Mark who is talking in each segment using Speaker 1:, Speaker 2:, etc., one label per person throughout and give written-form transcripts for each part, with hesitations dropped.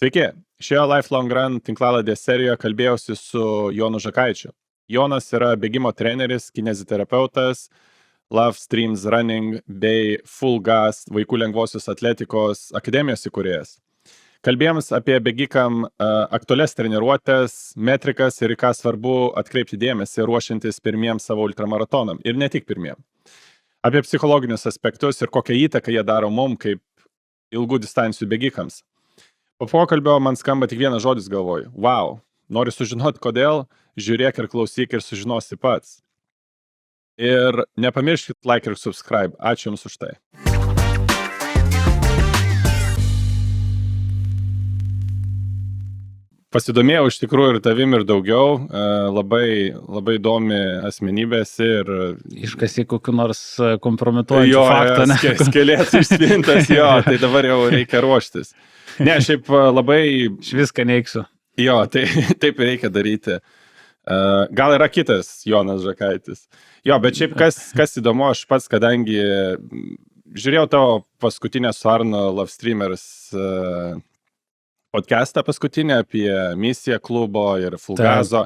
Speaker 1: Sveiki, šioje Lifelong Run tinklaladės serijoje kalbėjausi su Jonu Žakaičiu. Jonas yra bėgimo treneris, kineziterapeutas, Love Streams Running bei Full Gas vaikų lengvosios atletikos akademijos įkūrėjas. Kalbėjom apie bėgikam aktualias treniruotės, metrikas ir ką svarbu atkreipti dėmesį ruošiantis pirmiems savo ultramaratonam ir ne tik pirmiem. Apie psichologinius aspektus ir kokią įtaką jie daro mum kaip ilgų distancijų bėgikams. Po pokalbio man skamba tik vienas žodis galvoju. Wow, nori sužinoti kodėl, žiūrėk ir klausyk ir sužinosi pats. Ir nepamirškit like ir subscribe. Ačiū Jums už tai. Pasidomėjau iš tikrųjų ir tavim ir daugiau, labai įdomi asmenybės ir...
Speaker 2: Iškasi kokiu nors kompromituojančiu faktą, ne?
Speaker 1: Skelėtas išspintas, jo, tai dabar jau reikia ruoštis. Ne, šiaip labai...
Speaker 2: Aš viską neiksiu.
Speaker 1: Jo, tai taip reikia daryti. Gal yra kitas Jonas Žakaitis. Jo, bet šiaip kas įdomu, aš pats, kadangi žiūrėjau tavo paskutinę su Arno Love Streamers podcastą paskutinę apie misiją klubo ir Fulgazo.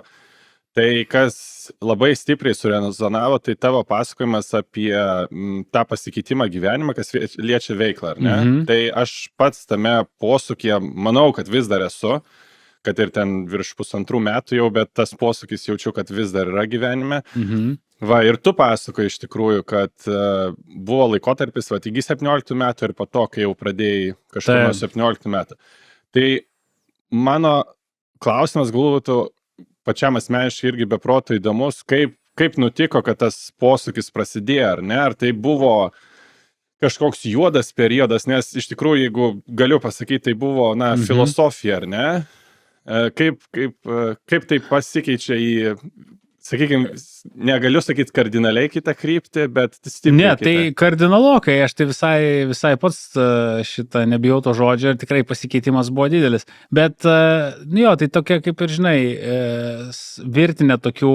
Speaker 1: Tai kas labai stipriai surezonavo, tai tavo pasakojimas apie tą pasikeitimą gyvenimą, kas liečia veiklą, ar ne? Tai aš pats tame posūkyje, manau, kad vis dar esu, kad ir ten virš 1,5 metų jau, bet tas posūkis jaučiu, kad vis dar yra gyvenime. Va, ir tu pasakoji iš tikrųjų, kad buvo laikotarpis, va, iki 17 metų ir po to, kai jau pradėjai kažkur nuo 17 metų. Tai mano klausimas galvotų pačiam asmeniškai irgi beproto įdomus, kaip nutiko, kad tas posūkis prasidėjo, ar ne? Ar tai buvo kažkoks juodas periodas, nes iš tikrųjų, jeigu galiu pasakyti, tai buvo, filosofija, ar ne? Kaip tai pasikeičia į, sakykime, negaliu sakyti kardinaliai kitą kryptį, bet stipriai
Speaker 2: Ne,
Speaker 1: kitą.
Speaker 2: tai kardinalokai, aš tai visai pats šitą nebijau to žodžio ir tikrai pasikeitimas buvo didelis. Bet, jo, tai tokia, kaip ir žinai, virtinė tokių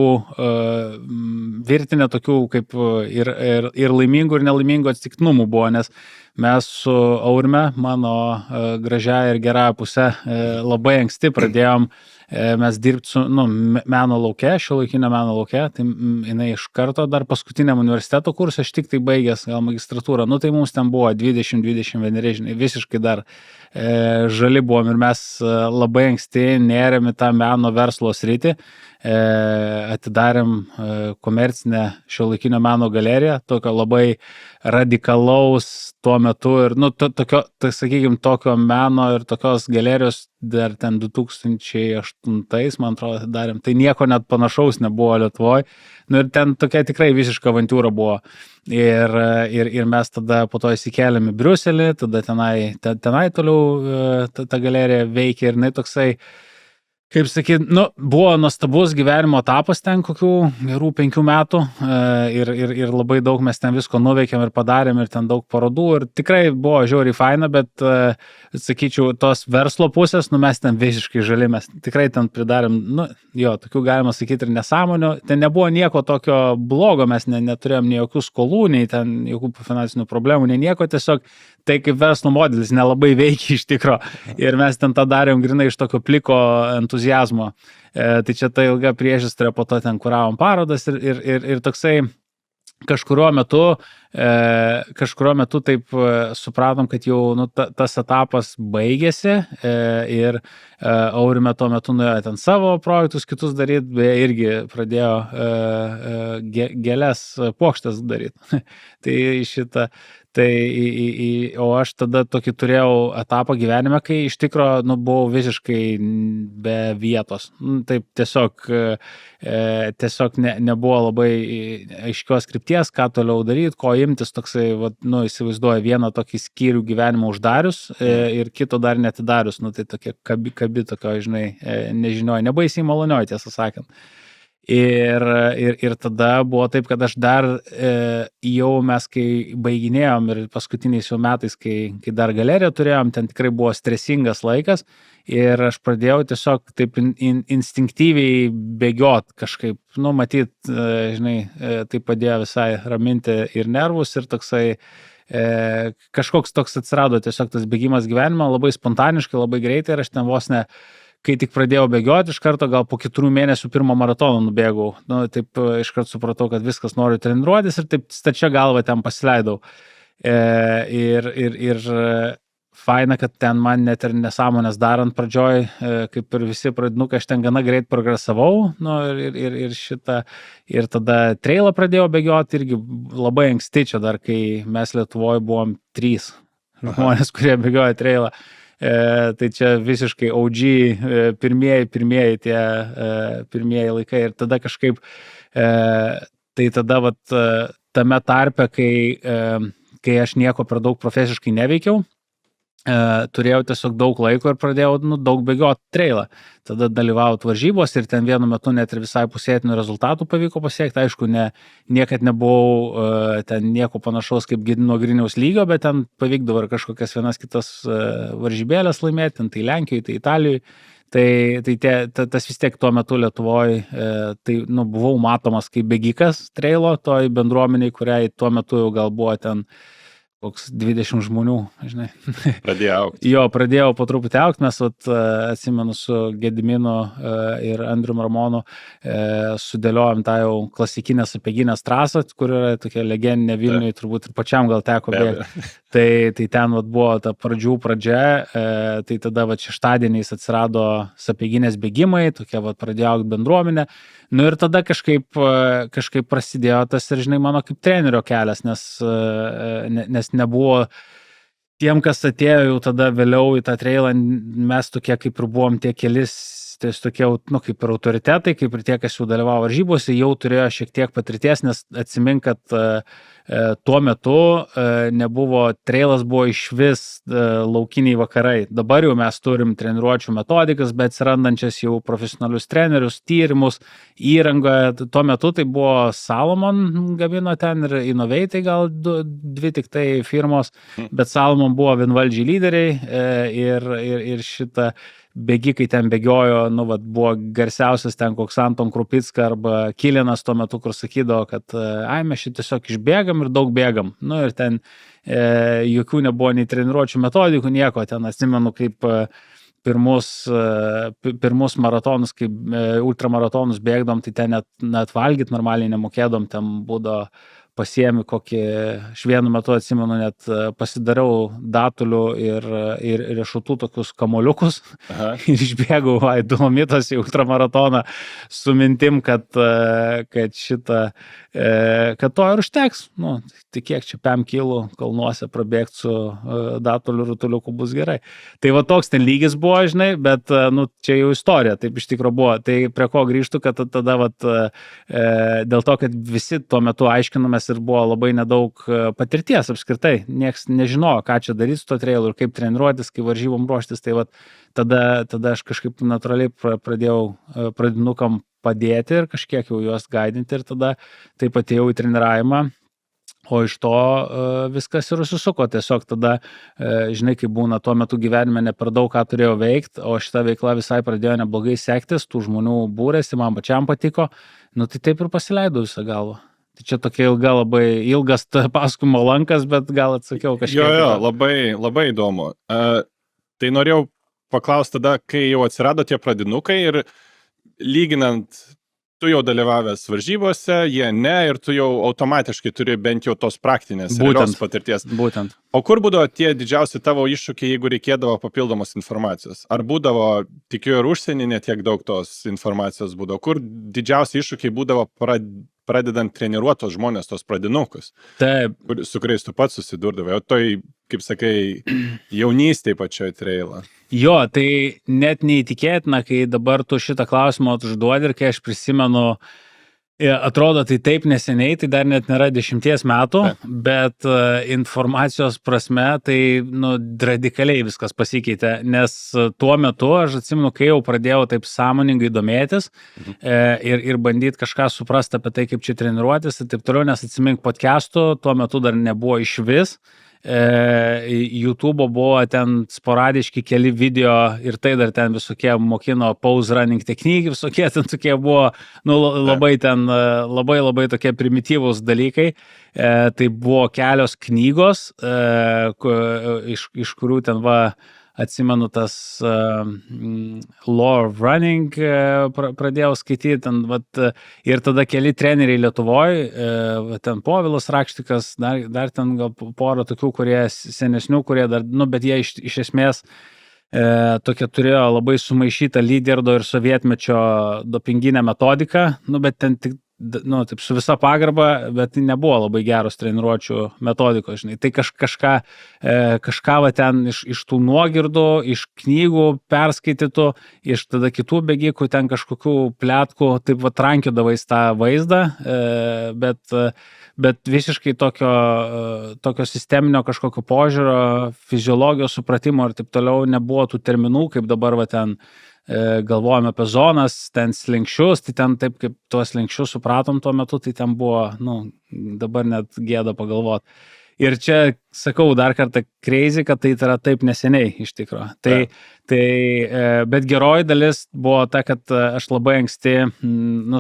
Speaker 2: kaip ir laimingų ir nelaimingų atsitiktinumų buvo, nes mes su Aurime, mano gražiąja ir gerąja pusė, labai anksti pradėjom mes dirbti su meno lauke, šiuolaikinio meno lauke, tai jinai iš karto dar paskutiniam universiteto kursą, aš tik tai baigęs gal magistratūrą, tai mums ten buvo 20-21, visiškai dar žali buvom ir mes labai anksti nėrėm į tą meno verslo sritį, atidarėm komercinę šiuolaikinio meno galeriją, tokio labai radikalaus tuo metu ir, sakykime, tokio meno ir tokios galerijos dar ten 2008, man atrodo, darėm. Tai nieko net panašaus nebuvo Lietuvoje. Ir ten tokia tikrai visiška avantūra buvo. Ir mes tada po to įsikėlėm į Briuselį, tada tenai toliau ta galerija veikia ir jinai toksai, kaip sakyti, buvo nuostabus gyvenimo etapas ten kokių gerų 5 metų ir labai daug mes ten visko nuveikėm ir padarėm ir ten daug parodų ir tikrai buvo žiauriai faina, bet, sakyčiau, tos verslo pusės, mes ten visiškai žali, mes tikrai ten pridarėm, tokių galima sakyti ir nesąmonių, ten nebuvo nieko tokio blogo, mes neturėjom nei jokių skolų, nei ten jokių finansinių problemų, nei nieko, tiesiog tai kaip verslo modelis nelabai veikia iš tikro ir mes ten tą darėm grinai iš tokio pliko entuziazmo. Tai čia ta ilga priežastra, po to ten kuravom parodas ir toksai kažkuriuo metu taip supratom, kad jau tas etapas baigėsi ir Aurime tuo metu nuėjo ten savo projektus kitus daryti, beje irgi pradėjo gėlės puokštes daryti. Tai šitą o aš tada tokį turėjau etapą gyvenime, kai iš tikro buvau visiškai be vietos. Taip tiesiog nebuvo labai aiškios krypties, ką toliau daryti, ko imtis, toksai, įsivaizduoju, vieną tokį skyrių gyvenimą uždarius ir kito dar netidarius. Tai tokia kabi tokio, žinai, nežinioju, nebaisiai malonioji, tiesą sakant. Ir tada buvo taip, kad aš dar jau mes, kai baiginėjom ir paskutiniais jau metais, kai dar galeriją turėjom, ten tikrai buvo stresingas laikas ir aš pradėjau tiesiog taip instinktyviai bėgiot kažkaip, matyt, žinai, tai padėjo visai raminti ir nervus ir toksai kažkoks toks atsirado tiesiog tas bėgimas gyvenime, labai spontaniškai, labai greitai ir aš ten vos ne, kai tik pradėjau bėgioti, iš karto gal po 4 mėnesių pirmą maratoną nubėgau. Nu, taip iš karto supratau, kad viskas noriu treniruotis ir taip stačia galva ten pasileidau. Ir faina, kad ten man net ir nesąmonės darant pradžioj, kaip ir visi pradinukai, aš ten gana greit progresavau, nu, ir tada trailą pradėjau bėgioti irgi labai anksti, čia dar kai mes Lietuvoje buvom 3 žmonės, kurie bėgiojo trailą. Tai čia visiškai OG pirmieji pirmieji laikai ir tada kažkaip tai tada vat tame tarpe, kai aš nieko per daug profesiškai neveikiau, turėjau tiesiog daug laiko ir pradėjau daug bėgioti trailą. Tada dalyvauti varžybos ir ten vienu metu net ir visai pusėtinių rezultatų pavyko pasiekti. Aišku, niekad nebuvau ten nieko panašaus kaip nuo Griniaus lygio, bet ten pavykdavo ir kažkokias vienas kitas varžybėlės laimėti, ten tai Lenkijoje, tai Italijoje. Tai tas vis tiek tuo metu Lietuvoje, tai buvau matomas kaip bėgikas trailo toj bendruomeniai, kuriai tuo metu jau gal buvo ten koks 20 žmonių, žinai.
Speaker 1: Pradėjo augti.
Speaker 2: Jo, pradėjau po truputį augti, mes atsimenu su Gediminu ir Andriu Ramonu sudėliojom tą jau klasikinę sapieginės trasą, kur yra tokia legendinė Vilniuje, turbūt ir pačiam gal teko bėgti. Tai ten buvo ta pradžia, tai tada šeštadieniais atsirado sapieginės bėgimai, tokia pradėjo augti bendruomenė. Nu ir tada kažkaip prasidėjo tas ir, žinai, mano kaip trenerio kelias, nes nebuvo tiem, kas atėjo jau tada vėliau į tą trailą, mes tokie kaip ir buvom tie kelis, tai tokie, kaip ir autoritetai, kaip ir tie, kas jau dalyvavo varžybose, jau turėjo šiek tiek patirties, nes atsimink, kad tuo metu nebuvo, trailas buvo išvis laukiniai vakarai. Dabar jau mes turim treniruočių metodikas, bet atsirandančias jau profesionalius trenerius, tyrimus, įrangą. Tuo metu tai buvo Salomon gamino ten ir Innovate gal 2 tik tai firmos, bet Salomon buvo vienvaldžiai lyderiai ir šitą bėgikai ten bėgiojo, buvo garsiausias ten koks Anton Krupicka arba Kilinas tuo metu, kur sakydavo, kad mes šį tiesiog išbėgam ir daug bėgam. Nu ir ten jokių nebuvo nei treniruočių metodikų, nieko. Ten atsimenu, kaip pirmus maratonus, kaip ultramaratonus bėgdom, tai ten net valgyt normaliai nemokėdom, ten būdavo pasiemi kokį, aš vienu metu atsimenu, net pasidariau datulių ir riešutų tokius kamoliukus ir išbėgau Dolomitas į ultramaratoną su mintim, kad to ir užteks. Nu, tai kiek čia 5 kilų kalnuose prabėgti su datulių rutuliuku bus gerai. Tai toks ten lygis buvo, žinai, bet čia jau istorija, taip iš tikro buvo. Tai prie ko grįžtu, kad tada dėl to, kad visi tuo metu aiškinomės ir buvo labai nedaug patirties apskritai. Niekas nežinojo, ką čia daryti su to trailu ir kaip treniruotis, kai varžybom ruoštis. Tai tada aš kažkaip natūraliai pradėjau pradinukam padėti ir kažkiek jau juos gaidinti ir tada taip atėjau į treniravimą. O iš to viskas ir susisuko. Tiesiog tada, žinai, kai būna tuo metu gyvenime ne per daug ką turėjau veikti, o šita veikla visai pradėjo neblogai sektis, tų žmonių būrėsi, man pačiam patiko, tai taip ir pasileidau visą galvą. Tai čia tokia labai ilgas pasakojimo lankas, bet gal atsakiau kažkiek.
Speaker 1: Jo, labai, labai įdomu. Tai norėjau paklausti tada, kai jau atsirado tie pradinukai ir lyginant, tu jau dalyvavęs varžybose, jie ne, ir tu jau automatiškai turi bent jau tos praktinės realios patirties.
Speaker 2: Būtent.
Speaker 1: O kur būdavo tie didžiausi tavo iššūkiai, jeigu reikėdavo papildomos informacijos? Ar būdavo, tikiu ir užsienį, ne tiek daug tos informacijos būdavo? Kur didžiausi iššūkiai būdavo pradedant treniruotos žmonės, tos pradinukus?
Speaker 2: Taip.
Speaker 1: Su kuriais tu pats susidurdavai? O toj, kaip sakai, jaunystėj pačioj trailą.
Speaker 2: Jo, tai net neįtikėtina, kai dabar tu šitą klausimą užduodi ir kai aš prisimenu, atrodo tai taip neseniai, tai dar net nėra 10 metų, bet informacijos prasme tai radikaliai viskas pasikeitė, nes tuo metu aš atsimenu, kai jau pradėjau taip sąmoningai domėtis ir bandyti kažką suprasti apie tai, kaip čia treniruotis ir taip toliau, nes atsimink podcastų, tuo metu dar nebuvo iš vis. YouTube buvo ten sporadiški keli video ir tai dar ten visokie mokino pose running technique, visokie ten tokie buvo, nu, labai ten, labai tokie primityvūs dalykai. Tai buvo kelios knygos, iš kurių ten atsimenu tas Law of Running pradėjau skaityti, ten, ir tada keli treneriai Lietuvoje, ten Povilas Rakštikas, dar ten gal porą tokių, kurie senesnių, kurie dar, nu, bet jie iš esmės tokia turėjo labai sumaišytą lyderdo ir sovietmečio dopinginę metodiką, nu, bet ten tik, nu, taip su visa pagarba, bet tai nebuvo labai geros treniruočių metodikos, žinai. Tai kažką va ten iš tų nuogirdų, iš knygų perskaitytų, iš tada kitų bėgikų, ten kažkokių pletkų, taip va trankiodavais tą vaizdą, bet visiškai tokio sisteminio kažkokio požiūrio, fiziologijos supratimo ir taip toliau nebuvo tų terminų, kaip dabar va ten galvojame apie zonas, ten slinkščius, tai ten taip kaip tuos slinkščius supratom tuo metu, tai ten buvo, nu, dabar net gėda pagalvoti. Ir čia, sakau, dar kartą crazy, kad tai yra taip neseniai iš tikro. Bet geroji dalis buvo ta, kad aš labai anksti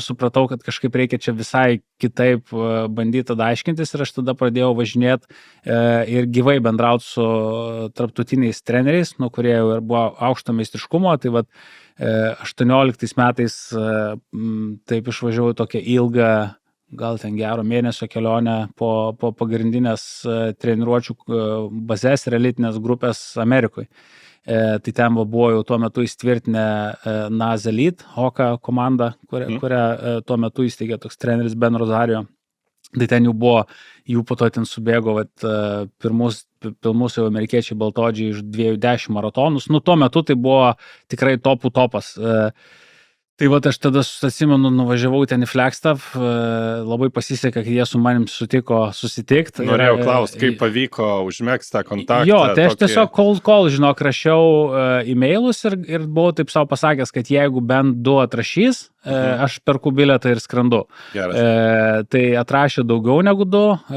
Speaker 2: supratau, kad kažkaip reikia čia visai kitaip bandyti tada aiškintis ir aš tada pradėjau važinėti ir gyvai bendrauti su tarptautiniais treneriais, nu, kurie jau ir buvo aukšto meistriškumo, tai vat 18 metais taip išvažiavau tokią ilgą gal ten gero mėnesio kelionę po pagrindinės treniruočių bazės ir elitinės grupės Amerikoje. Tai ten buvo jau tuo metu įsitvirtinę NAS Elite, Hoka komanda, kurią tuo metu įsteigė toks treneris Ben Rosario. Tai ten jau buvo, jų po to ten subėgo pirmus jau amerikiečiai baltodžiai iš 210 maratonus. Nu, tuo metu tai buvo tikrai topų topas. Tai aš tada, atsimenu, nuvažiavau ten į Flagstaff, labai pasisekė, kad jie su manim sutiko susitikti.
Speaker 1: Norėjau klausti, kaip pavyko užmegzti tą kontaktą.
Speaker 2: Jo, tai aš tiesiog call, žinok, rašiau e-mailus ir buvau taip savo pasakęs, kad jeigu bent 2 atrašys, aš perku bilietą ir skrendu. Tai atrašė daugiau negu 2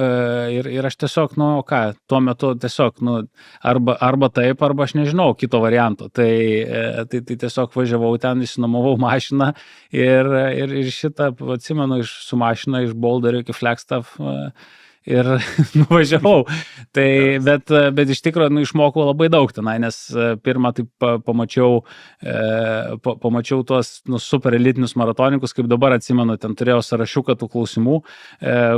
Speaker 2: ir aš tiesiog, nu ką, tuo metu tiesiog, nu, arba taip, arba aš nežinau kito varianto. Tai tiesiog važiavau ten, išsinuomavau mašiną ir šitą, atsimenu, su mašina iš Boulderio iki Flagstaff ir nuvažiavau. Bet iš tikrųjų išmokau labai daug tenai, nes pirmą taip pamačiau tuos super elitinius maratonininkus, kaip dabar atsimenu, ten turėjau sąrašiuką tų klausimų,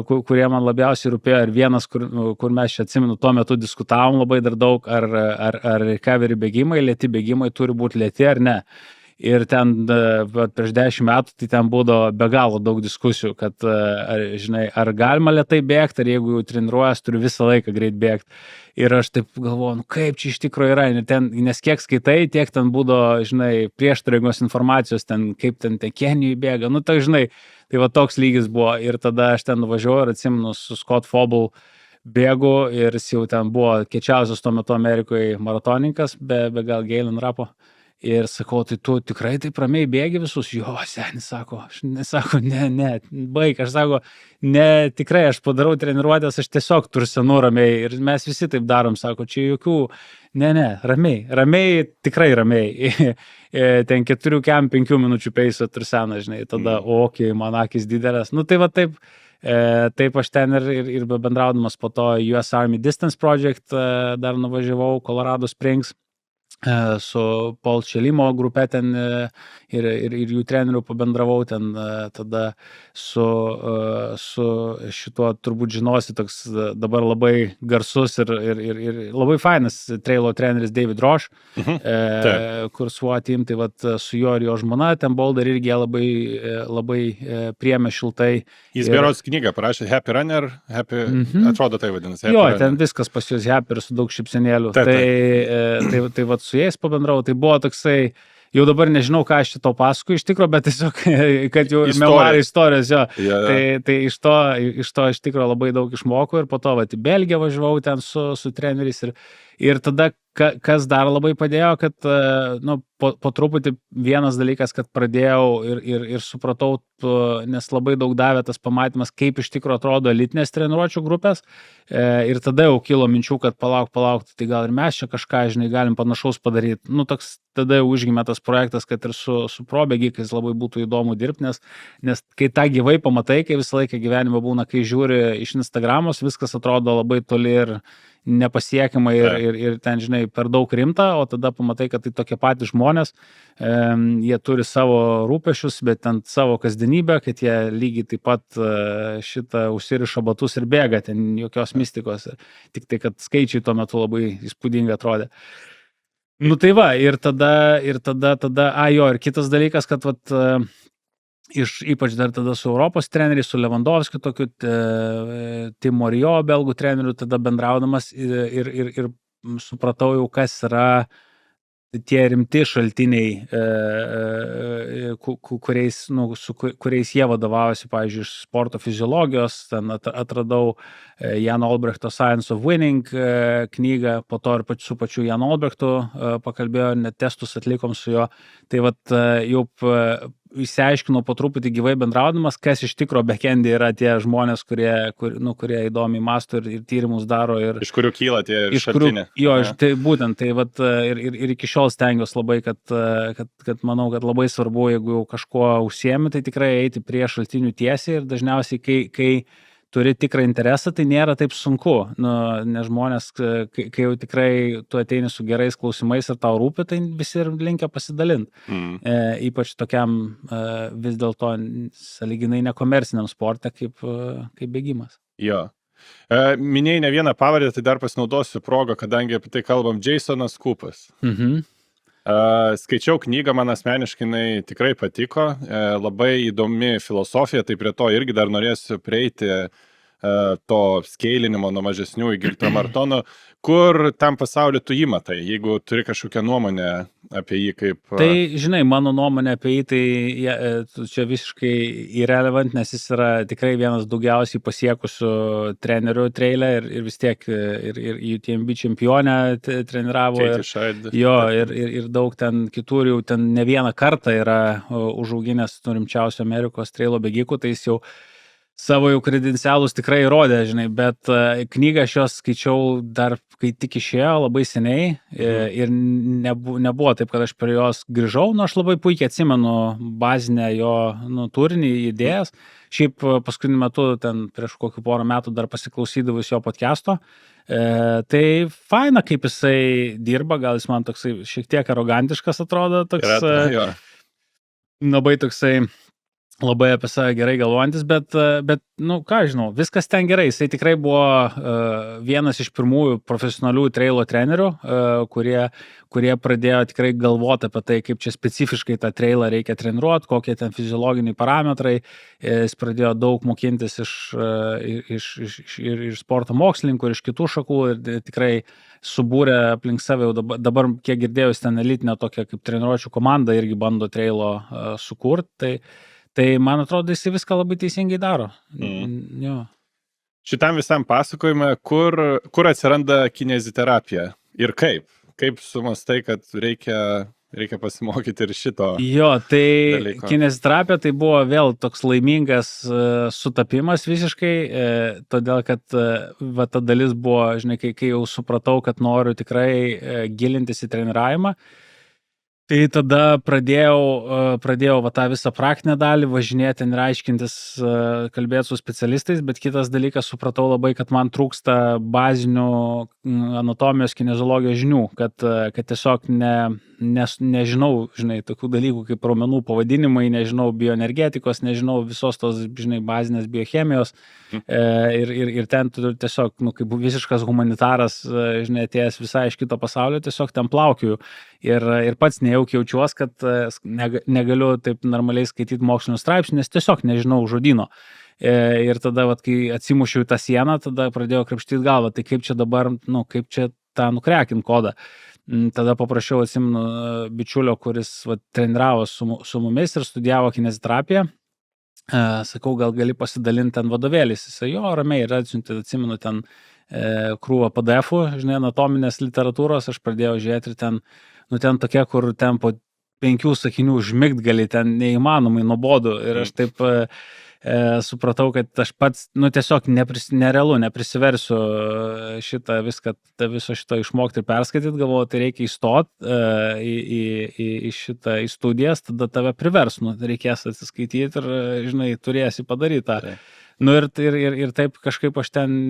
Speaker 2: kurie man labiausiai rūpėjo ir vienas, kur mes čia atsimenu, tuo metu diskutavom labai dar daug, ar recovery bėgimai, lėti bėgimai turi būti lėti ar ne. Ir ten prieš 10 metų tai ten būdavo be galo daug diskusijų, kad, ar galima lėtai bėgti, ar jeigu jau treniruojas, turi visą laiką greit bėgti. Ir aš taip galvoju, kaip čia iš tikrųjų yra, nes kiek skaitai, tiek ten būdavo, prieštaringos informacijos, kaip ten Kenijai bėga, nu tai tai va toks lygis buvo. Ir tada aš ten nuvažiuoju ir atsimenu su Scott Fauble bėgu ir jis jau ten buvo kiečiausias tuo metu Amerikoje maratonininkas, be gal Galen Rapo. Ir sakau, tai tu tikrai taip ramiai bėgi visus? Jo, senis sako, ne, baig, aš sako, ne, tikrai aš padarau treniruotės, aš tiesiog tursenu ramiai ir mes visi taip darom, sako, čia jokių, ne, ramiai, tikrai ramiai. Ten 4-5 minučių peiso tursena, tada, okei, man akis didelės. Nu, tai va taip aš ten ir bendraudamas po to US Army Distance Project dar nuvažiavau Colorado Springs su Paul Čelimo grupė ten ir jų trenerių pabendravau ten, tada su šituo turbūt žinosi toks dabar labai garsus ir labai fainas trailo treneris David Roche, kur SWAT team, tai vat su juo ir jo žmona, ten Boulder irgi labai priėmė šiltai.
Speaker 1: Jis berods knygą parašė Happy Runner, atrodo tai vadinasi.
Speaker 2: Jo, ten viskas pas jūs happy ir su daug šipsenėlių. Tai vat su jais pabendrau, tai buvo toksai, jau dabar nežinau, ką aš šito pasakoju iš tikro, bet tiesiog, kad jau memorai istorijos, jo. Tai iš to iš tikro labai daug išmokau ir po to į Belgiją važiavau ten su treneriais Ir tada, kas dar labai padėjo, kad nu, po truputį vienas dalykas, kad pradėjau ir supratau, nes labai daug davė tas pamatymas, kaip iš tikrųjų atrodo elitinės treniruočių grupės. Ir tada jau kilo minčių, kad palauk, tai gal ir mes čia kažką, žinai, galim panašaus padaryti. Nu, toks tada jau užgimė tas projektas, kad ir su probėgikais labai būtų įdomu dirbti, nes kai tą gyvai pamatai, kai visą laiką gyvenime būna, kai žiūri iš Instagramos, viskas atrodo labai toli ir nepasiekiamai ir ten, žinai, per daug rimta, o tada pamatai, kad tai tokie patys žmonės, jie turi savo rūpešius, bet ten savo kasdienybę, kad jie lygiai taip pat šitą užsiriša batus ir bėga, ten jokios mistikos, tik tai, kad skaičiai tuo metu labai įspūdingai atrodė. Nu tai va, ir tada, ir kitas dalykas, kad vat, ypač dar tada su Europos treneriais, su Lewandowskiu, tokiu Timo Rio, belgų treneriu, tada bendraudamas ir supratau jau, kas yra tie rimti šaltiniai, kuriais jie vadovavosi, pavyzdžiui, iš sporto fiziologijos, ten atradau Jano Olbrechto Science of Winning knygą, po to ir su pačiu Jano Olbrechtu pakalbėjo, net testus atlikom su juo, tai vat jau išsiaiškinau po truputį gyvai bendraudamas, kas iš tikro backendė yra tie žmonės, kurie įdomiai mąsto ir tyrimus daro. Ir,
Speaker 1: iš kurių kyla tie šaltiniai.
Speaker 2: Jo, tai būtent, tai vat, ir iki šiol stengiuosi labai, kad manau, kad labai svarbu, jeigu jau kažkuo užsiemi, tai tikrai eiti prie šaltinių tiesiai ir dažniausiai, kai turi tikrą interesą, tai nėra taip sunku, nes žmonės, kai jau tikrai tu ateini su gerais klausimais ir tau rūpi, tai visi ir linkia pasidalinti. Ypač tokiam vis dėlto sąlyginai nekomerciniam sporte kaip bėgimas.
Speaker 1: Jo. Minėjai ne vieną pavardę, tai dar pasinaudosiu progą, kadangi apie tai kalbam, Jasonas Koopas. Skaičiau knygą, man asmeniškai jinai tikrai patiko, labai įdomi filosofija, tai prie to irgi dar norėsiu prieiti to skeilinimo nuo mažesnių iki ultramaratonų. Kur tam pasaulyje tu jį matai, jeigu turi kažkokią nuomonę apie jį kaip...
Speaker 2: Tai, žinai, mano nuomonė apie jį, tai čia visiškai irrelevant, nes jis yra tikrai vienas daugiausiai pasiekusių trenerių trailę ir vis tiek ir UTMB čempionę treniravo. Ir daug ten kitų, jau ten ne vieną kartą yra užauginęs rimčiausių Amerikos trailo bėgikų, tai jis jau savo jau kredencialus tikrai įrodė, žinai, bet knygą aš jos skaičiau dar, kai tik išėjo, labai seniai ir nebuvo taip, kad aš prie jos grįžau, aš labai puikiai atsimenu bazinę jo turinį, idėjas. Šiaip paskutiniu metu, ten prieš kokį porą metų dar pasiklausydavus jo podcast'o, tai faina, kaip jisai dirba, gal jis man toksai šiek tiek arogantiškas atrodo, toks labai toksai labai apie save gerai galvojantis, bet, nu, ką žinau, viskas ten gerai. Jisai tikrai buvo vienas iš pirmųjų profesionalių trailo trenerių, kurie pradėjo tikrai galvoti apie tai, kaip čia specifiškai tą trailą reikia treniruoti, kokie ten fiziologiniai parametrai. Jis pradėjo daug mokintis iš sporto mokslininkų ir iš kitų šakų ir tikrai subūrė aplink save. Dabar, kiek girdėjau, ten elitinė tokia kaip treniruočių komanda irgi bando trailo sukurti. Tai man atrodo, jis viską labai teisingai daro. Jo.
Speaker 1: Šitam visam pasakojime, kur atsiranda kineziterapija ir kaip? Kaip sumastai, kad reikia pasimokyti ir šito dalyko?
Speaker 2: Kineziterapija tai buvo vėl toks laimingas sutapimas visiškai, todėl kad va, ta dalis buvo, žinai, kai jau supratau, kad noriu tikrai gilintis į treniravimą. Tai tada pradėjau va, tą visą praktinę dalį, važinėti ir aiškintis, kalbėti su specialistais, bet kitas dalykas, supratau labai, kad man trūksta bazinių anatomijos, kineziologijos žinių, kad tiesiog nežinau, žinai, tokių dalykų kaip raumenų pavadinimai, nežinau bioenergetikos, nežinau visos tos, žinai, bazinės biochemijos ir ten tiesiog, nu, kaip visiškas humanitaras, žinai, atėjęs visai iš kito pasaulio, tiesiog ten plaukiu ir pats nejaukiai jaučiuos, kad negaliu taip normaliai skaityti mokslinių straipsnių, nes tiesiog nežinau žodyno. Ir tada, vat, kai atsimušiau į tą sieną, tada pradėjau krapštyti galvą, tai kaip čia dabar, nu, kaip čia tą nukrekinti kodą. Tada paprašiau, atsimenu, bičiulio, kuris treniravo su mumis ir studijavo kineziterapiją. Sakau, gal gali pasidalinti ten vadovėlis. Jisai, jo, ramiai, ir atsiuntė, atsimenu, ten krūvą PDF-ų, žinai, anatominės literatūros, aš pradėjau žiūrėti ir ten, ten tokia, kur ten po 5 sakinių užmigt gali, ten neįmanomai nuobodu ir aš taip supratau, kad aš pats, tiesiog nerealu, neprisiversiu viso šito išmokti ir perskaityti, galvoju, tai reikia įstoti į studijas, tada tave privers, reikės atsiskaityti ir, žinai, turėsi padaryti tą. Ir taip kažkaip aš ten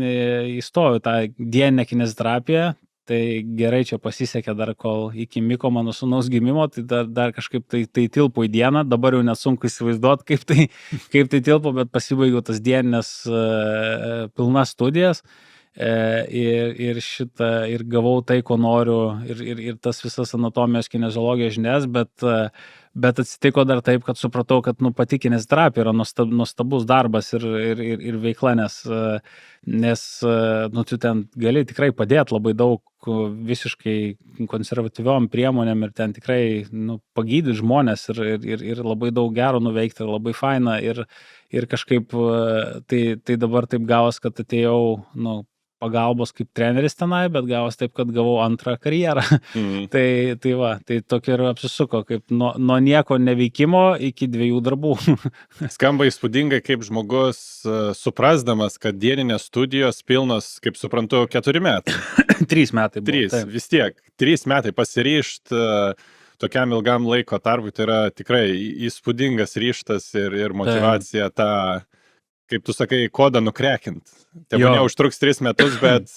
Speaker 2: įstojau tą dieninę kineziterapiją, tai gerai čia pasisekė dar, kol iki Miko mano sūnaus gimimo, tai dar kažkaip tai tilpo į dieną, dabar jau nesunku įsivaizduoti, kaip tai tilpo, bet pasibaigiau tas dieninės pilnas studijas ir gavau tai, ko noriu ir tas visas anatomijos kineziologijos žinias, bet atsitiko dar taip, kad supratau, kad pati kineziterapija yra nuostabus darbas ir veikla, nes tu ten gali tikrai padėti labai daug visiškai konservatyviom priemonėm ir ten tikrai pagydyti žmonės ir labai daug gero nuveikti ir labai faina ir kažkaip tai dabar taip gavos, kad atėjau pagalbos kaip treneris tenai, bet gavos taip, kad gavau antrą karjerą. Tai tokia ir apsisuko, kaip nuo nieko neveikimo iki 2 darbų.
Speaker 1: Skamba įspūdingai, kaip žmogus suprasdamas, kad dieninės studijos pilnos, kaip suprantu, 4 metai.
Speaker 2: 3 metai buvo.
Speaker 1: 3, vis tiek. 3 metai pasiryžt tokiam ilgam laiko tarpui, tai yra tikrai įspūdingas ryžtas ir motyvacija tą, kaip tu sakai, kodą nukrekint. Tebūnie užtruks 3 metus, bet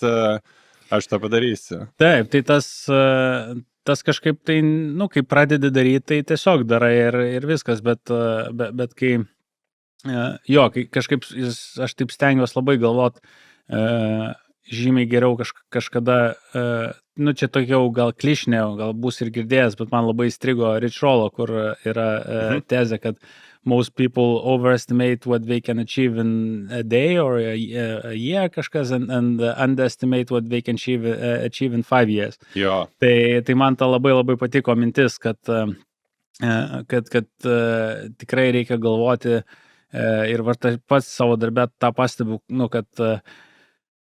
Speaker 1: aš tą padarysiu.
Speaker 2: Taip, tai tas kažkaip tai, kai pradedi daryti, tai tiesiog darai ir viskas, bet kai, kai kažkaip aš taip stengiuosi labai galvot, žymiai geriau kažkada, čia tokia gal klišinė, gal bus ir girdėjęs, bet man labai įstrigo Rich Rollo, kur yra tezė, kad most people overestimate what they can achieve in a day or a year kažkas and underestimate what they can achieve in 5 years.
Speaker 1: Jo.
Speaker 2: Tai man ta labai labai patiko mintis, kad tikrai reikia galvoti ir pats savo darbę tą pastebiu,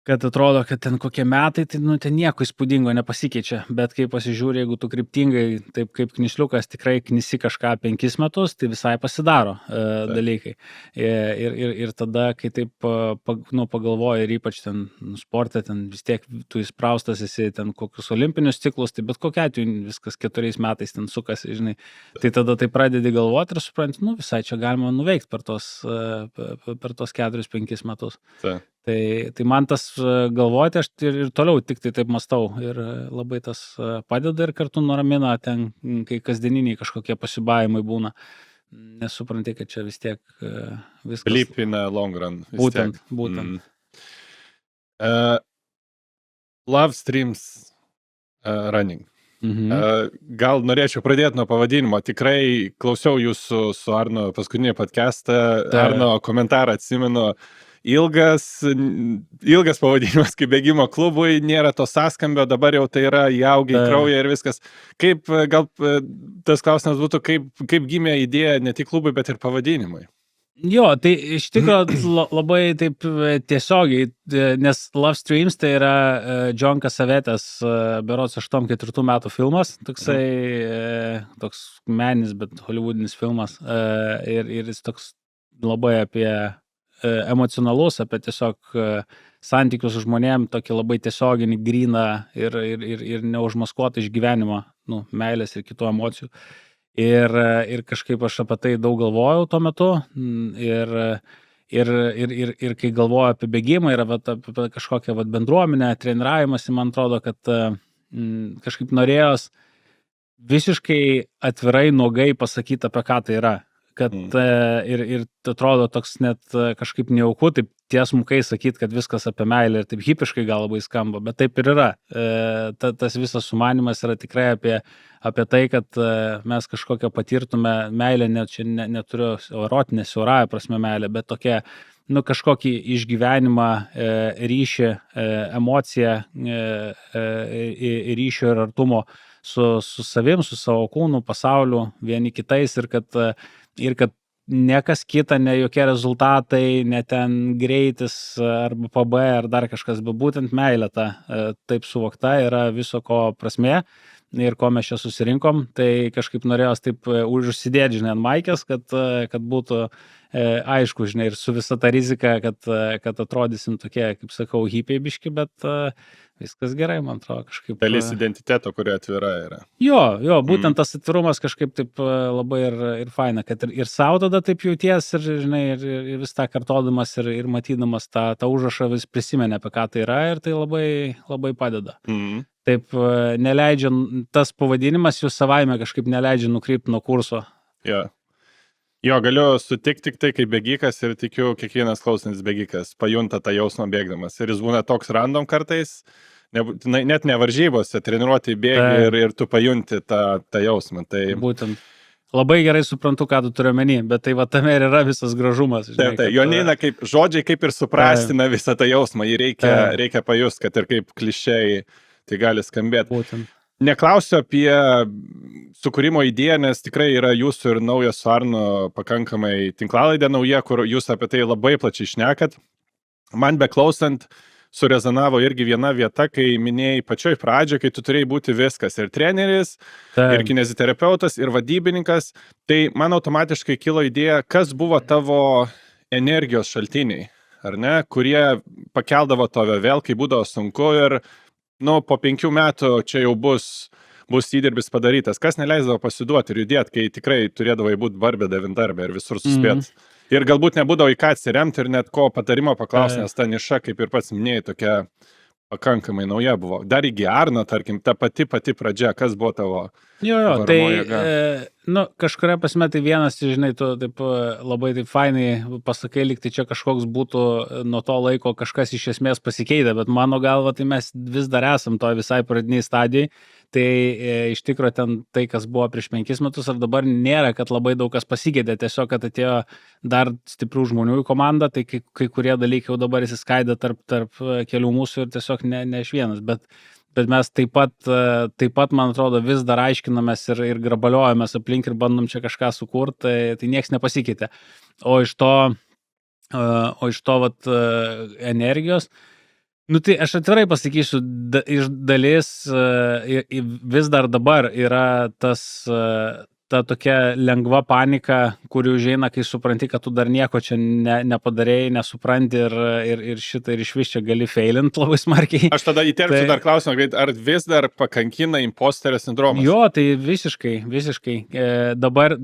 Speaker 2: kad atrodo, kad ten kokie metai, tai ten nieko įspūdingo nepasikeičia, bet kai pasižiūrė, jeigu tu kryptingai, taip kaip knisliukas, tikrai knisi kažką 5 metus, tai visai pasidaro dalykai. Ir tada, kai taip pagalvoji ir ypač ten sporte, ten vis tiek tu įspraustas esi ten kokius olimpinius ciklus, tai bet kokia atveju viskas 4 metais ten sukasi, žinai. Tai tada tai pradedi galvoti ir supranti, visai čia galima nuveikti per tos 4-5 metus. Tai man tas galvoti, aš ir toliau tik tai taip mąstau ir labai tas padeda ir kartu nuramina ten, kai kasdieniniai kažkokie pasibavimai būna, nesupranti, kad čia vis tiek viskas.
Speaker 1: Blip in a long run.
Speaker 2: Būtent.
Speaker 1: Love Streams Running. Gal norėčiau pradėti nuo pavadinimo. Tikrai klausiau jūsų su Arno paskutinį podcastą, Arno komentarą atsimenu. Ilgas pavadinimas kaip bėgimo klubui, nėra to sąskambio, dabar jau tai yra įaugę į kraują ir viskas. Kaip, gal tas klausimas būtų, kaip gimė idėja ne tik klubui, bet ir pavadinimui?
Speaker 2: Jo, tai iš tikrųjų labai taip tiesiogiai, nes Love Streams tai yra John Cassavetes berods 84 metų filmas, toks meninis, bet holivudinis filmas ir jis toks labai apie emocionalus, apie tiesiog santykius su žmonėm, tokį labai tiesioginį, gryną ir neužmaskuotą išgyvenimą, meilės ir kitų emocijų. Ir kažkaip aš apie tai daug galvojau tuo metu ir kai galvoju apie bėgimą ir apie kažkokią bendruomenę, treniravimąsi, man atrodo, kad kažkaip norėjos visiškai atvirai, nuogai pasakyti, apie ką tai yra. Kad ir atrodo toks net kažkaip nejauku, taip tiesmukai sakyti, kad viskas apie meilę ir taip hipiškai gal labai skamba, bet taip ir yra. Tas visas sumanimas yra tikrai apie tai, kad mes kažkokią patirtume meilę, neturiu erotinę, siaurąją prasme meilę, bet tokia, kažkokį išgyvenimą, ryšį, emociją, ryšio ir artumo su savim, su savo kūnu, pasauliu, vieni kitais ir kad niekas kita, ne jokie rezultatai, ne ten greitis arba PB ar dar kažkas, bet būtent meilė ta taip suvokta yra viso ko prasmė ir ko mes čia susirinkom, tai kažkaip norėjos taip užsidėti, žinai, ant maikės, kad būtų aišku, žinai, ir su visa ta rizika, kad atrodysim tokie, kaip sakau, hipiai biški, bet viskas gerai, man atrodo, kažkaip.
Speaker 1: Dalis identiteto, kurio atvira yra.
Speaker 2: Jo, būtent tas atvirumas kažkaip taip labai ir faina, kad ir savo tada taip jauties ir, žinai, ir vis tą kartodamas ir matydamas tą užrašą vis prisimeni, apie ką tai yra ir tai labai, labai padeda. Taip neleidžia, tas pavadinimas jų savaime kažkaip neleidžia nukrypti nuo kurso.
Speaker 1: Jo, galiu sutikti tik tai kaip bėgikas ir tikiu, kiekvienas klausantis bėgikas pajunta tą jausmą bėgdamas. Ir jis būna toks random kartais, net ne varžybose, treniruoti bėgi ir tu pajunti tą jausmą. Tai...
Speaker 2: Būtent. Labai gerai suprantu, ką tu turi omeny, bet tai va tame ir yra visas gražumas. Žinai,
Speaker 1: tai jo neina kaip žodžiai, kaip ir suprastina visą tą jausmą. Jį reikia pajust, kad ir kaip kliščiai tai gali skambėti.
Speaker 2: Būtent.
Speaker 1: Neklausiu apie sukūrimo idėją, nes tikrai yra jūsų ir naujas su Arnu pakankamai tinklalaidė nauja, kur jūs apie tai labai plačiai šnekat. Man beklausant surezonavo irgi viena vieta, kai minėjai pačioj pradžioje, kai tu turėjai būti viskas. Ir treneris, ir kineziterapeutas, ir vadybininkas. Tai man automatiškai kilo idėja, kas buvo tavo energijos šaltiniai, ar ne, kurie pakeldavo tave vėl, kai būdavo sunku ir po 5 metų čia jau bus įdirbis padarytas. Kas neleisdavo pasiduoti ir judėti, kai tikrai turėdavai būti barbė devintarbė ir visur suspėt. Ir galbūt nebūdavo į ką atsiremti ir net ko patarimo paklausti, nes ta niša, kaip ir pats minėjai, tokia pakankamai nauja buvo. Dar iki Arno, tarkim, ta pati pradžia, kas buvo tavo
Speaker 2: tai kažkuria prasme tai vienas, žinai, tu taip labai taip fainai pasakai, lyg tai čia kažkoks būtų nuo to laiko kažkas iš esmės pasikeitė, bet mano galva tai mes vis dar esam to visai pradiniai stadijai, tai iš tikro ten tai, kas buvo prieš 5 metus ar dabar nėra, kad labai daug kas pasikeitė, tiesiog, kad atėjo dar stiprių žmonių į komandą, tai kai kurie dalykai jau dabar įsiskaidė tarp kelių mūsų ir tiesiog ne iš vienas, bet mes taip pat, man atrodo, vis dar aiškinamės ir grabaliojamės aplink ir bandom čia kažką sukurti, tai nieks nepasikeitė. O iš to energijos, tai aš atvirai pasakysiu, iš dalis vis dar dabar yra ta tokia lengva panika, kuri užeina, kai supranti, kad tu dar nieko čia nepadarėjai, nesupranti ir šitą ir iš vis čia gali feilint labai smarkiai.
Speaker 1: Aš tada įterpsiu dar klausimą, ar vis dar pakankina imposterio sindromas?
Speaker 2: Jo, tai visiškai. Dabar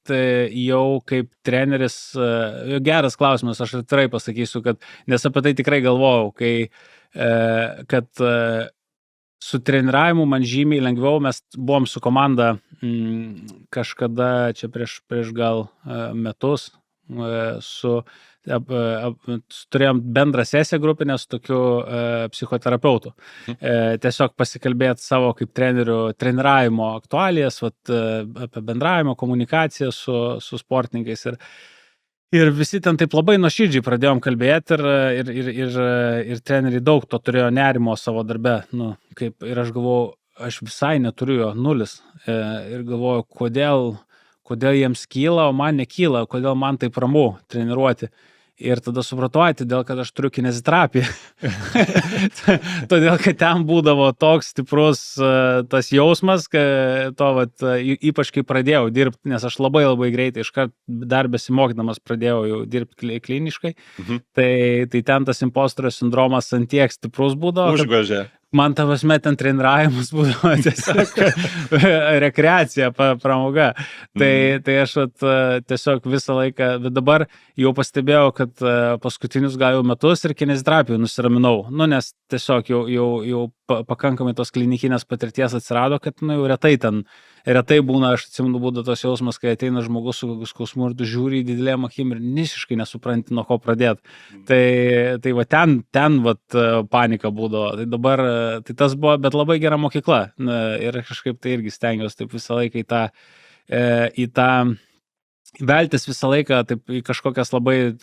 Speaker 2: tai jau kaip treneris, geras klausimas, aš atvirai pasakysiu, nes apie tai tikrai galvojau, kad su treniravimu man žymiai lengviau, mes buvom su komanda kažkada čia prieš gal metus, turėjom bendrą sesiją grupinę su tokiu psichoterapeutu. Tiesiog pasikalbėti savo kaip treniravimo aktualijas, apie bendravimo komunikaciją su sportininkais ir visi ten taip labai nuoširdžiai pradėjom kalbėti ir treneriai daug to turėjo nerimo savo darbe. Ir aš galvojau, aš visai neturiu jo, 0. Ir galvojau, kodėl jiems kyla, o man nekyla, kodėl man taip ramu treniruoti. Ir tada supratau, todėl, kad aš turiu kineziterapiją. Todėl, kad ten būdavo toks stiprus tas jausmas, ypač kai pradėjau dirbti, nes aš labai greitai iškart dar besimokydamas pradėjau jau dirbti kliniškai. Tai ten tas imposterio sindromas ant tiek stiprus būdavo.
Speaker 1: Užgožė.
Speaker 2: Man tavasme ten treniravimas būdavo tiesiog rekreacija, pramoga. Tai aš tiesiog visą laiką, bet dabar jau pastebėjau, kad paskutinius gal jau metus ir kineziterapijų nusiraminau. Nes tiesiog jau pakankamai tos klinikinės patirties atsirado, kad jau retai būna, aš atsimenu, būdavo tos jausmas, kai ateina žmogus su skausmu ir tu žiūri į didelėm akim ir visiškai nesupranti, nuo ko pradėti. Tai va ten panika būdavo. Tai dabar tai tas buvo, bet labai gera mokykla. Ir kažkaip tai irgi stengiuosi taip visą laiką į tą veltis visą laiką taip, į kažkokias labai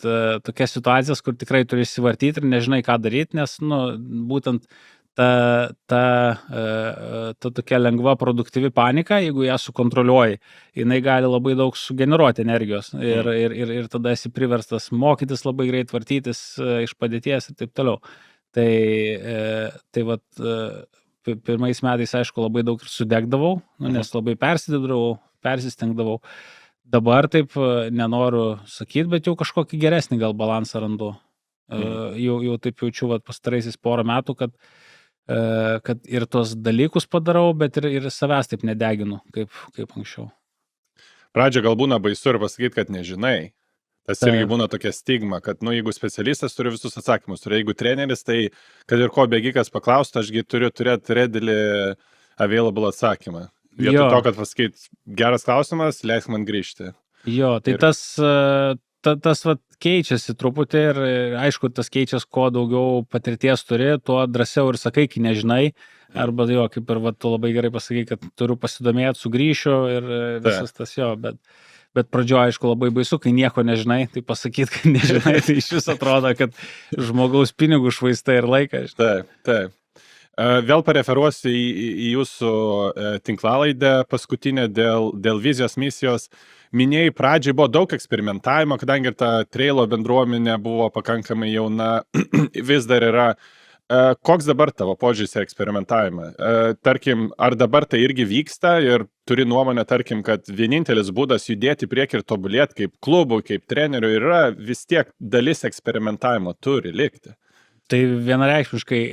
Speaker 2: tokias situacijas, kur tikrai turi įsivartyti ir nežinai, ką daryti, nes būtent tokia lengva produktyvi panika, jeigu ją sukontroliuoji, jinai gali labai daug sugeneruoti energijos ir tada esi priverstas mokytis labai greit, vartytis iš padėties ir taip toliau. Tai vat, pirmais metais, aišku, labai daug ir sudegdavau, nes labai persistengdavau. Dabar taip nenoriu sakyti, bet jau kažkokį geresnį gal balansą randu. Jau taip jaučiu pastaraisiais porą metų, kad ir tos dalykus padarau, bet ir savęs taip nedeginu, kaip anksčiau.
Speaker 1: Pradžia gal būna baisu ir pasakyti, kad nežinai. Tas irgi būna tokia stigma, kad jeigu specialistas turi visus atsakymus, jeigu treneris, tai kad ir ko bėgikas paklaustų, ašgi turiu turėti readily available atsakymą. Vietoj to, kad pasakyti, geras klausimas, leisk man grįžti.
Speaker 2: Jo, tai tas keičiasi truputį ir aišku, tas keičiasi, kuo daugiau patirties turi, tuo drąsiau ir sakai, kai nežinai, arba kaip ir tu labai gerai pasakai, kad turiu pasidomėti, sugrįšiu ir visas tas bet pradžioje, aišku, labai baisu, kai nieko nežinai, tai pasakyti, kad nežinai, tai iš vis atrodo, kad žmogaus pinigų švaistai ir laiką.
Speaker 1: Taip. Vėl pareferuosiu į jūsų tinklalaidę paskutinę dėl vizijos misijos. Minėjai, pradžiai buvo daug eksperimentavimo, kadangi ir ta trailo bendruomenė buvo pakankamai jauna, vis dar yra. Koks dabar tavo požiūris į eksperimentavimą? Tarkim, ar dabar tai irgi vyksta ir turi nuomonę, tarkim, kad vienintelis būdas judėti prieki ir tobulėti kaip klubų, kaip trenerių yra vis tiek dalis eksperimentavimo turi likti?
Speaker 2: Tai vienareikšmiškai,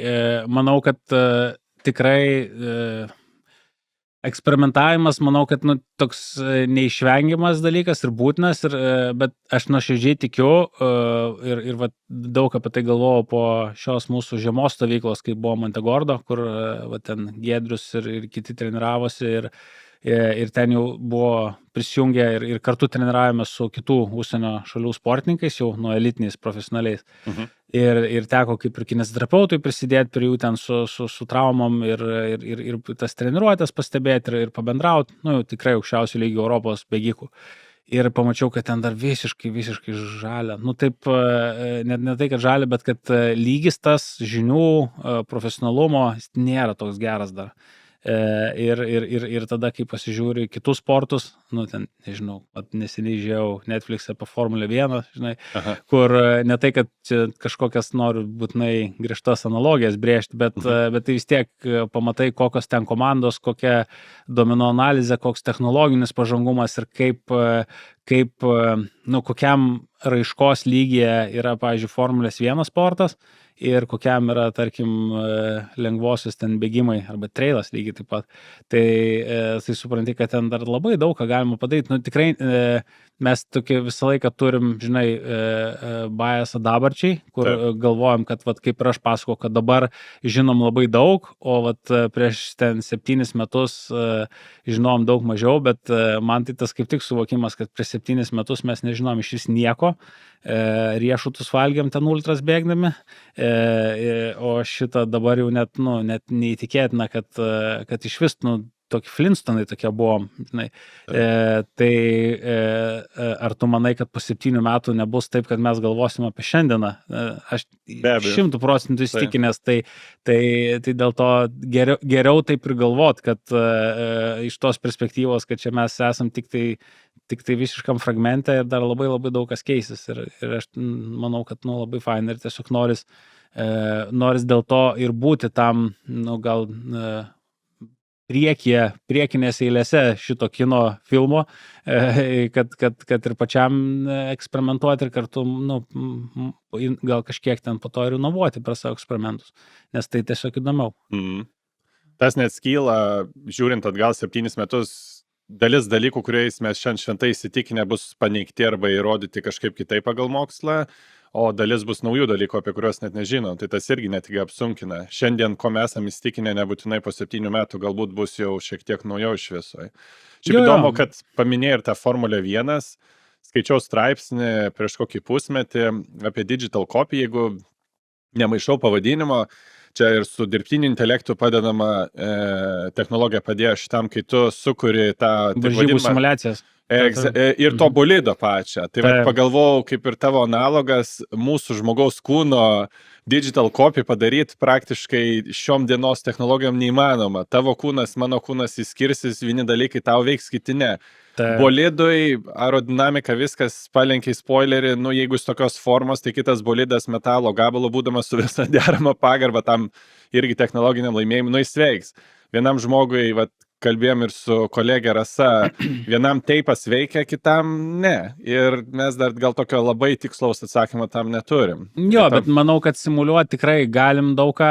Speaker 2: manau, kad tikrai eksperimentavimas, manau, kad toks neišvengiamas dalykas ir būtinas, bet aš nuoširdžiai tikiu ir daug apie tai galvojau po šios mūsų žiemos stovyklos, kai buvo Montegordo, kur ten Giedrius ir kiti treniravosi ir ten jau buvo prisijungę ir kartu treniravome su kitų užsienio šalių sportininkais, jau nuo elitiniais profesionaliais. Ir teko kaip ir kineziterapeutui prisidėti prie jų ten su traumom ir tas treniruotės pastebėti ir pabendrauti, tikrai aukščiausių lygio Europos bėgikų. Ir pamačiau, kad ten dar visiškai žalia. Taip, ne tai, kad žalia, bet kad lygis tas žinių, profesionalumo nėra toks geras dar. Ir tada, kai pasižiūri kitus sportus, ten, nežinau, neseniai žiūrėjau Netflix'e apie Formulę 1, žinai, kur ne tai, kad kažkokias noriu būtinai griežtas analogijas brėžti, bet tai vis tiek pamatai, kokios ten komandos, kokia duomenų analizė, koks technologinis pažangumas ir kokiam raiškos lygyje yra, pavyzdžiui, Formulės 1 sportas ir kokiam yra, tarkim, lengvosios ten bėgimai arba trailas lygiai taip pat. Tai supranti, kad ten dar labai daug ką galima padaryti. Tikrai mes tokie visą laiką turim, žinai, biasą dabarčiai, kur galvojam, kad kaip ir aš pasakau, kad dabar žinom labai daug, o prieš ten 7 metus žinom daug mažiau, bet man tai tas kaip tik suvokimas, kad prieš 7 metus mes nežinom iš vis nieko, riešutus valgiam ten ultras bėgdami, o šitą dabar jau net neįtikėtina, kad iš vis, tokie Flintstonai tokie buvo, žinai. Tai ar tu manai, kad po 7 metų nebus taip, kad mes galvosim apie šiandieną? Aš 100% įsitikinęs, tai dėl to geriau taip ir galvot, kad iš tos perspektyvos, kad čia mes esam tik tai visiškam fragmente ir dar labai daug kas keisis. Ir aš manau, kad labai fain ir tiesiog noris dėl to ir būti tam, gal priekinėse eilėse šito kino filmo, kad ir pačiam eksperimentuoti ir kartu, gal kažkiek ten po to ir inovuoti per savo eksperimentus, nes tai tiesiog įdomiau.
Speaker 1: Tas net skyla, žiūrint atgal 7 metus, dalis dalykų, kuriais mes šiandien šventai įsitikinę bus paneigti arba įrodyti kažkaip kitaip pagal mokslą, o dalis bus naujų dalykų, apie kuriuos net nežinom. Tai tas irgi net apsunkina. Šiandien, ko mes esam įsitikinę, nebūtinai po 7 metų, galbūt bus jau šiek tiek naujoje šviesoje. Šiaip įdomu, kad paminėjai ir tą Formulę 1, skaičiau straipsnį prieš kokį pusmetį apie digital copy, jeigu nemaišau pavadinimo, čia ir su dirbtiniu intelektu padedama technologija padėjo šitam, kai tu sukuri tą
Speaker 2: varžybų simuliacijas.
Speaker 1: Ir to bolido pačią. Tai pagalvojau, kaip ir tavo analogas, mūsų žmogaus kūno digital copy padaryti praktiškai šiom dienos technologijom neįmanoma. Tavo kūnas, mano kūnas įskirsis, vieni dalykai tau veiks, kiti ne. Bolidui, aerodinamika, viskas palenkiai spoilerį, nu jeigu jis tokios formos, tai kitas bolidas metalo gabalo, būdamas su visą deramą pagarbą tam irgi technologiniam laimėjimui, nu jis veiks. Vienam žmogui, vat, kalbėjom ir su kolegė Rasa, vienam teipas veikia, kitam ne. Ir mes dar gal tokio labai tikslaus atsakymo tam neturim.
Speaker 2: Jo, bet manau, kad simuliuoti tikrai galim daug ką.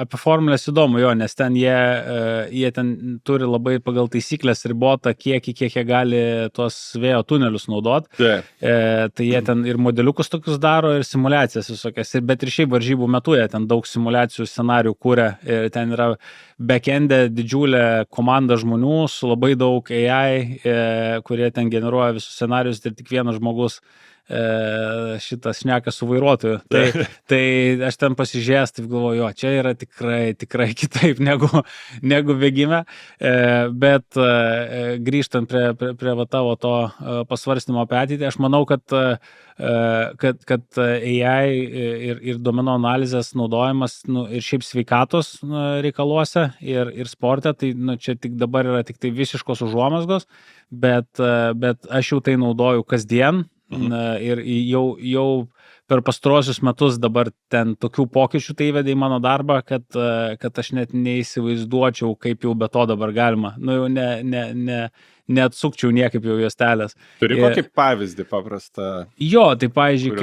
Speaker 2: Apie formulės įdomu, jo, nes ten jie ten turi labai pagal taisyklės ribotą kiek jie gali tuos vėjo tunelius naudot. Tai jie ten ir modeliukus tokius daro, ir simulacijas visokias. Bet ir šiaip varžybų metu jie ten daug simulacijų scenarių kūrė. Ir ten yra backend'e didžiulė komanda žmonių su labai daug AI, kurie ten generuoja visus scenarius ir tik vienas žmogus šitas šneka su vairuotoju. Tai aš ten pasižiūrėjęs, taip galvoju, jo, čia yra tikrai kitaip negu bėgime. Bet grįžtant prie va tavo to pasvarstymo apie ateitį, aš manau, kad AI ir duomenų analizės naudojimas ir šiaip sveikatos reikaluose ir sporte, tai čia tik dabar yra tik tai visiškos užuomazgos, bet aš jau tai naudoju kasdien. Ir jau per pastaruosius metus dabar ten tokių pokyčių tai įvedė į mano darbą, kad aš net neįsivaizduočiau, kaip jau be to dabar galima. Nu jau neatsukčiau niekaip jau juostelės.
Speaker 1: Turi kokį pavyzdį paprastą?
Speaker 2: Jo, tai pavyzdžiui,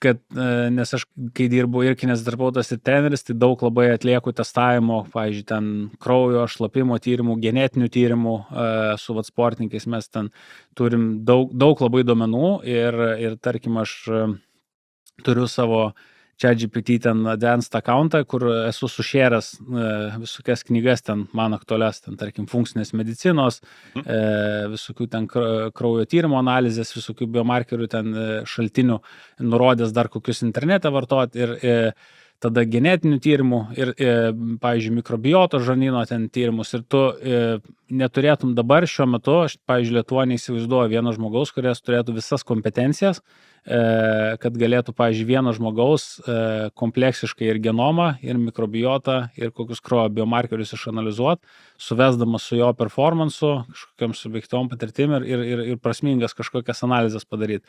Speaker 2: nes aš, kai dirbu ir kineziterapeutas ir treneris, tai daug labai atlieku testavimo, pavyzdžiui, ten kraujo, šlapimo tyrimų, genetinių tyrimų su sportininkais. Mes ten turim daug labai duomenų ir tarkim, aš turiu savo ChatGPT ten advanced accountą, kur esu sušėręs visokias knygas ten man aktualias, ten tarkim funkcinės medicinos, visokių ten kraujo tyrimo analizės, visokių biomarkerių ten šaltinių, nurodęs dar kokius internete vartoti ir tada genetinių tyrimų ir, pavyzdžiui, mikrobiotos žarnyno ten tyrimus ir tu neturėtum dabar šiuo metu, aš, pavyzdžiui, Lietuvoje neįsivaizduoju vieno žmogaus, kuris turėtų visas kompetencijas, kad galėtų, pavyzdžiui, vieno žmogaus kompleksiškai ir genomą, ir mikrobiotą, ir kokius kraujo biomarkerius išanalizuoti, suvesdamas su jo performansu, kažkokiam subjektyviom patirtim ir prasmingas kažkokias analizės padaryti.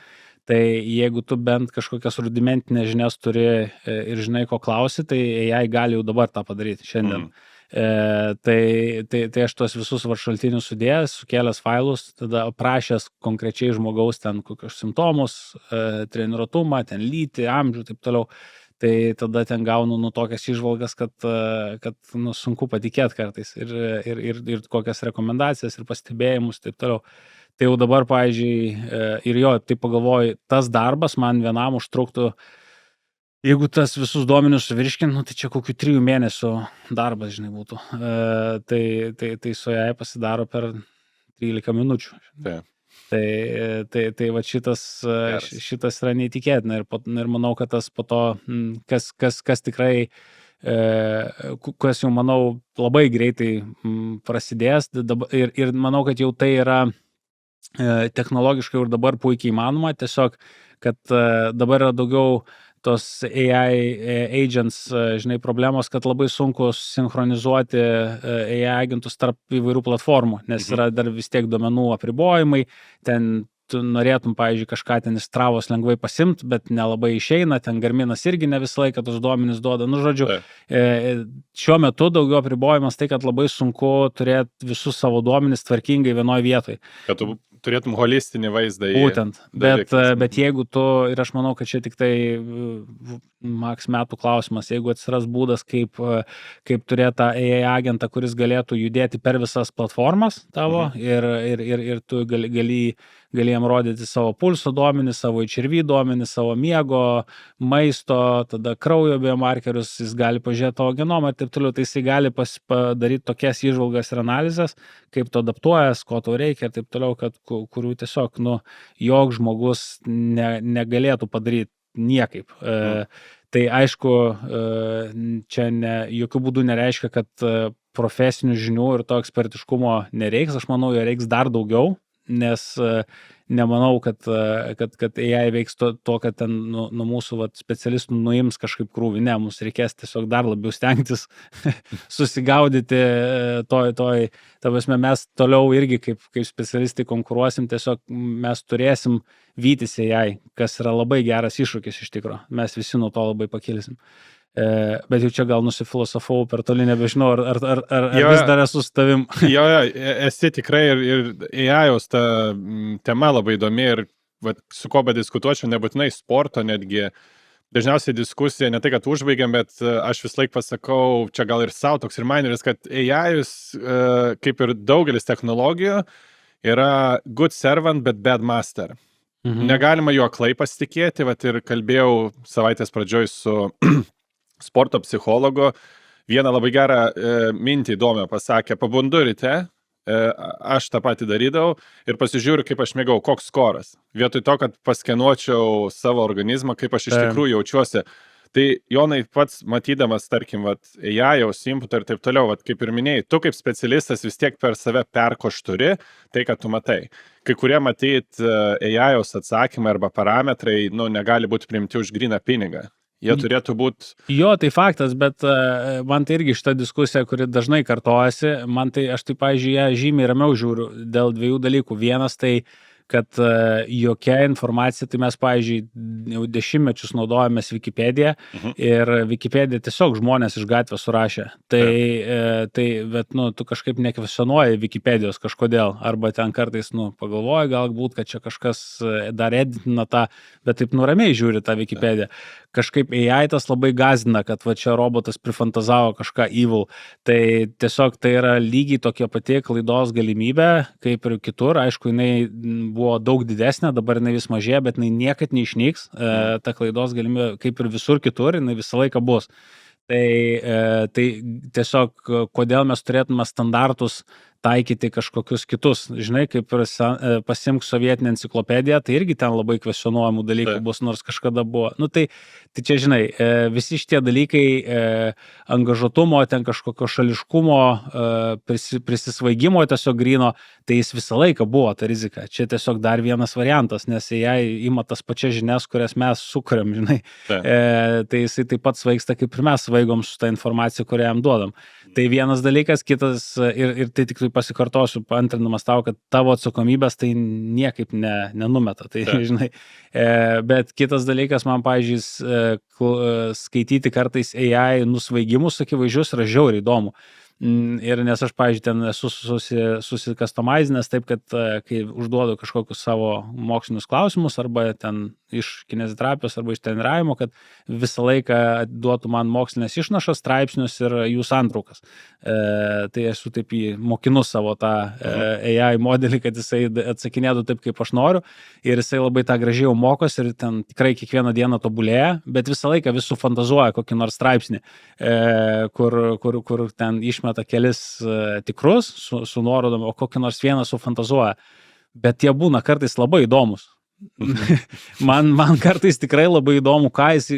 Speaker 2: Tai jeigu tu bent kažkokias rudimentinės žinias turi ir žinai, ko klausi, tai AI gali jau dabar tą padaryti šiandien. Tai aš tuos visus šaltinius sudėjęs, sukėlęs failus, tada aprašęs konkrečiai žmogaus ten kokius simptomus, treniruotumą, ten lytį, amžių, taip toliau. Tai tada ten gaunu tokias išvalgas, kad sunku patikėti kartais ir kokias rekomendacijas ir pastebėjimus, taip toliau. Tai jau dabar, pavyzdžiui, ir jo, tai pagalvoju, tas darbas man vienam užtruktų, jeigu tas visus duomenis suvirškint, tai čia kokių 3 mėnesių darbas, žinai, būtų. Tai su AI pasidaro per 13 minučių. Tai va šitas yra neįtikėtina ir manau, kad tas po to, kas tikrai, kas jau, manau, labai greitai prasidės ir manau, kad jau tai yra technologiškai ir dabar puikiai įmanoma, tiesiog, kad dabar yra daugiau tos AI agents, žinai, problemos, kad labai sunku sinchronizuoti AI agentus tarp įvairių platformų, nes yra dar vis tiek duomenų apribojimai, ten tu norėtum, pavyzdžiui, kažką ten iš Stravos lengvai pasimt, bet nelabai išeina, ten Garminas irgi ne visą laiką tos duomenis duoda. Nu, žodžiu, šiuo metu daugiau apribojimas tai, kad labai sunku turėti visus savo duomenis tvarkingai vienoje vietoje.
Speaker 1: Kad tu turėtum holistinį vaizdą.
Speaker 2: Būtent, bet jeigu tu, ir aš manau, kad čia tik tai maks metų klausimas, jeigu atsiras būdas, kaip turėti tą AI agentą, kuris galėtų judėti per visas platformas tavo ir tu gali jam rodyti savo pulso duomenis, savo HRV duomenis, savo miego, maisto, tada kraujo biomarkerius, jis gali pažiūrėti tavo genomą ir taip toliau, tai jis gali padaryti tokias įžvalgas ir analizės, kaip tu adaptuojas, ko tau reikia ir taip toliau, kurių tiesiog, joks žmogus negalėtų padaryti niekaip. Tai aišku, čia jokių būdų nereiškia, kad profesinių žinių ir to ekspertiškumo nereiks, aš manau, jo reiks dar daugiau, nes nemanau, kad AI veiks to kad ten nuo mūsų specialistų nuims kažkaip krūvį. Ne, mums reikės tiesiog dar labiau stengtis susigaudyti ta prasme, mes toliau irgi kaip specialistai konkuruosim, tiesiog mes turėsim vytis AI, kas yra labai geras iššūkis iš tikro. Mes visi nuo to labai pakilsim. Bet jau čia gal nusifilosofau per toli, nebežinau, ar vis dar esu su tavim.
Speaker 1: Jo, esi tikrai ir AI-aus ta tema labai įdomi ir su ko bediskutuočiau, nebūtinai sporto netgi. Dažniausiai diskusija, ne tai, kad užbaigiam, bet aš vis laik pasakau, čia gal ir savo toks reminders, kad AI-us, kaip ir daugelis technologijų, yra good servant, bet bad master. Negalima juo aklai pasitikėti, ir kalbėjau savaitės pradžioj su sporto psichologu, vieną labai gerą mintį įdomią pasakė, pabundu ryte, aš tą patį darydavau ir pasižiūriu, kaip aš mėgau, koks skoras. Vietoj to, kad paskenuočiau savo organizmą, kaip aš iš tikrųjų jaučiuosi. Tai Jonai pats matydamas, tarkim, AI-aus inputą ir taip toliau, kaip ir minėjai, tu kaip specialistas vis tiek per save perkošturi tai, kad tu matai. Kai kurie matyt AI-aus atsakymai arba parametrai, negali būti priimti už gryną pinigą. Jie turėtų būti...
Speaker 2: Jo, tai faktas, bet man tai irgi šita diskusija, kuri dažnai kartojasi, aš tai, pavyzdžiui, ją žymiai ramiau žiūriu dėl dviejų dalykų. Vienas tai, kad jokia informacija, tai mes, pavyzdžiui, jau dešimtmečius naudojamės Wikipediją ir Wikipediją tiesiog žmonės iš gatvės surašė. Bet, tu kažkaip nekvesionuoji Wikipedijos kažkodėl, arba ten kartais, pagalvoji galbūt, kad čia kažkas dar editina tą, bet taip nuramiai žiūri tą Wikipediją. Kažkaip AI tas labai gąsdina, kad čia robotas prifantazavo kažką evil. Tai tiesiog tai yra lygiai tokia pati klaidos galimybė, kaip ir kitur. Aišku, jinai buvo daug didesnė, dabar jinai vis mažėja, bet jinai niekad neišnyks. Ta klaidos galimybė, kaip ir visur kitur, jinai visą laiką bus. Tai tiesiog, kodėl mes turėtume standartus taikyti kažkokius kitus. Žinai, kaip ir pasimk sovietinę enciklopediją, tai irgi ten labai kvestionuojamų dalykų bus, nors kažkada buvo. Tai čia, žinai, visi šitie dalykai angažuotumo, ten kažkokio šališkumo, prisisvaigimo tiesiog gryno, tai jis visą laiką buvo ta rizika. Čia tiesiog dar vienas variantas, nes jei ima tas pačias žinias, kurias mes sukuriam, žinai, tai jisai taip pat svaigsta, kaip ir mes svaigom su tą informaciją, kurią jam duodam. Tai vienas dalykas, kitas, ir tai tik pasikartosiu, paantrinamas tau, kad tavo atsakomybės tai niekaip nenumeta. Tai, žinai, bet kitas dalykas, man, pavyzdžiui, skaityti kartais AI nusvaigimus akivaizdžius yra žiauriai įdomu. Ir nes aš, pavyzdžiui, ten esu susikastomizinęs taip, kad kai užduodu kažkokius savo mokslinius klausimus arba ten iš kineziterapijos arba iš treniravimo, kad visą laiką duotų man mokslinės išnašas, straipsnius ir jų santraukas. Tai esu taip mokinu savo tą AI modelį, kad jisai atsakinėtų taip, kaip aš noriu, ir jisai labai tą gražiai jau mokosi ir ten tikrai kiekvieną dieną tobulėja, bet visą laiką vis sufantazuoja kokį nors straipsnį, kur ten išmeta kelis tikrus su nuorodom, o kokį nors vieną sufantazuoja. Bet jie būna kartais labai įdomus. man kartais tikrai labai įdomu, ką jis,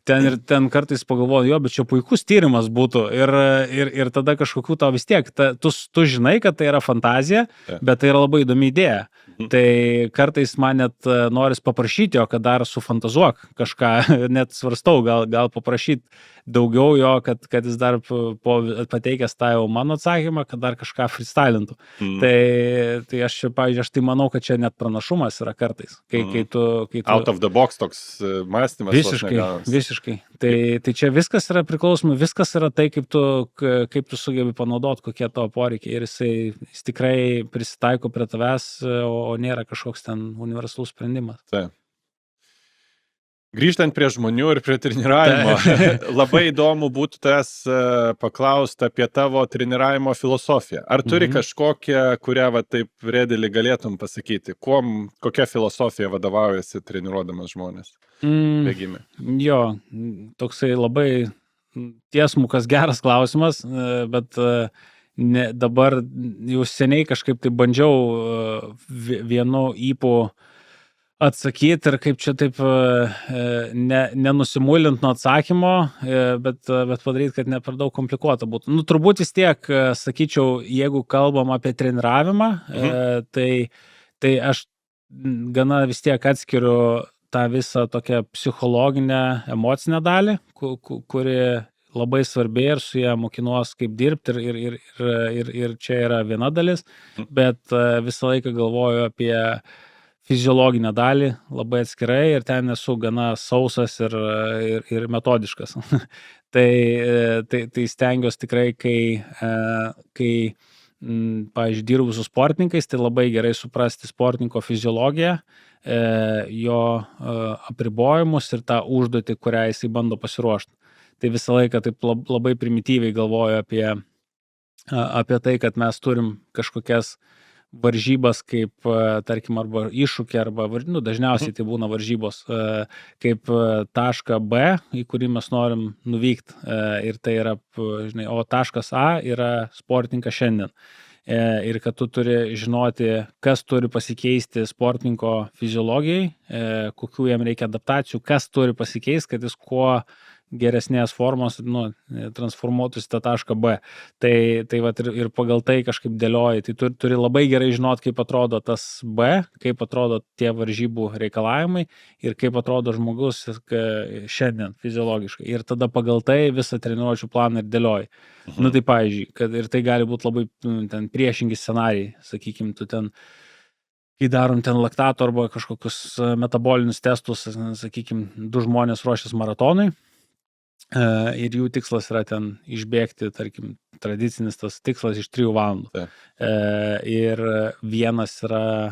Speaker 2: ten kartais pagalvoju, jo, bet čia puikus tyrimas būtų ir tada kažkokių to vis tiek, tu žinai, kad tai yra fantazija, bet tai yra labai įdomi idėja. Tai kartais man net noris paprašyti jo, kad dar sufantazuok kažką, net svarstau, gal paprašyti daugiau jo, kad jis dar pateikęs tą jau mano atsakymą, kad dar kažką freestylintų. Tai aš, pavyzdžiui, aš tai manau, kad čia net pranašumas yra kartais. Kai tu...
Speaker 1: Out of the box toks mąstymas.
Speaker 2: Visiškai. Tai čia viskas yra priklausomai, viskas yra tai, kaip tu sugebi panaudoti, kokie tavo poreikiai. Ir jis tikrai prisitaiko prie tavęs, o nėra kažkoks ten universalus sprendimas.
Speaker 1: Taip. Grįžtant prie žmonių ir prie treniravimo, labai įdomu būtų tas paklausti apie tavo treniravimo filosofiją. Ar turi kažkokią, kurią taip redėlį galėtum pasakyti? Kokia filosofija vadovaujasi treniruodamas žmonės? Bėgime.
Speaker 2: Jo, toksai labai tiesmukas geras klausimas, bet dabar jau seniai kažkaip tai bandžiau vienu ypu atsakyti ir kaip čia taip nenusimulint nuo atsakymo, bet padaryti, kad ne per daug komplikuota būtų. Turbūt vis tiek, sakyčiau, jeigu kalbam apie treniravimą, tai Tai aš gana vis tiek atskiriu tą visą tokią psichologinę, emocinę dalį, kuri labai svarbi ir su ją mokinuos kaip dirbti ir čia yra viena dalis, bet visą laiką galvoju apie fiziologinę dalį labai atskirai ir ten esu gana sausas ir metodiškas. tai stengiuosi tikrai, kai pavyzdžiui, dirbu su sportininkais, tai labai gerai suprasti sportininko fiziologiją, jo apribojimus ir tą užduotį, kurią jisai bando pasiruošti. Tai visą laiką taip labai primityviai galvoju apie tai, kad mes turim kažkokias varžybas kaip, tarkim, arba iššūkį, arba, dažniausiai tai būna varžybos, kaip tašką B, į kurį mes norim nuvykti. Ir tai yra, žinai, o taškas A yra sportininkas šiandien. Ir kad tu turi žinoti, kas turi pasikeisti sportininko fiziologijai, kokių jam reikia adaptacijų, kas turi pasikeisti, kad jis kuo geresnės formos transformuotųsi tą tašką B. Tai vat ir pagal tai kažkaip dėlioji. Tai turi labai gerai žinoti, kaip atrodo tas B, kaip atrodo tie varžybų reikalavimai ir kaip atrodo žmogus šiandien fiziologiškai. Ir tada pagal tai visą treniruočių planą ir dėlioji. Tai pavyzdžiui, ir tai gali būti labai ten priešingi scenarijai. Sakykime, tu ten kai darom ten laktato arba kažkokius metabolinius testus, sakykime, 2 žmonės ruošiasi maratonui, ir jų tikslas yra ten išbėgti, tarkim, tradicinis tas tikslas iš 3 valandų. Ir vienas yra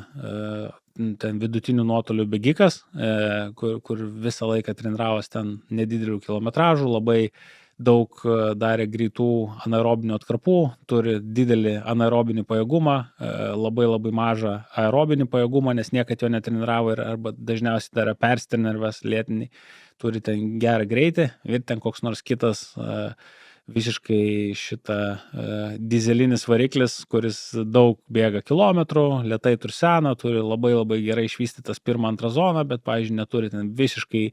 Speaker 2: ten vidutinių nuotolių bėgikas, kur visą laiką treniravosi ten nedidelių kilometražų, labai daug darė greitų anaerobinių atkarpų, turi didelį anaerobinį pajėgumą, labai mažą aerobinį pajėgumą, nes niekad jo netreniravo arba dažniausiai dar persitreniravęs lėtinį, turi ten gerą greitį ir ten koks nors kitas visiškai dizelinis variklis, kuris daug bėga kilometrų, lėtai tursena, turi labai gerai išvystytas 1-2 zoną, bet, pavyzdžiui, neturi ten visiškai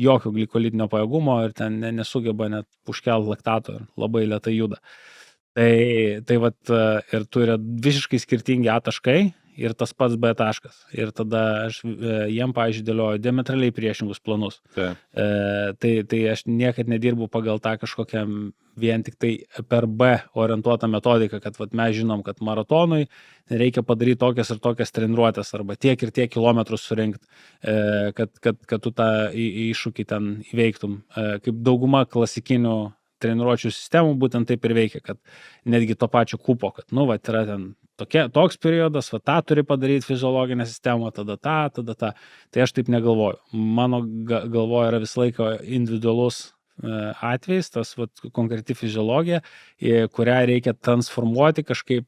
Speaker 2: jokio glikolitinio pajėgumo ir ten nesugeba net užkelti laktato ir labai lėtai juda. Tai vat ir turi visiškai skirtingi A taškai ir tas pats B taškas. Ir tada aš jiem, pavyzdžiui, dėlioju diametraliai priešingus planus. Tai aš niekad nedirbu pagal tą kažkokią vien tik tai per B orientuotą metodiką, kad vat, mes žinom, kad maratonui reikia padaryti tokias ir tokias treniruotės arba tiek ir tiek kilometrus surinkti, kad tu tą iššūkį ten įveiktum. Kaip dauguma klasikinių treniruočių sistemų būtent taip ir veikia, kad netgi to pačio kupo, kad, vat yra ten toks periodas, tą turi padaryti fiziologinę sistemą, tada tą. Tai aš taip negalvoju. Mano galvoje yra visą laiką individualus atvejs, tas konkreti fiziologija, kurią reikia transformuoti kažkaip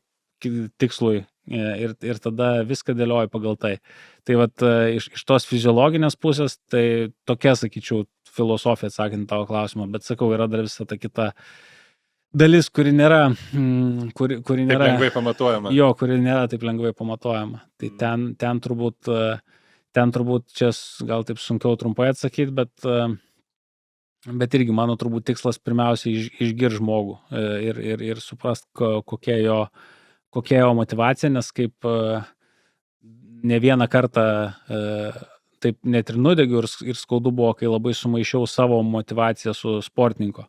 Speaker 2: tikslui ir tada viską dėlioju pagal tai. Tai vat iš tos fiziologinės pusės, tai tokia, sakyčiau, filosofija atsakant tavo klausimą, bet sakau, yra dar visa ta kita dalis, kuri nėra
Speaker 1: taip lengvai pamatuojama.
Speaker 2: Jo, kuri nėra taip lengvai pamatuojama. Tai ten turbūt čia gal taip sunkiau trumpai atsakyti, bet irgi mano turbūt tikslas pirmiausiai išgirsti žmogų ir suprast, kokia jo motyvacija, nes kaip ne vieną kartą taip net ir nudegiu ir skaudu buvo, kai labai sumaišiau savo motyvaciją su sportininko.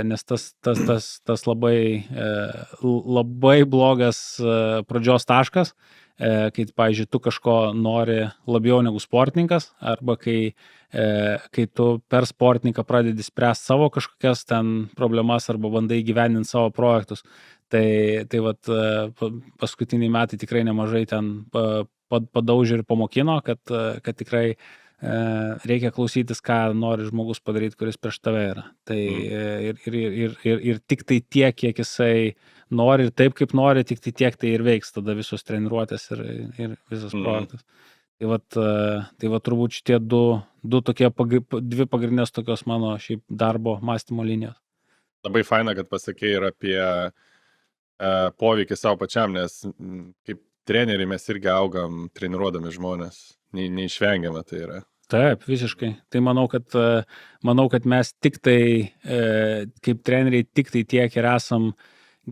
Speaker 2: Nes tas labai blogas pradžios taškas, kai, pavyzdžiui, tu kažko nori labiau negu sportininkas, arba kai tu per sportininką pradedi spręsti savo kažkokias ten problemas arba bandai gyveninti savo projektus. Tai vat paskutiniai metai tikrai nemažai ten padaužė ir pamokino, kad tikrai reikia klausytis, ką nori žmogus padaryti, kuris prieš tave yra. Tai ir tik tai tiek, kiek jisai nori ir taip, kaip nori, tik tai tiek tai ir veiks tada visos treniruotės ir visas projektas. Tai vat turbūt šitie du tokie, 2 pagrindinės tokios mano šiaip darbo mąstymo linijos.
Speaker 1: Labai faina, kad pasakei ir apie poveikį savo pačiam, nes kaip treneriai mes irgi augam treniruodami žmonės. Neišvengiama tai yra.
Speaker 2: Taip, visiškai. Tai manau, kad mes tik tai, kaip treneriai, tik tai tiek ir esam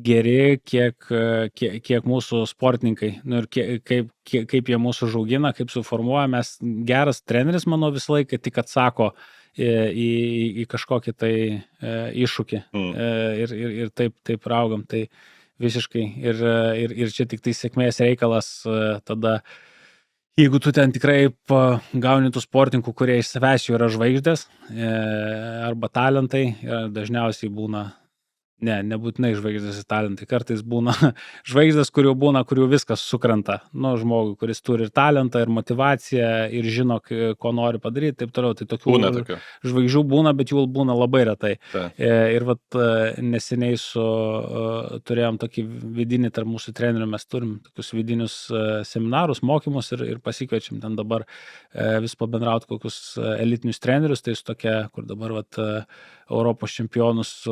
Speaker 2: geri, kiek mūsų sportininkai. Nu, ir kaip jie mūsų žaugina, kaip suformuoja. Mes geras treneris, manau, visą laiką tik atsako į kažkokį tai iššūkį. Ir taip augam. Tai visiškai. Ir čia tik tai sėkmės reikalas tada. Jeigu tu ten tikrai gauni tų sportininkų, kurie iš savęs jau yra žvaigždės arba talentai, dažniausiai būna, nebūtinai žvaigždės ir talentai, kartais būna žvaigždės, kurių viskas sukrenta. Nu, žmogui, kuris turi ir talentą, ir motivaciją, ir žino, ko nori padaryti, taip toliau. Tai tokių žvaigždžių būna, bet jų būna labai retai. Ir vat neseniai turėjom tokį vidinį tarp mūsų trenerių, mes turim tokius vidinius seminarus, mokymus ir pasikviečiam ten dabar vis pabendrauti kokius elitinius trenerius, tai su tokia, kur dabar vat Europos čempionus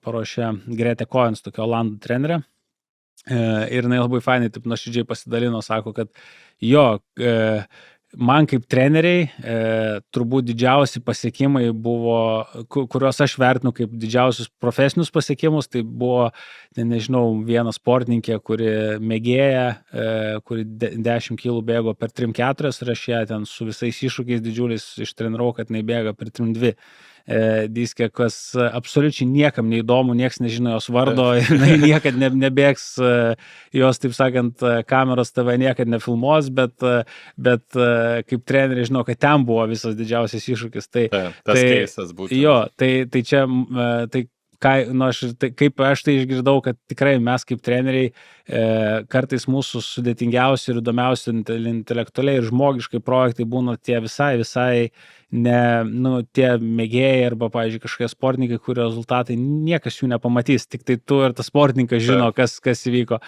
Speaker 2: paruošė Grete Coens, tokia Olandų trenerė. Ir jinai labai fainai, taip nuoširdžiai pasidalino, sako, kad man kaip treneriai turbūt didžiausi pasiekimai buvo, kuriuos aš vertinu kaip didžiausius profesinius pasiekimus, tai buvo, nežinau, viena sportininkė, kuri mėgėja, kuri 10 kilų bėgo per 3-4 ir aš ją ten su visais iššūkiais didžiuliais ištrenirau, kad jinai bėga per 3-2. Diskė, kas absoliučiai niekam neįdomu, nieks nežino jos vardo, jinai niekad nebėgs, jos, taip sakant, kameros tave niekad nefilmuos, bet kaip treneriai žinau, kad ten buvo visas didžiausias iššūkis.
Speaker 1: Tas keistas būtų.
Speaker 2: Jo, tai čia, kaip aš tai išgirdau, kad tikrai mes kaip treneriai kartais mūsų sudėtingiausi ir įdomiausi intelektualiai ir žmogiškai projektai būna tie visai tie mėgėjai arba, pavyzdžiui, kažkokie sportininkai, kurių rezultatai niekas jų nepamatys, tik tai tu ir tas sportininkas žino, kas įvyko.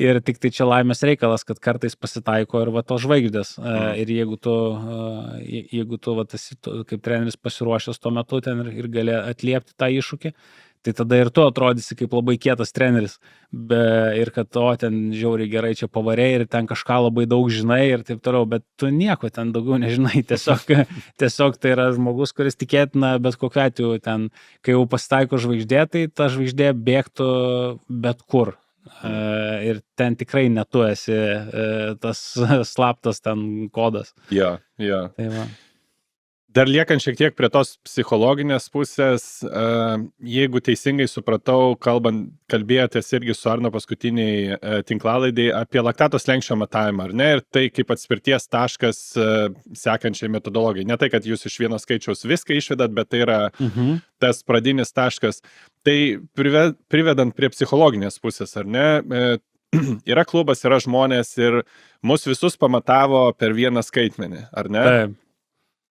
Speaker 2: Ir tik tai čia laimės reikalas, kad kartais pasitaiko ir va tos žvaigždės. Ir jeigu tu va, esi kaip treneris pasiruošęs tuo metu ten ir gali atliepti tą iššūkį, tai tada ir tu atrodysi kaip labai kietas treneris. Ir kad ten žiauriai gerai čia pavarėjai ir ten kažką labai daug žinai ir taip toliau, bet tu nieko ten daugiau nežinai. Tiesiog tai yra žmogus, kuris tikėtina bet kokiu atveju ten, kai jau pasitaiko žvaigždė, tai ta žvaigždė bėgtų bet kur. Ir ten tikrai netu esi tas slaptas ten kodas.
Speaker 1: Jo.
Speaker 2: Tai va.
Speaker 1: Dar liekant šiek tiek prie tos psichologinės pusės, jeigu teisingai supratau, kalbėjotės irgi su Arno paskutiniai tinklalaidai apie laktato slenksčio matavimą, ar ne? Ir tai kaip atspirties taškas sekančiai metodologijai. Ne tai, kad jūs iš vieno skaičiaus viską išvedat, bet tai yra tas pradinis taškas. Tai privedant prie psichologinės pusės, ar ne? Yra klubas, yra žmonės ir mus visus pamatavo per vieną skaitmenį, ar ne?
Speaker 2: Taip.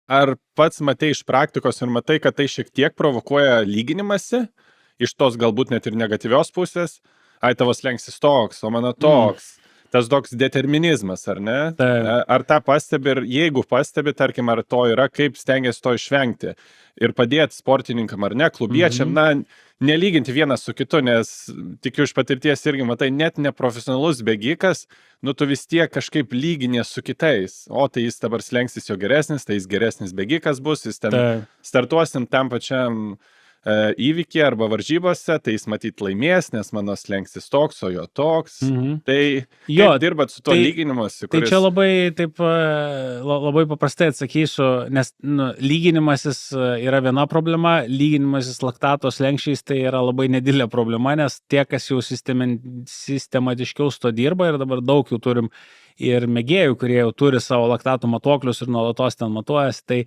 Speaker 1: Ar pats matai iš praktikos ir matai, kad tai šiek tiek provokuoja lyginimąsi, iš tos galbūt net ir negatyvios pusės, tavo slenksis toks, o mano toks, tas toks determinizmas, ar ne?
Speaker 2: Taip.
Speaker 1: Ar tą pastebi ir jeigu pastebi, tarkim, ar to yra, kaip stengiasi to išvengti ir padėti sportininkam, ar ne, klubiečiam, nelyginti vienas su kitu, nes tikiu iš patirties irgi matai, net neprofesionalus bėgikas, tu vis tiek kažkaip lyginės su kitais, o tai jis dabar slenksis jo geresnis, tai jis geresnis bėgikas bus, jis ten startuosim tam pačiam įvykį arba varžybose, tai jis matyt laimės, nes mano slenksis toks, o jo toks. Tai kaip dirbat su to lyginimuose?
Speaker 2: Tai čia labai paprastai atsakysiu, nes lyginimasis yra viena problema, lyginimasis laktato slenkščiais tai yra labai nedidelė problema, nes tie, kas jau sistematiškiau su to dirba ir dabar daug jų turim ir mėgėjų, kurie jau turi savo laktato matuoklius ir nuolatos ten matuojas, tai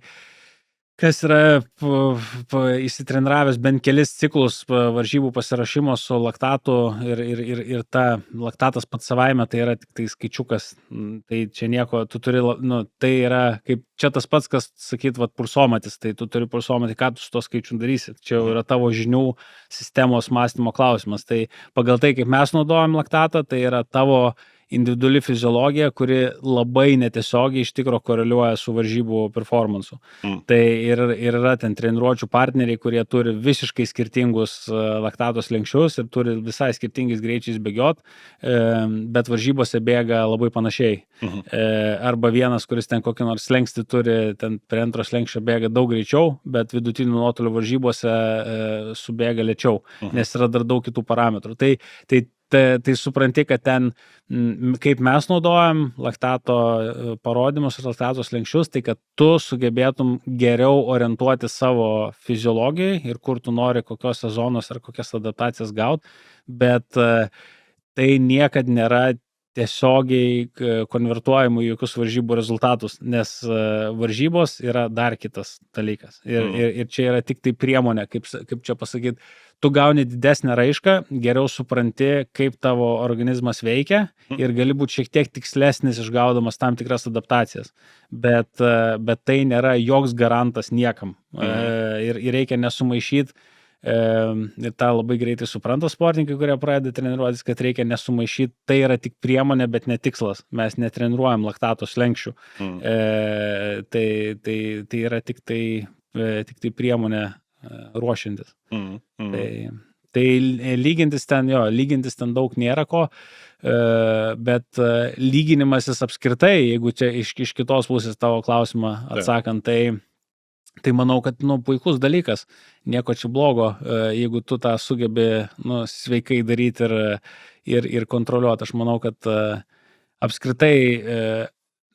Speaker 2: kas yra įsitreniravęs bent kelis ciklus varžybų pasirašymo su laktatu ir ta laktatas pats savaime, tai yra tik tai skaičiukas, tai čia nieko, tu turi, tai yra kaip čia tas pats, kas sakyt, pulsomatis, tai tu turi pulsomatį, ką tu su to skaičiu darysi, čia jau yra tavo žinių sistemos mąstymo klausimas, tai pagal tai, kaip mes naudojam laktatą, tai yra tavo individuali fiziologija, kuri labai netiesiogiai iš tikro koreliuoja su varžybų performansu. Tai ir yra ten treniruočių partneriai, kurie turi visiškai skirtingus laktato slenksčius ir turi visai skirtingais greičiais bėgiot, bet varžybose bėga labai panašiai. Arba vienas, kuris ten kokį nors slenkstį turi, ten prie antro slenkščio bėga daug greičiau, bet vidutinių nuotolių varžybose subėga lėčiau, nes yra dar daug kitų parametrų. Tai supranti, kad ten, kaip mes naudojam laktato parodymus ir laktato slenksčius, tai kad tu sugebėtum geriau orientuoti savo fiziologijai ir kur tu nori kokios sezonos ar kokias adaptacijas gauti, bet tai niekad nėra tiesiogiai konvertuojama į jokius varžybų rezultatus, nes varžybos yra dar kitas dalykas. Ir čia yra tik tai priemonė, kaip čia pasakyti, tu gauni didesnę raišką, geriau supranti, kaip tavo organizmas veikia ir gali būti šiek tiek tikslesnis išgaudamas tam tikras adaptacijas. Bet tai nėra joks garantas niekam. Ir reikia nesumaišyti. Ir tą labai greitai supranta sportininkai, kurie pradeda treniruotis, kad reikia nesumaišyti, tai yra tik priemonė, bet ne tikslas. Mes netreniruojam laktato slenksčių. Tai yra tik tai priemonė ruošintis. Tai lygintis ten daug nėra ko, bet lyginimasis apskritai, jeigu čia iš kitos pusės tavo klausimą atsakant, tai manau, kad puikus dalykas, nieko čia blogo, jeigu tu tą sugebi sveikai daryti ir kontroliuoti. Aš manau, kad apskritai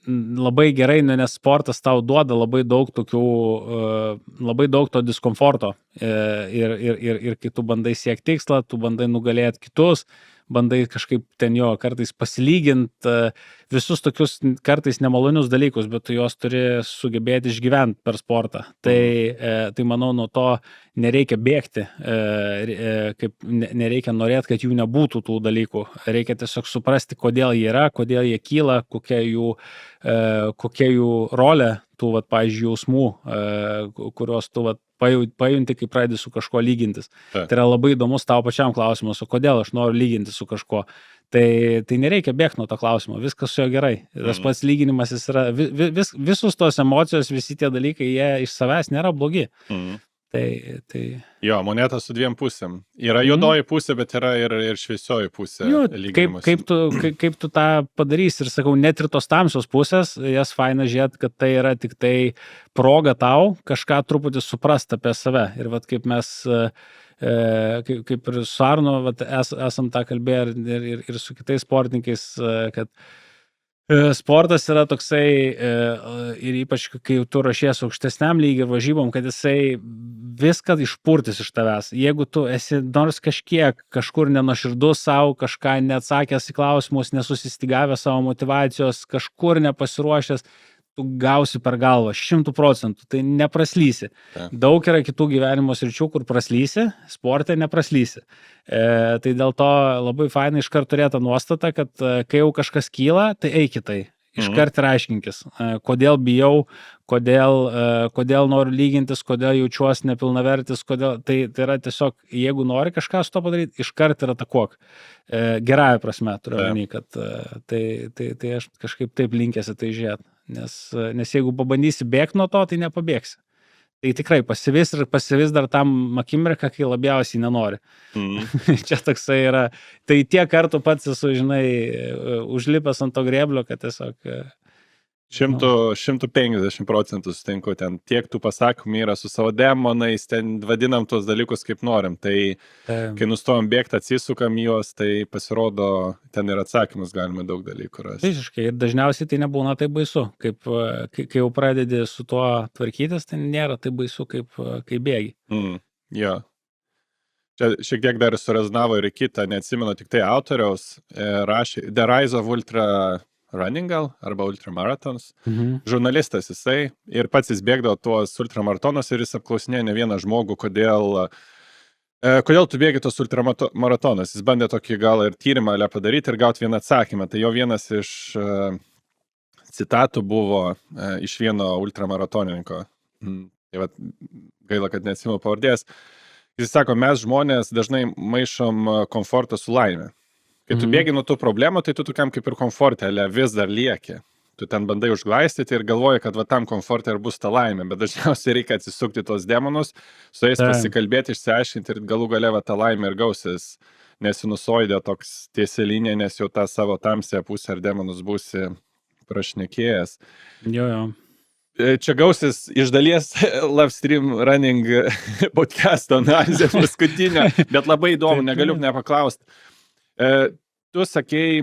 Speaker 2: labai gerai, nes sportas tau duoda labai daug to diskomforto ir kai tu bandai siekti tikslą, tu bandai nugalėti kitus, bandai kažkaip ten kartais pasilygint visus tokius kartais nemalonius dalykus, bet tu juos turi sugebėti išgyventi per sportą. Tai manau, nuo to nereikia bėgti, nereikia norėti, kad jų nebūtų tų dalykų. Reikia tiesiog suprasti, kodėl jie yra, kodėl jie kyla, kokia jų rolė tų, pavyzdžiui, jausmų, kuriuos tu pajunti, kai pradedi su kažko lygintis. Tai yra labai įdomus tavo pačiam klausimas, o kodėl aš noriu lyginti su kažko. Tai nereikia bėgti nuo to klausimo, viskas su jo gerai. Tas pats lyginimas, jis yra, visus tos emocijos, visi tie dalykai, jie iš savęs nėra blogi.
Speaker 1: Jo, moneta su dviem pusėm. Yra juodoji pusė, bet yra ir šviesioji pusė.
Speaker 2: Kaip tu tą padarysi ir sakau, net ir tos tamsios pusės, jas faina žiūrėti, kad tai yra tik tai proga tau kažką truputį suprast apie save. Ir kaip mes, kaip ir su Arnu, esam tą kalbėję ir su kitais sportininkais, kad sportas yra toksai, ir ypač kai tu ruošies aukštesniam lygiui ir varžybom, kad jisai viską išpurtis iš tavęs. Jeigu tu esi nors kažkur nenuoširdus savo, kažką neatsakęs į klausimus, nesusistigavęs savo motivacijos, kažkur nepasiruošęs, tu gausi per galvą 100%, tai nepraslysi. Daug yra kitų gyvenimo sričių, kur praslysi, sporte nepraslysi. Tai dėl to labai fainai iškart turėti nuostatą, kad kai jau kažkas kyla, tai eikitai. Iškart ir aiškinkis, kodėl bijau, kodėl noriu lygintis, kodėl jaučiuosi nepilnavertis, tai yra tiesiog, jeigu nori kažką su to padaryti, iškart ir atakuok. Gerąja prasme, turiu omeny, kad tai aš kažkaip taip linkęs į tai žiūrėti. Nes jeigu pabandysi bėgti nuo to, tai nepabėgsi. Tai tikrai pasivis dar tam akimirką, kai labiausiai nenori. Čia toksai yra. Tai tiek kartų pats esu, užlipęs ant to grėblio, kad tiesiog
Speaker 1: 150% sutinku, ten tiek tų pasakymų yra su savo demonais, ten vadinam tuos dalykus kaip norim, tai kai nustojom bėgti, atsisukam juos, tai pasirodo, ten ir atsakymus galime daug dalykų rasti.
Speaker 2: Visiškai, ir dažniausiai tai nebūna taip baisu, kai jau pradedi su tuo tvarkytis, tai nėra taip baisu, kaip bėgi.
Speaker 1: Jo. Čia šiek tiek dar surezonavo ir kitą, neatsimenu tik tai autoriaus, rašė The Rise of Ultra Running gal, arba ultramarathons. Žurnalistas jisai ir pats jis bėgdavo tuos ultramaratonus ir jis apklausinėjo ne vieną žmogų, kodėl tu bėgi tos ultramaratonus. Jis bandė tokį gal ir tyrimą padaryti ir gauti vieną atsakymą. Tai jo vienas iš citatų buvo iš vieno ultramaratonininko. Tai gaila, kad neatsimenu pavardės. Jis sako, mes žmonės dažnai maišom komfortą su laime. Kai tu bėgi nuo tų problemų, tai tu tokiam kaip ir komfortelė vis dar lieki. Tu ten bandai užglaistyti ir galvoji, kad va tam komforte ir bus ta laimė, bet dažniausiai reikia atsisukti tos demonus, su jais pasikalbėti, išsiaiškinti ir galų gale va ta laimė ir gausis nesinusoidė toks tieselinė, nes jau tą savo tamsią pusę ar demonus būsi prašnekėjęs.
Speaker 2: Jo.
Speaker 1: Čia gausis iš dalies Love Stream Running podcast'o analizė paskutinio, bet labai įdomu, negaliu nepaklausti. Tu sakei,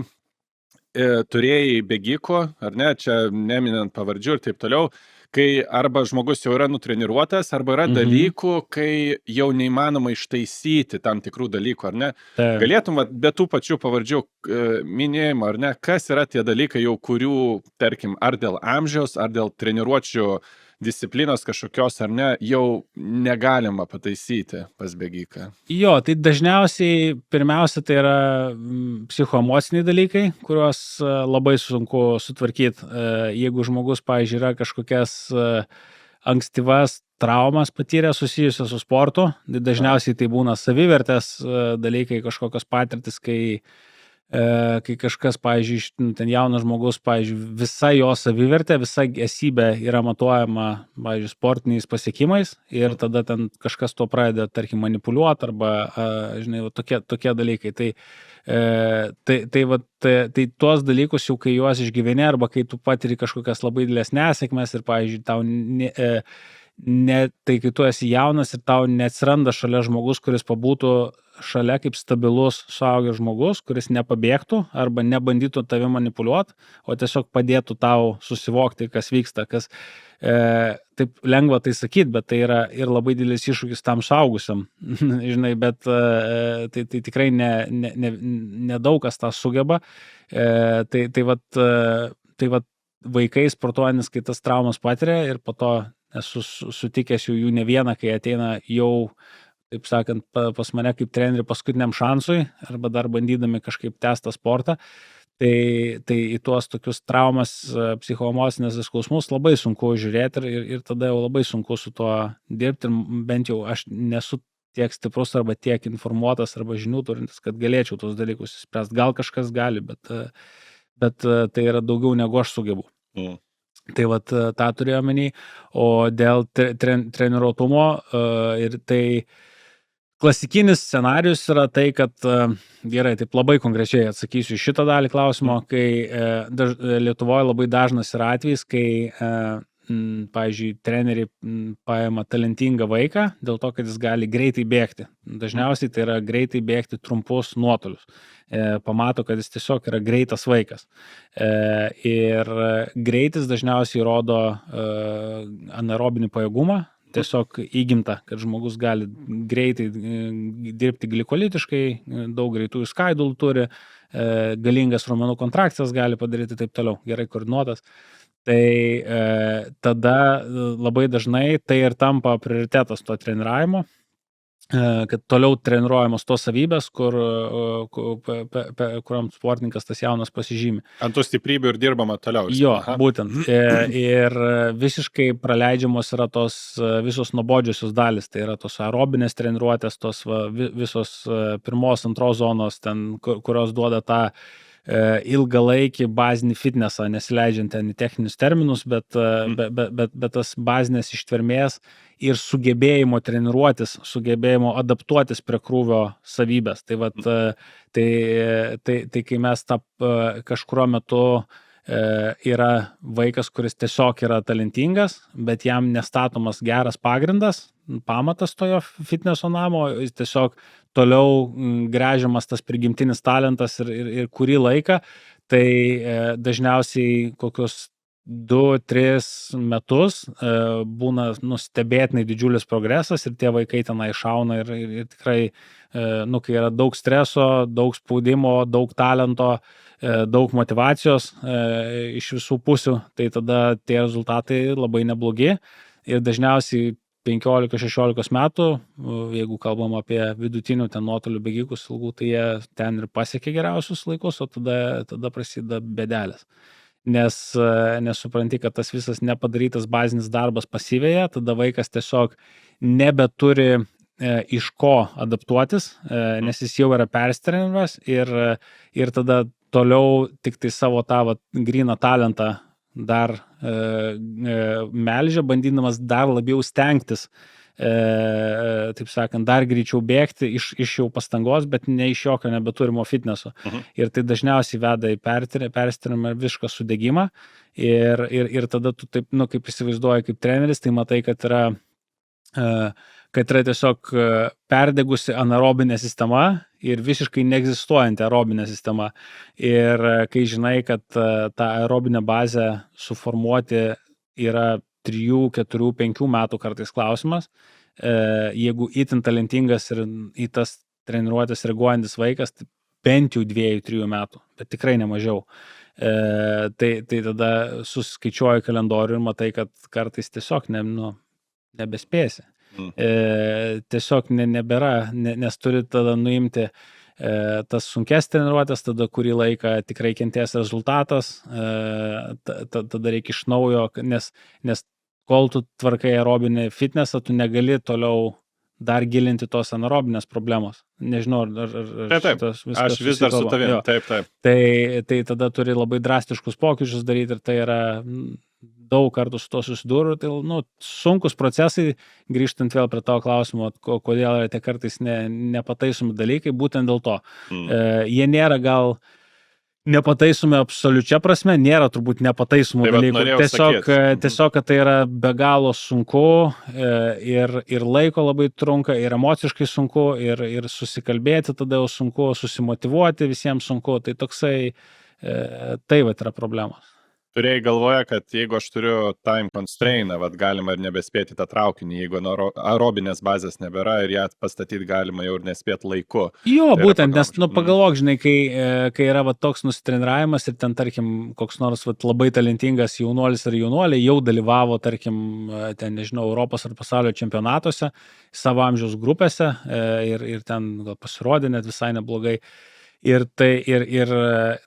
Speaker 1: turėjai bėgiko, ar ne, čia neminant pavardžių ir taip toliau, kai arba žmogus jau yra nutreniruotas, arba yra dalykų, kai jau neįmanoma ištaisyti tam tikrų dalykų, ar ne? Galėtum, be tų pačių pavardžių minėjimo, ar ne, kas yra tie dalykai jau, kurių, tarkim, ar dėl amžiaus, ar dėl treniruočių disciplinos kažkokios, ar ne, jau negalima pataisyti pas bėgiką? Jo,
Speaker 2: tai dažniausiai, pirmiausia, tai yra psichoemociniai dalykai, kuriuos labai sunku sutvarkyti. Jeigu žmogus, pavyzdžiui, yra kažkokias ankstyvas traumas patyrę susijusios su sportu, tai dažniausiai tai būna savivertės dalykai, kažkokios patirtis, kai kažkas, pavyzdžiui, ten jaunas žmogus, pavyzdžiui, visa jo savivertė, visa esybė yra matuojama, pavyzdžiui, sportiniais pasiekimais ir tada ten kažkas to pradeda, tarkim, manipuliuoti arba, žinai, tokie dalykai. Tai tuos dalykus jau, kai juos išgyveni arba kai tu patiri kažkokias labai didelės nesėkmes ir, pavyzdžiui, tau tai kai tu esi jaunas ir tau neatsiranda šalia žmogus, kuris pabūtų šalia kaip stabilus suaugęs žmogus, kuris nepabėgtų arba nebandytų tave manipuliuoti, o tiesiog padėtų tau susivokti, kas vyksta, kas taip lengva tai sakyti, bet tai yra ir labai didelis iššūkis tam suaugusiam, žinai, bet tai tikrai nedaug kas tą sugeba. Tai vat vaikai sportuojantis, kai tas traumas patiria ir po to esu sutikęs jų ne vieną, kai ateina jau, taip sakant, pas mane kaip treneri paskutiniam šansui arba dar bandydami kažkaip tęsti sportą, tai į tuos tokius traumas, psichoemocinės skausmus labai sunku žiūrėti ir tada jau labai sunku su tuo dirbti ir bent jau aš nesu tiek stiprus arba tiek informuotas arba žinių turintis, kad galėčiau tos dalykus spręsti. Gal kažkas gali, bet tai yra daugiau negu aš sugebu. Tai vat tą turėjau omeny, o dėl treniruotumo ir tai klasikinis scenarius yra tai, kad gerai, taip labai konkrečiai atsakysiu šitą dalį klausimo, kai Lietuvoje labai dažnas yra atvejis, kai pavyzdžiui, treneriai paima talentingą vaiką dėl to, kad jis gali greitai bėgti. Dažniausiai tai yra greitai bėgti trumpus nuotolius. Pamato, kad jis tiesiog yra greitas vaikas. Ir greitis dažniausiai rodo anaerobinį pajėgumą, tiesiog įgimta, kad žmogus gali greitai dirbti glikolitiškai, daug greitųjų skaidulų turi, galingas raumenų kontrakcijas gali padaryti taip toliau, gerai koordinuotas. Tai tada labai dažnai tai ir tampa prioritetas to treniravimo, kad toliau treniruojamos tos savybės, kuriam sportininkas tas jaunas pasižymi.
Speaker 1: Ant tų stiprybių ir dirbama toliau.
Speaker 2: Jo, būtent. Ir visiškai praleidžiamos yra tos visos nuobodžiosios dalis, tai yra tos aerobinės treniruotės, tos visos pirmos, antros zonos, ten, kurios duoda tą ilgalaikį bazinį fitnesą, nesileidžiant ten į techninius terminus, bet tas bazinės ištvermės ir sugebėjimo treniruotis, sugebėjimo adaptuotis prie krūvio savybės. Tai kai mes kažkurio metu yra vaikas, kuris tiesiog yra talentingas, bet jam nestatomas geras pagrindas, pamatas tojo fitneso namo, jis tiesiog toliau gręžiamas tas prigimtinis talentas ir kurį laiką, tai dažniausiai kokius 2-3 metus būna stebėtinai didžiulis progresas ir tie vaikai tenai šauna ir tikrai, kai yra daug streso, daug spaudimo, daug talento, daug motyvacijos iš visų pusių, tai tada tie rezultatai labai neblogi ir dažniausiai 15-16 metų, jeigu kalbam apie vidutinių ten nuotolių bėgikus ilgų, tai jie ten ir pasiekia geriausius laikus, o tada prasideda bėdelės. Nes nesupranti, kad tas visas nepadarytas bazinis darbas pasivėja, tada vaikas tiesiog nebeturi iš ko adaptuotis, nes jis jau yra persitreniravęs ir tada toliau tik tai savo tą gryną talentą dar melžia, bandydamas dar labiau stengtis, taip sakant, dar greičiau bėgti iš jau pastangos, bet ne iš jokio nebeturimo fitneso. Ir tai dažniausiai veda į persitrenimą visišką sudegimą ir tada tu taip, kaip įsivaizduoji kaip treneris, tai matai, kad yra tiesiog perdegusi anaerobinė sistema ir visiškai neegzistuojanti aerobinė sistema. Ir kai žinai, kad tą aerobinę bazę suformuoti yra 3, 4, 5 metų kartais klausimas, jeigu itin talentingas ir į tas treniruotės reaguojantis vaikas, tai bent jau 2, 3 metų, bet tikrai ne mažiau. Tai tada suskaičiuoji kalendorių ir matai, kad kartais tiesiog nebespėsi. Tiesiog nebėra, nes turi tada nuimti tas sunkes treniruotės, tada kurį laiką tikrai kenties rezultatas, tada reikia iš naujo, nes kol tu tvarkai aerobinį fitnesą, tu negali toliau dar gilinti tos anaerobinės problemos. Nežinau, ar
Speaker 1: taip, aš vis dar su tavim, taip.
Speaker 2: Tai tada turi labai drastiškus pokyčius daryti ir tai yra daug kartų su to susidūriu, tai sunkus procesai, grįžtant vėl prie to klausimo, kodėl yra tie kartais nepataisomi dalykai, būtent dėl to. Jie nėra gal nepataisomi absoliučia prasme, nėra turbūt nepataisomų dalykų. Tiesiog, kad tai yra be galo sunku ir laiko labai trunka, ir emociškai sunku, ir susikalbėti tada jau sunku, susimotyvuoti visiems sunku. Tai toksai, tai yra problemos.
Speaker 1: Turėjai galvoje, kad jeigu aš turiu time constraint, galima ir nebespėti tą traukinį, jeigu aerobinės bazės nebėra ir ją pastatyti galima jau ir nespėti laiku.
Speaker 2: Jo, būtent, nes pagalvok, žinai, kai yra toks nusitreniravimas ir ten, tarkim, koks nors labai talentingas jaunuolis ar jaunuolė jau dalyvavo, tarkim, ten, nežinau, Europos ar pasaulio čempionatuose, savo amžiaus grupėse ir ten gal pasirodė net visai neblogai. Ir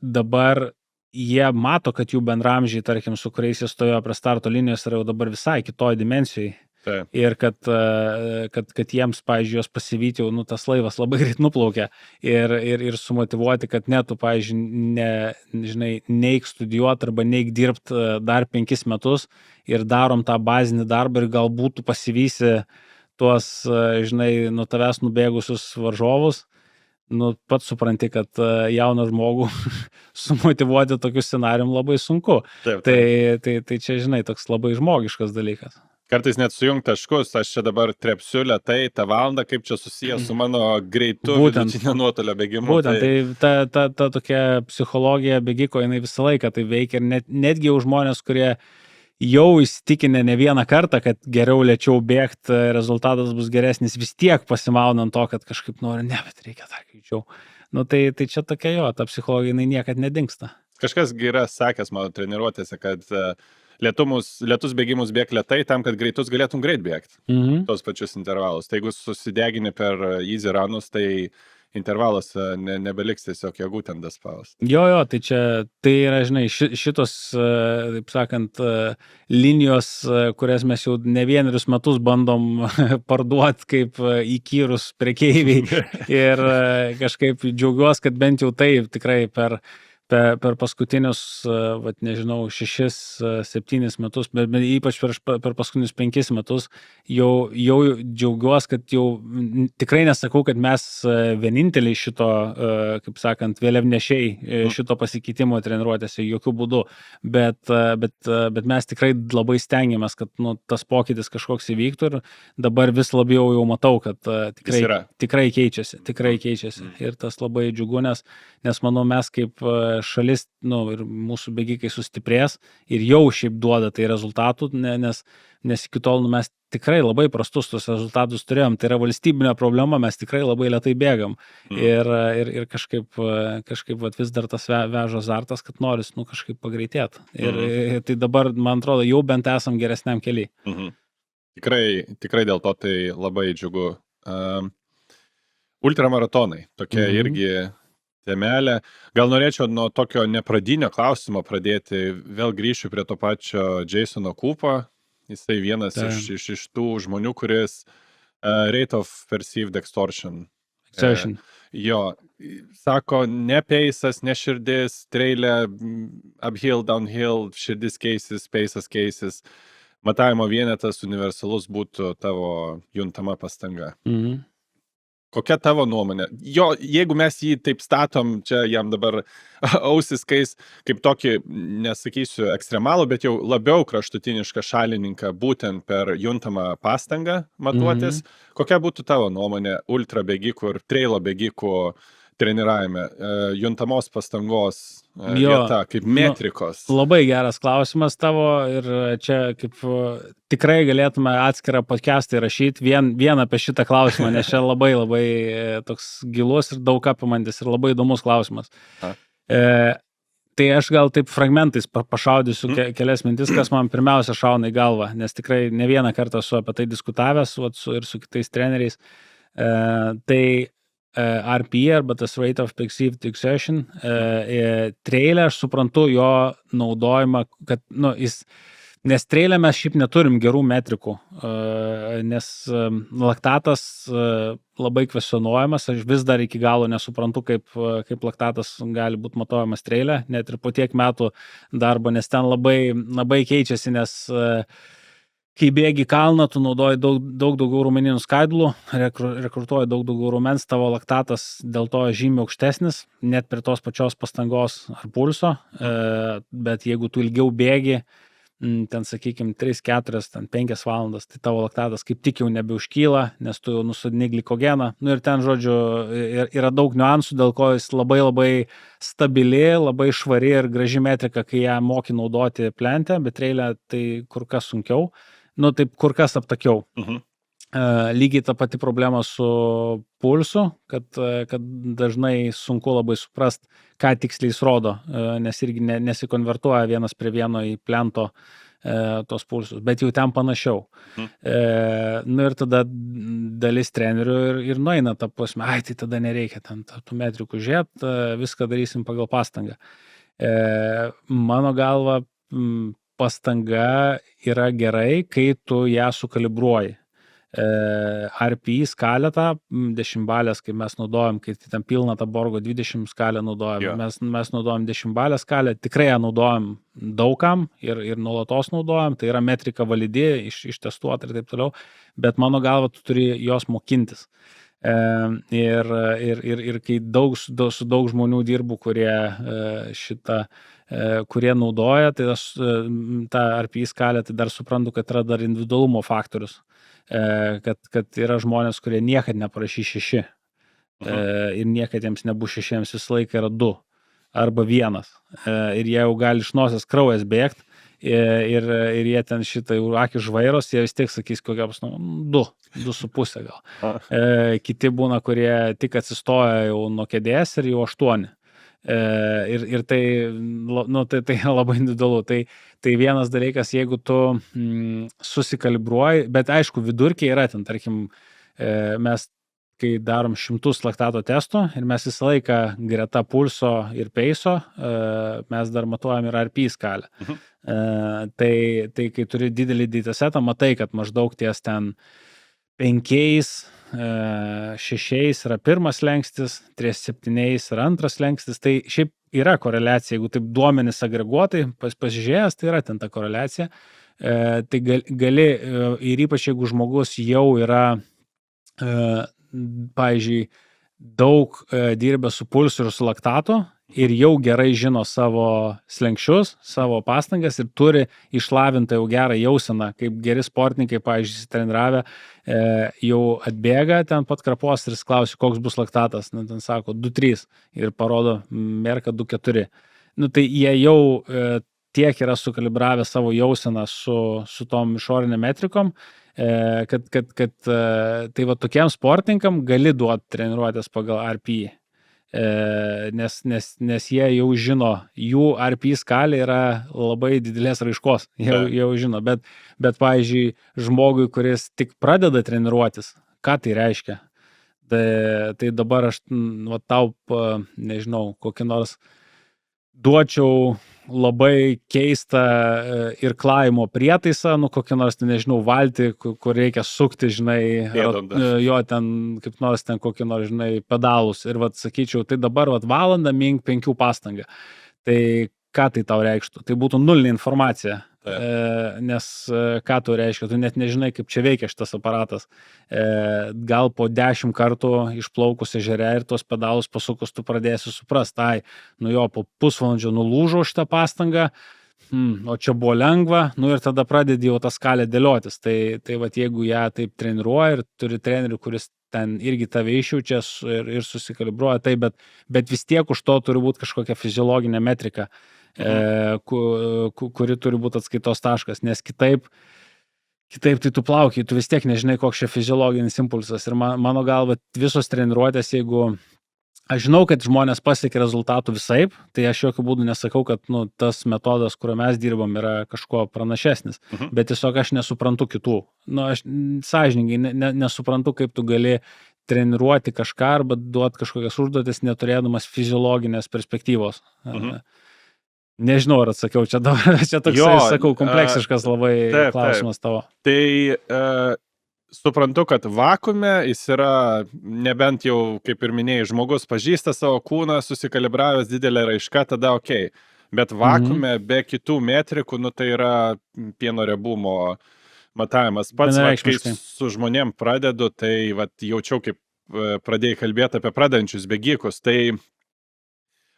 Speaker 2: dabar jie mato, kad jų bendramžiai, tarkim, su kuriais jie stovėjo prie starto linijos, yra jau dabar visai kitoj dimensijai.
Speaker 1: Taip.
Speaker 2: Ir kad jiems, pavyzdžiui, jos pasivyti jau, tas laivas labai greit nuplaukia ir sumotivuoti, kad net tu, pavyzdžiui, neik studijuoti arba neik dirbti dar 5 metus ir darom tą bazinį darbą ir galbūt tu pasivysi tuos, nuo tavęs nubėgusius varžovus. Pats supranti, kad jauną žmogų sumotivuoti tokiu scenarijum labai sunku.
Speaker 1: Taip.
Speaker 2: Tai čia, toks labai žmogiškas dalykas.
Speaker 1: Kartais net sujungti taškus, aš čia dabar trepsiu lėtai, tą valandą, kaip čia susijęs su mano greitu vidutinio nuotolio bėgimu.
Speaker 2: Būtent, tai ta tokia psichologija bėgiko, jinai visą laiką tai veikia ir netgi jau žmonės, kurie jau įsitikinę ne vieną kartą, kad geriau lėčiau bėgti, rezultatas bus geresnis, vis tiek pasimaunant to, kad kažkaip nori, bet reikia dar greičiau. Tai čia tokia ta psichologija, jinai niekad nedingsta.
Speaker 1: Kažkas yra sakęs mano treniruotėse, kad lėtus bėgimus bėg lėtai tam, kad greitus galėtum greit bėgti. Tos pačius intervalus. Tai jeigu susidegini per easy runus, tai intervalas nebeliks tiesiog jėgų ten daspaus.
Speaker 2: Jo, tai yra, šitos, taip sakant, linijos, kurias mes jau ne vienerius metus bandom parduoti kaip įkyrus prekeiviai ir kažkaip džiaugiuosi, kad bent jau tai tikrai per paskutinius, 6-7 metus, bet ypač per paskutinius 5 metus jau džiaugiuosi, kad jau tikrai nesakau, kad mes vieninteliai šito, kaip sakant, vėliavnešiai šito pasikeitimo treniruotėse, jokių būdų, bet mes tikrai labai stengiamės, kad tas pokytis kažkoks įvyktų ir dabar vis labiau jau matau, kad tikrai keičiasi. Ir tas labai džiugu, nes manau mes kaip šalis, ir mūsų bėgikai sustiprės ir jau šiaip duoda tai rezultatų, nes iki tol mes tikrai labai prastus tus rezultatus turėjom, tai yra valstybinė problema, mes tikrai labai lėtai bėgam ir kažkaip vis dar tas veža azartas, kad noris kažkaip pagreitėti. Ir tai dabar, man atrodo, jau bent esam geresniam keliui.
Speaker 1: Tikrai dėl to tai labai džiugu. Ultramaratonai, tokia irgi temelė. Gal norėčiau nuo tokio nepradinio klausimo pradėti, vėl grįšiu prie to pačio Jasono Kūpo. Jisai vienas iš tų žmonių, kuris Rate of perceived extortion.
Speaker 2: Exertion.
Speaker 1: Jo, sako, ne peisas, ne širdis, treilė, uphill, downhill, širdis keisis, peisas keisis. Matavimo vienetas universalus būtų tavo juntama pastanga.
Speaker 2: Mhm.
Speaker 1: Kokia tavo nuomonė? Jo, jeigu mes jį taip statom, čia jam dabar ausis kais, kaip tokį, nesakysiu ekstremalų, bet jau labiau kraštutinišką šalininką būtent per juntamą pastangą matuotis. Kokia būtų tavo nuomonė ultra bėgikų ir treilo bėgikų treniravime, juntamos pastangos vieta, kaip metrikos?
Speaker 2: Labai geras klausimas tavo ir čia kaip tikrai galėtume atskirą podcastą įrašyti vien apie šitą klausimą, nes čia labai toks gilus ir daug apimantis ir labai įdomus klausimas. Tai aš gal taip fragmentais pašaudysiu kelias mintis, kas man pirmiausia šauna į galvą, nes tikrai ne vieną kartą esu apie tai diskutavęs ir su kitais treneriais. Tai RPE arba tas Rate of Perceived Exertion, treilę aš suprantu jo naudojimą, kad, nes treilę mes šiaip neturim gerų metrikų, nes laktatas labai kvestionuojamas, aš vis dar iki galo nesuprantu, kaip laktatas gali būti matuojamas treilę, net ir po tiek metų darbo, nes ten labai keičiasi, nes kai bėgi kalną, tu naudoji daug daugiau raumeninių skaidulų, rekrutuoji daug daugiau raumens, tavo laktatas dėl to žymiai aukštesnis, net prie tos pačios pastangos ar pulso, bet jeigu tu ilgiau bėgi, ten, sakykime, 3, 4, 5 valandas, tai tavo laktatas kaip tik jau nebeužkyla, nes tu jau nusodini glikogeną. Ir ten, žodžiu, yra daug niuansų, dėl ko jis labai stabili, labai švari ir graži metrika, kai ją moki naudoti plente, bet treilę tai kur kas sunkiau. Taip kur kas aptakiau. Lygiai ta pati problema su pulsu, kad dažnai sunku labai suprast, ką tiksliai jis rodo, nes irgi nesikonvertuoja vienas prie vieno į plento tos pulsus, bet jau ten panašiau. Ir tada dalis trenerių ir nueina tą prasme, tai tada nereikia ten tų metrikų žiūrėti, viską darysim pagal pastangą. Mano galva, pastanga yra gerai, kai tu ją sukalibruoji. RPI skalę tą 10-balės, kai mes naudojam, kai ten pilna tą Borgo 20 skalę naudojam, mes naudojam 10-balę skalę, tikrai ją naudojam daugam ir nuolatos naudojam, tai yra metrika validi, ištestuota ir taip toliau, bet mano galva tu turi jos mokintis. Ir kai su daug žmonių dirbu, kurie naudoja, tai aš tą RPI skalę, tai dar suprantu, kad yra dar individualumo faktorius. Kad yra žmonės, kurie niekad neparašys 6 ir niekad jiems nebus 6, jiems visą laiką yra 2 arba 1 ir jie jau gali iš nosies kraujas bėgti ir jie ten šitą jau akį žvairos, jie vis tiek sakys kokios 2,5 gal. Kiti būna, kurie tik atsistoja jau nuo kėdės ir jau 8. Ir tai labai individualu. Tai vienas dalykas, jeigu tu susikalibruoji, bet aišku, vidurkiai yra ten, tarkim, mes kai darom 100 laktato testų ir mes visą laiką greta pulso ir peiso, mes dar matuojam ir RPI skalę. Tai kai turi didelį datasetą, matai, kad maždaug ties ten 5, 6 yra pirmas lengstis, 7 yra antras lengstis, tai šiaip yra koreliacija, jeigu taip duomenys agreguotai pasižiūrėjęs, tai yra ten ta koreliacija, tai gali ir ypač jeigu žmogus jau yra, pavyzdžiui, daug dirbę su pulsu ir su laktatu ir jau gerai žino savo slenkščius, savo pastangas ir turi išlavintą jau gerą jauseną, kaip geri sportininkai, pavyzdžiui, treniravę, jau atbėga ten pat krapos ir klausia, koks bus laktatas, ten sako 2,3 ir parodo merka 2,4. Tai jie jau tiek yra sukalibravę savo jauseną su tom išorinėm metrikom, kad tai va tokiam sportininkam gali duoti treniruotės pagal RPI. Nes jie jau žino, jų RPI skalė yra labai didelės raiškos, jau žino, bet pavyzdžiui, žmogui, kuris tik pradeda treniruotis, ką tai reiškia? Tai dabar aš tau, nežinau, kokį nors duočiau labai keistą irklavimo prietaisą, nu kokį nors, nežinau, valtį, kur reikia sukti, žinai, jo ten, kaip nors ten kokį nors, žinai, pedalus. Ir vat sakyčiau, tai dabar vat valandą mink 5 pastangą. Tai ką tai tau reikštų? Tai būtų nulinė informacija. Nes ką tai reiškia, tu net nežinai, kaip čia veikia šitas aparatas. Gal po 10 kartų išplaukus ežere ir tos pedalus pasukus tu pradėsi suprast, tai, nu jo, po pusvalandžio nulūžo šitą pastangą, o čia buvo lengva, nu ir tada pradedi jau tą skalę dėliotis. Tai vat jeigu ją taip treniruoja ir turi trenerių, kuris ten irgi tave išjaučia ir susikalibruoja, tai, bet vis tiek už to turi būti kažkokia fiziologinė metrika. Kuri turi būti atskaitos taškas, nes kitaip tai tu plaukiai, tu vis tiek nežinai, koks čia fiziologinis impulsas. Ir mano galva, visos treniruotės, jeigu aš žinau, kad žmonės pasiekia rezultatų visaip, tai aš jokių būdų nesakau, kad tas metodas, kuriuo mes dirbam, yra kažko pranašesnis, bet tiesiog aš nesuprantu kitų. Aš sąžiningai nesuprantu, kaip tu gali treniruoti kažką arba duoti kažkokias užduotis, neturėdamas fiziologinės perspektyvos. Nežinau, ar atsakiau, čia toks, sakau, kompleksiškas labai klausimas tavo.
Speaker 1: Tai suprantu, kad vakuume jis yra, nebent jau, kaip ir minėjai, žmogus pažįsta savo kūną, susikalibravęs didelę raišką, tada okei. Bet vakuume be kitų metrikų, tai yra pieno riebumo matavimas. Pats, kai su žmonėm pradedu, tai jaučiau, kaip pradėjai kalbėti apie pradedančius bėgikus, tai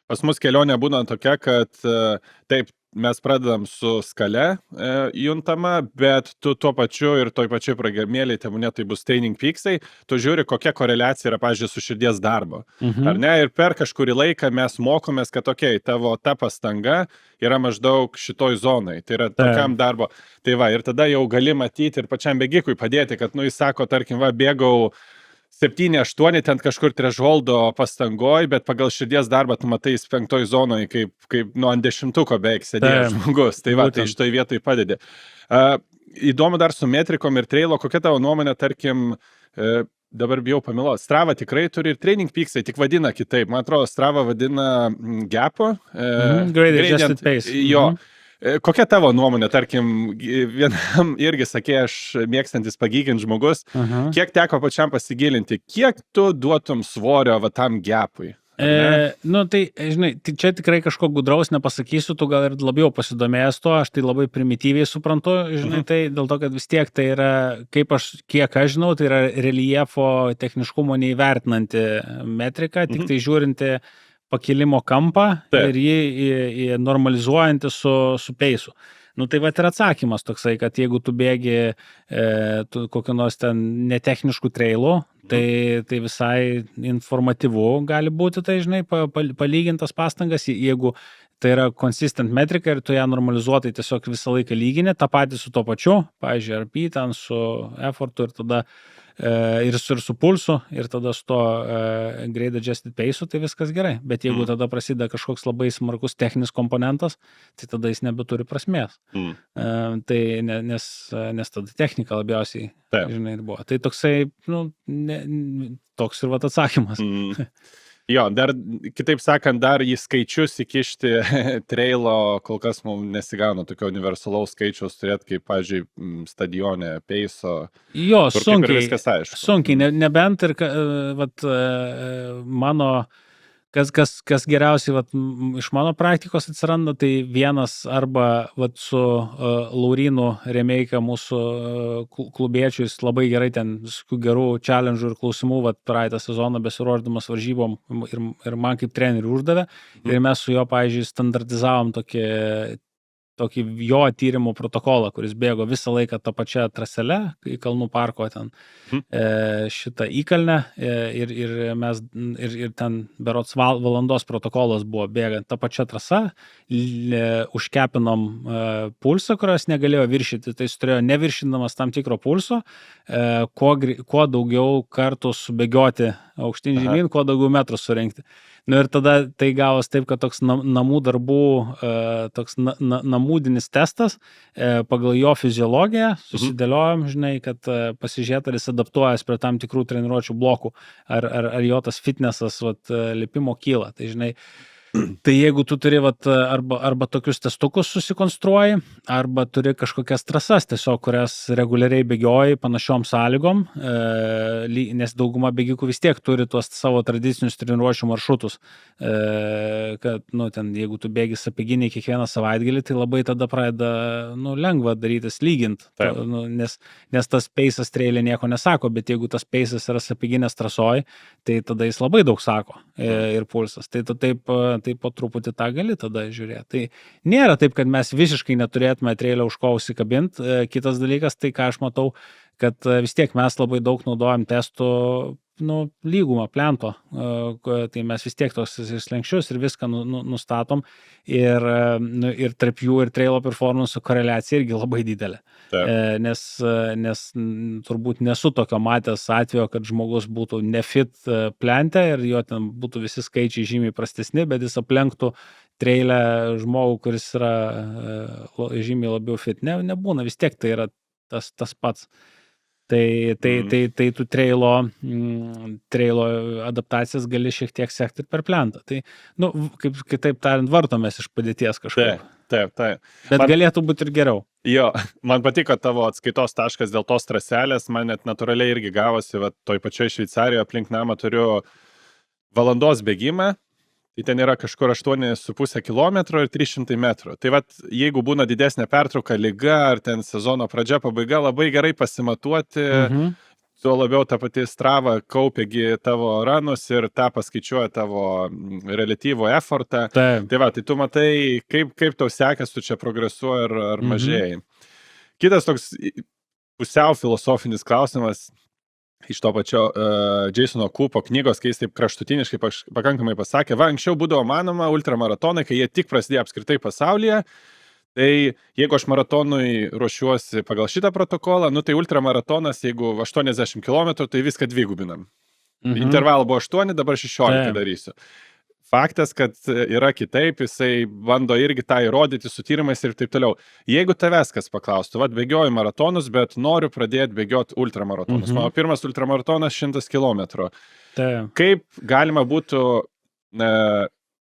Speaker 1: pas mus kelionė būna tokia, kad taip, mes pradedam su skale juntama, bet tu tuo pačiu ir toj pačioj programėlėje, tebūnie tai bus Training Peaksai, tu žiūri, kokia koreliacija yra, pavyzdžiui, su širdies darbo. Ar ne? Ir per kažkurį laiką mes mokomės, kad tavo ta pastanga yra maždaug šitoj zonai. Tai yra tokiam darbo. Tai va, ir tada jau gali matyti ir pačiam bėgikui padėti, kad, jis sako, tarkim, bėgau 7-8 ten kažkur thresholdo pastangoj, bet pagal širdies darbą tu matai 5 zonoje, kaip ant 10-ko beveik sėdėjo žmogus. Tai va, tai šitoj vietoj padedi. Įdomu dar su metrikom ir trailo, kokia tavo nuomonė, tarkim, dabar bijau pamiloti, Strava tikrai turi ir Training Peaksai, tik vadina kitaip. Man atrodo, Strava vadina Gap'o.
Speaker 2: Gradient Pace.
Speaker 1: Jo. Kokia tavo nuomonė, tarkim, vienam irgi sakė, aš mėgstantis pagyginti žmogus, kiek teko pačiam pasigilinti, kiek tu duotum svorio tam Gap'ui?
Speaker 2: Tai, žinai, čia tikrai kažko gudraus nepasakysiu, tu gal ir labiau pasidomėjęs to, aš tai labai primityviai suprantu, žinai, tai dėl to, kad vis tiek tai yra, kiek aš žinau, tai yra reljefo techniškumo neįvertinanti metrika, tik tai žiūrinti pakilimo kampą ir jį normalizuojantį su peisu. Tai va ir atsakymas toksai, kad jeigu tu bėgi kokiu nors ten netechniškų trailų, tai visai informatyvu gali būti, tai žinai, palygintas pastangas, jeigu tai yra consistent metrika ir tu ją normalizuotai tiesiog visą laiką lyginė, tą patį su to pačiu, pavyzdžiui, RP ten su effortu ir tada ir su pulsu, ir tada su to grade adjusted pace'u, tai viskas gerai. Bet jeigu tada prasideda kažkoks labai smarkus techninis komponentas, tai tada jis nebeturi prasmės. Tai nes tada technika labiausiai, žinai, ir buvo. Tai toksai, toks ir atsakymas.
Speaker 1: Jo, dar, kitaip sakant, dar į skaičius įkišti trailo, kol kas mums nesigauna tokio universalaus skaičiaus turėti, kaip, pavyzdžiui, stadione, peiso.
Speaker 2: Jo,
Speaker 1: sunkiai,
Speaker 2: nebent ir mano, kas geriausiai iš mano praktikos atsiranda, tai vienas arba su Laurynu Remeika, mūsų klubiečių, jis labai gerai ten gerų challenge'ų ir klausimų praeitą sezoną besiruošdamas varžybom ir man kaip trenerių uždavė. Ir mes su jo, pavyzdžiui, standartizavom tokį jo tyrimo protokolą, kuris bėgo visą laiką tą pačią traselę į Kalnų parko ten šitą įkalnę ir mes ir ten berods valandos protokolas buvo bėgant tą pačią trasą, užkepinom pulsą, kurios negalėjo viršyti, tai jis turėjo neviršinamas tam tikro pulso, kuo daugiau kartų subėgioti aukštyn žemyn, kuo daugiau metrų surinkti. Ir tada tai gavos taip, kad toks namų darbų, toks namūdinis testas, pagal jo fiziologiją susidėliojom, žinai, kad pasižiūrėt, ar jis adaptuojas prie tam tikrų treniruočių blokų, ar jo tas fitnessas lipimo kyla. Tai, žinai, Tai jeigu tu turi arba tokius testukus susikonstruoji, arba turi kažkokias trasas tiesiog, kurias reguliariai bėgioji panašiom sąlygom, nes dauguma bėgikų vis tiek turi tuos savo tradicinius treniruočių maršrutus, kad, ten, jeigu tu bėgi Sapieginėj kiekvieną savaitgalį, tai labai tada pradeda, lengva darytis lygint, nes tas peisas trailė nieko nesako, bet jeigu tas peisas yra Sapieginės trasoj, tai tada jis labai daug sako ir pulsas. Tai tu taip po truputį tą gali tada žiūrėti. Tai nėra taip, kad mes visiškai neturėtume trailę už ko užsikabinti. Kitas dalykas, tai ką aš matau, kad vis tiek mes labai daug naudojam testų, lygumą, plento, tai mes vis tiek tos slenkščius ir viską nustatom ir tarp jų ir trailo performance koreliacija irgi labai didelė. Nes turbūt nesu tokio matęs atvejo, kad žmogus būtų nefit plente ir jo ten būtų visi skaičiai žymiai prastesni, bet jis aplenktų trailę žmogų, kuris yra žymiai labiau fit. Nebūna, vis tiek tai yra tas pats. Tai tu trailo adaptacijas gali šiek tiek sekti per plentą. Tai, kaip kitaip tariant, vartomės iš padėties kažkaip.
Speaker 1: Taip.
Speaker 2: Bet galėtų būti ir geriau.
Speaker 1: Jo, man patiko tavo atskaitos taškas dėl tos traselės, man net natūraliai irgi gavosi, toj pačioj Šveicarijoje aplink namą turiu valandos bėgimą. Tai ten yra kažkur 8,5 km ir 300 metrų. Tai jeigu būna didesnė pertrauka, lyga ar ten sezono pradžia, pabaiga, labai gerai pasimatuoti, tuo labiau ta pati Strava kaupiagi tavo ranus ir tą paskaičiuoja tavo relatyvų effortą. Tai tu matai, kaip tau sekas, tu čia progresuoji ar mažėjai. Kitas toks pusiau filosofinis klausimas, iš to pačio Jasono Kūpo knygos, kai jis taip kraštutiniškai pakankamai pasakė, anksčiau būdavo manoma ultramaratonai, kai jie tik prasidėjo apskritai pasaulyje, tai jeigu aš maratonui ruošiuosi pagal šitą protokolą, tai ultramaratonas, jeigu 80 km, tai viską dvigubinam. Intervalą buvo 8, dabar 16 darysiu. Faktas, kad yra kitaip, jisai bando irgi tą įrodyti su tyrimais ir taip toliau. Jeigu tavęs kas paklaustų, bėgioju maratonus, bet noriu pradėti bėgioti ultramaratonus. Mano pirmas ultramaratonas 100 km. Kaip galima būtų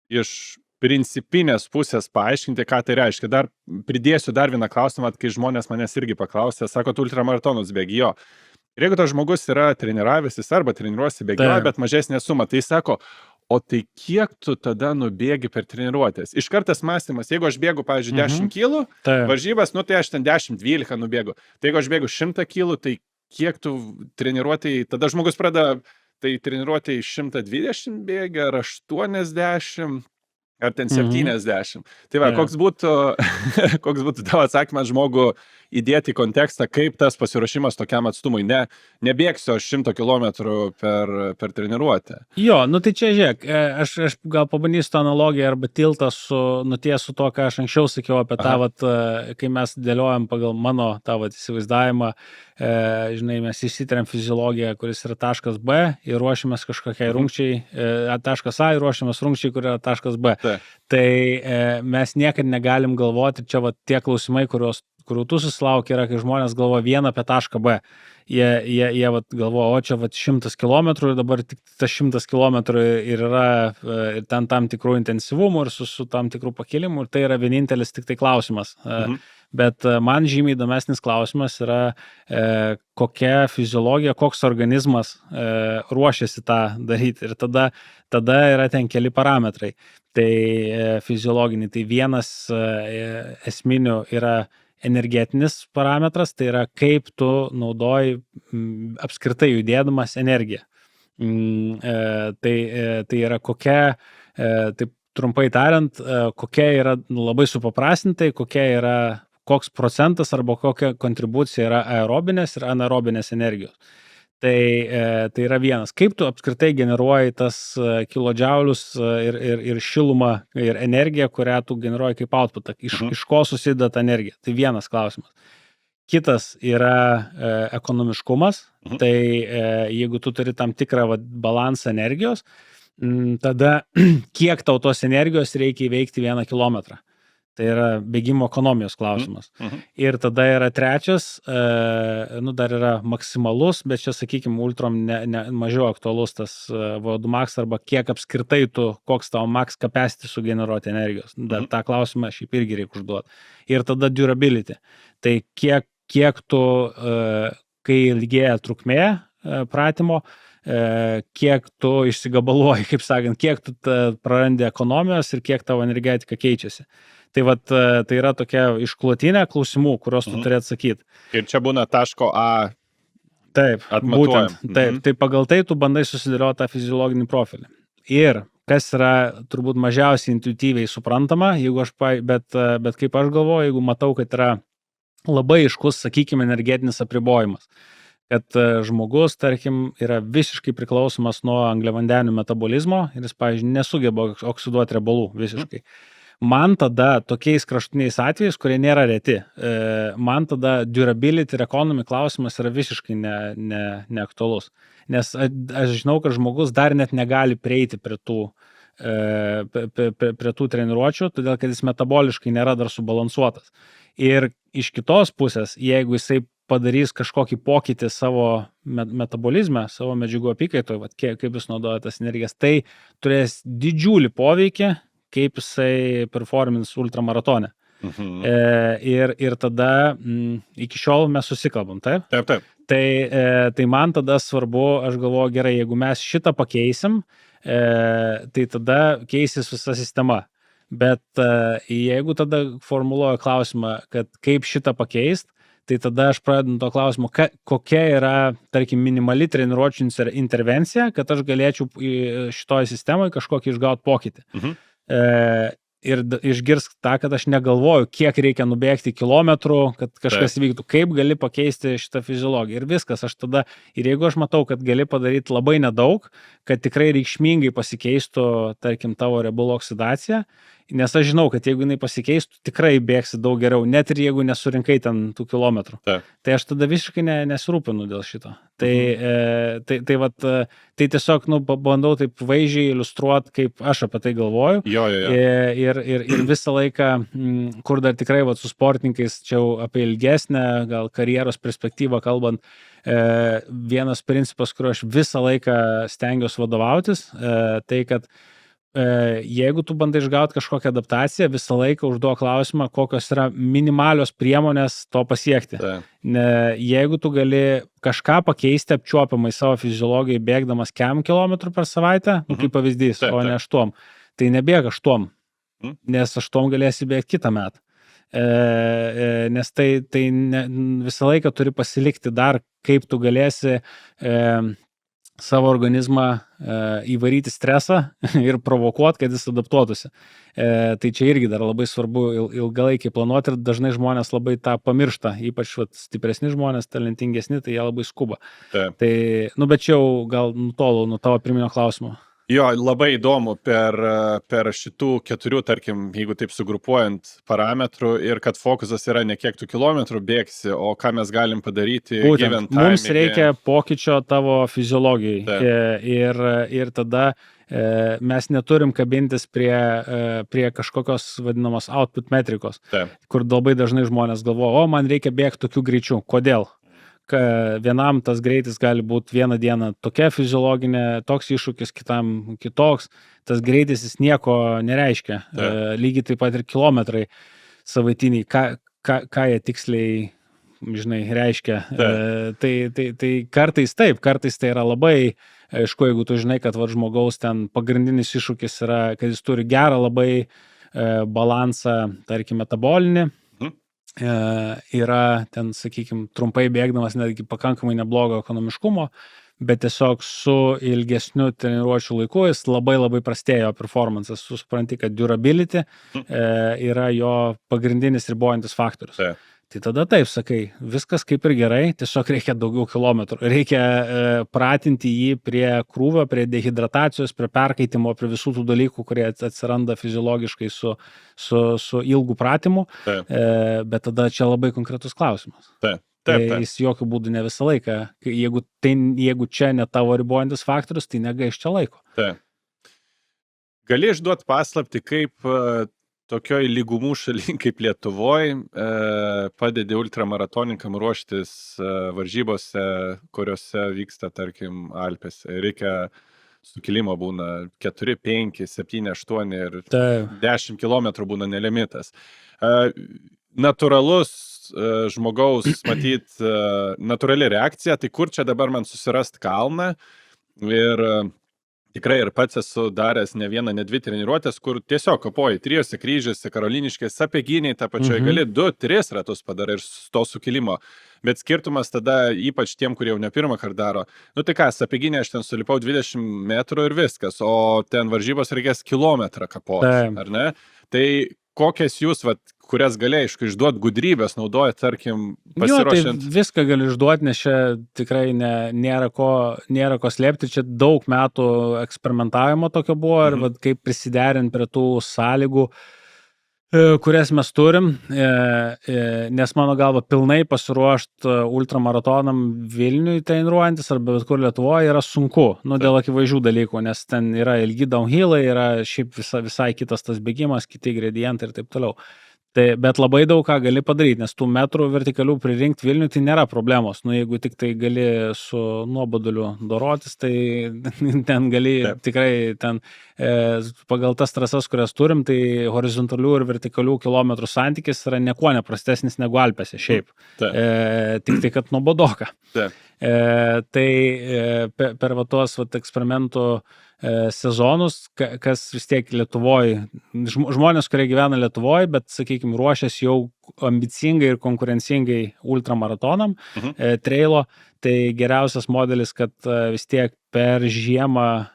Speaker 1: iš principinės pusės paaiškinti, ką tai reiškia? Dar pridėsiu dar vieną klausimą, kai žmonės manęs irgi paklausė, sako, ultramaratonus bėgi jo. Ir jeigu tas žmogus yra treniravęsis arba treniruosi bėgioja, bet mažesnė suma, tai sako, o tai kiek tu tada nubėgi per treniruotės? Iškartas mąstymas, jeigu aš bėgu, pavyzdžiui, 10 kilų, varžybas, tai aš ten 10-12 nubėgu. Tai jeigu aš bėgu 100 kilų, tai kiek tu treniruotėjai, tada žmogus pradeda, tai treniruotėjai 120 bėgia, ar 80, ar ten 70. Tai koks būtų tavo atsakymas žmogų įdėti į kontekstą, kaip tas pasiruošimas tokiam atstumui. Nebėgsiu 100 km per treniruotę.
Speaker 2: Jo, tai čia žiūrėk, aš gal pabandysiu tą analogiją arba tiltą nutiesiu to, ką aš anksčiau sakiau apie tą, kai mes dėliojam pagal mano tą įsivaizdavimą, žinai, mes įsitrėm fiziologiją, kuris yra taškas B ir ruošiamės kažkokiai rungčiai, taškas A ir ruošiamės rungčiai, kur yra taškas B. Tai mes niekad negalim galvoti, čia tie klausimai, kurių tu susilauki, yra, kai žmonės galvoja vieną apie tašką B. Jie galvoja, o čia 100 km ir dabar tik tas 100 km ir yra ir ten tam tikrų intensyvumų ir su tam tikrų pakilimų ir tai yra vienintelis tik tai klausimas. Bet man žymiai įdomesnis klausimas yra, kokia fiziologija, koks organizmas ruošiasi tą daryti. Ir tada yra ten keli parametrai. Tai fiziologiniai, tai vienas esminių yra energetinis parametras, tai yra kaip tu naudoji apskritai judėdamas energiją. Tai yra kokia, taip trumpai tariant, kokia yra labai supaprastintai, koks procentas arba kokia kontribucija yra aerobinės ir anaerobinės energijos. Tai yra vienas. Kaip tu apskritai generuoji tas kilodžiaulius ir šilumą ir energiją, kurią tu generuoji kaip outputą, iš ko susideda ta energija. Tai vienas klausimas. Kitas yra ekonomiškumas. Tai jeigu tu turi tam tikrą balansą energijos, tada kiek tau tos energijos reikia įveikti 1 kilometrą. Tai yra bėgimo ekonomijos klausimas. Ir tada yra trečias, dar yra maksimalus, bet čia, sakykime, ultrom mažiau aktualus tas VO2 max arba kiek apskritai koks tavo max capacity sugeneruoti energijos. Dar tą klausimą šiaip irgi reikia užduoti. Ir tada durability. Tai kiek tu, kai ilgėja trukmė pratimo, kiek tu išsigabaluoji, kaip sakant, kiek tu prarandi ekonomijos ir kiek tavo energetika keičiasi. Tai tai yra tokia išklotinė klausimų, kuriuos tu turi atsakyti.
Speaker 1: Ir čia būna taško A.
Speaker 2: Taip, būtent. Taip, tai pagal tai tu bandai susidėlioti tą fiziologinį profilį. Ir kas yra turbūt mažiausiai intuityviai suprantama, bet kaip aš galvoju, jeigu matau, kad yra labai aiškus, sakykime, energetinis apribojimas, kad žmogus, tarkim, yra visiškai priklausomas nuo angliavandenių metabolizmo ir jis, pavyzdžiui, nesugeba oksiduoti riebalų visiškai. Man tada tokiais kraštiniais atvejais, kurie nėra reti, man tada durability ir economy klausimas yra visiškai neaktualus. Nes aš žinau, kad žmogus dar net negali prieiti prie tų treniruočių, todėl kad jis metaboliškai nėra dar subalansuotas. Ir iš kitos pusės, jeigu jisai padarys kažkokį pokytį savo metabolizme, savo medžiagų apykaitoje, kaip jis naudoja tas energijas, tai turės didžiulį poveikį, kaip jisai performins ultramaratone. Ir tada iki šiol mes susikalbam, taip?
Speaker 1: Taip.
Speaker 2: Tai man tada svarbu, aš galvoju, gerai, jeigu mes šitą pakeisim, tai tada keisis visa sistema. Bet jeigu tada formuluoju klausimą, kad kaip šitą pakeist, tai tada aš pradedu to klausimo, kokia yra, tarkim, minimali treniruočių intervencija, kad aš galėčiau šitoj sistemoje kažkokį išgauti pokytį. Ir išgirsk tą, kad aš negalvoju, kiek reikia nubėgti kilometrų, kad kažkas vyktų, kaip gali pakeisti šitą fiziologiją. Ir viskas, ir jeigu aš matau, kad gali padaryti labai nedaug, kad tikrai reikšmingai pasikeistų, tarkim, tavo riebalų oksidacija, nes aš žinau, kad jeigu jinai pasikeistų, tikrai bėgsi daug geriau, net ir jeigu nesurinkai ten tų kilometrų. Tai aš tada visiškai nesirūpinu dėl šito. Tai tiesiog, bandau taip vaizdžiai iliustruoti, kaip aš apie tai galvoju. Ir visą laiką, kur dar tikrai su sportininkais, čia apie ilgesnę, gal karjeros perspektyvą kalbant, vienas principas, kuriuo aš visą laiką stengiuosi vadovautis, tai kad jeigu tu bandai išgauti kažkokią adaptaciją, visą laiką užduok klausimą, kokios yra minimalios priemonės to pasiekti. Jeigu tu gali kažką pakeisti apčiuopiamai savo fiziologijai bėgdamas 4 km per savaitę, kaip pavyzdys, o ne 8, tai nebėg 8, nes 8 galėsi bėgti kitą metą. Nes tai visą laiką turi pasilikti dar, kaip tu galėsi savo organizmą įvaryti stresą ir provokuoti, kad jis adaptuotųsi. Tai čia irgi dar labai svarbu ilgalaikiai planuoti ir dažnai žmonės labai tą pamiršta, ypač stipresni žmonės, talentingesni, tai jie labai skuba. Tai, bet čia jau gal nutolau nuo tavo pirminio klausimo.
Speaker 1: Jo, labai įdomu per šitų 4, tarkim, jeigu taip sugrupuojant parametrų ir kad fokusas yra ne kiek tų kilometrų bėgsi, o ką mes galim padaryti.
Speaker 2: Būtent, mums reikia pokyčio tavo fiziologijai ir tada mes neturim kabintis prie kažkokios vadinamos output metrikos, kur labai dažnai žmonės galvoja, man reikia bėgti tokiu greičiu. Kodėl? Vienam tas greitis gali būti vieną dieną tokia fiziologinė, toks iššūkis, kitam kitoks. Tas greitis jis nieko nereiškia. Lygiai taip pat ir kilometrai savaitiniai, ką jie tiksliai, žinai, reiškia. Tai kartais taip, kartais tai yra labai aišku, jeigu tu žinai, kad žmogaus ten pagrindinis iššūkis yra, kad jis turi gerą labai balansą, tarkim, metabolinį. Yra ten, sakykime, trumpai bėgdamas netgi pakankamai neblogo ekonomiškumo, bet tiesiog su ilgesniu treniruočių laiku jis labai prastėjo performances. Supranti, kad durability yra jo pagrindinis ribojantis faktorius. Tai tada taip, sakai, viskas kaip ir gerai, tiesiog reikia daugiau kilometrų. Reikia pratinti jį prie krūvio, prie dehidratacijos, prie perkaitimo, prie visų tų dalykų, kurie atsiranda fiziologiškai su ilgu pratimu. Bet tada čia labai konkretus klausimas. Tai jis jokių būdų ne visą laiką. Jeigu čia ne tavo ribojantis faktorius, tai negaiš čia laiko.
Speaker 1: Gali išduoti paslaptį, kaip tokioj lygumų šaly kaip Lietuvoj padedi ultramaratonininkam ruoštis varžybose, kuriuose vyksta, tarkim, Alpėse. Reikia sukilimo būna 4, 5, 7, 8 ir 10 kilometrų būna nelimitas. Natūralus žmogaus, matyt, natūrali reakcija, tai kur čia dabar man susirast kalną ir tikrai ir pats esu daręs ne vieną, ne 2 treniruotės, kur tiesiog kapoji 3 kryžiuose, Karoliniškės, Sapieginėj, tą pačioj gali 2-3 ratus padarai ir to sukilimo. Bet skirtumas tada, ypač tiem, kurie jau ne pirmą kartą daro, nu tai ką, Sapieginė aš ten sulipau 20 metrų ir viskas, o ten varžybos reikės kilometrą kapoti, ar ne? Tai kokias jūs, kurias gali, aišku, išduoti gudrybės, naudojat, tarkim, pasiruošiant?
Speaker 2: Tai viską gali išduoti, nes čia tikrai nėra ko slėpti, čia daug metų eksperimentavimo tokio buvo ir kaip prisiderinti prie tų sąlygų, kurias mes turim, nes mano galva pilnai pasiruošti ultramaratonam Vilniui treniruojantis arba bet kur Lietuvoje yra sunku, dėl akivaizdžių dalykų, nes ten yra ilgi downhillai, yra šiaip visai kitas tas bėgimas, kiti gradientai ir taip toliau. Bet labai daug ką gali padaryti, nes tų metrų vertikalių pririnkti Vilniui tai nėra problemos. Jeigu tik tai gali su nuoboduliu dorotis, tai ten gali tikrai pagal tas trasas, kurias turim, tai horizontalių ir vertikalių kilometrų santykis yra niekuo neprastesnis negu Alpėse šiaip. Tik tai, kad nuobodoka. Tai per tuos eksperimentų sezonus, kas vis tiek Lietuvoje, žmonės, kurie gyvena Lietuvoje, bet, sakykime, ruošias jau ambicingai ir konkurencingai ultramaratonam, trailo, tai geriausias modelis, kad vis tiek per žiemą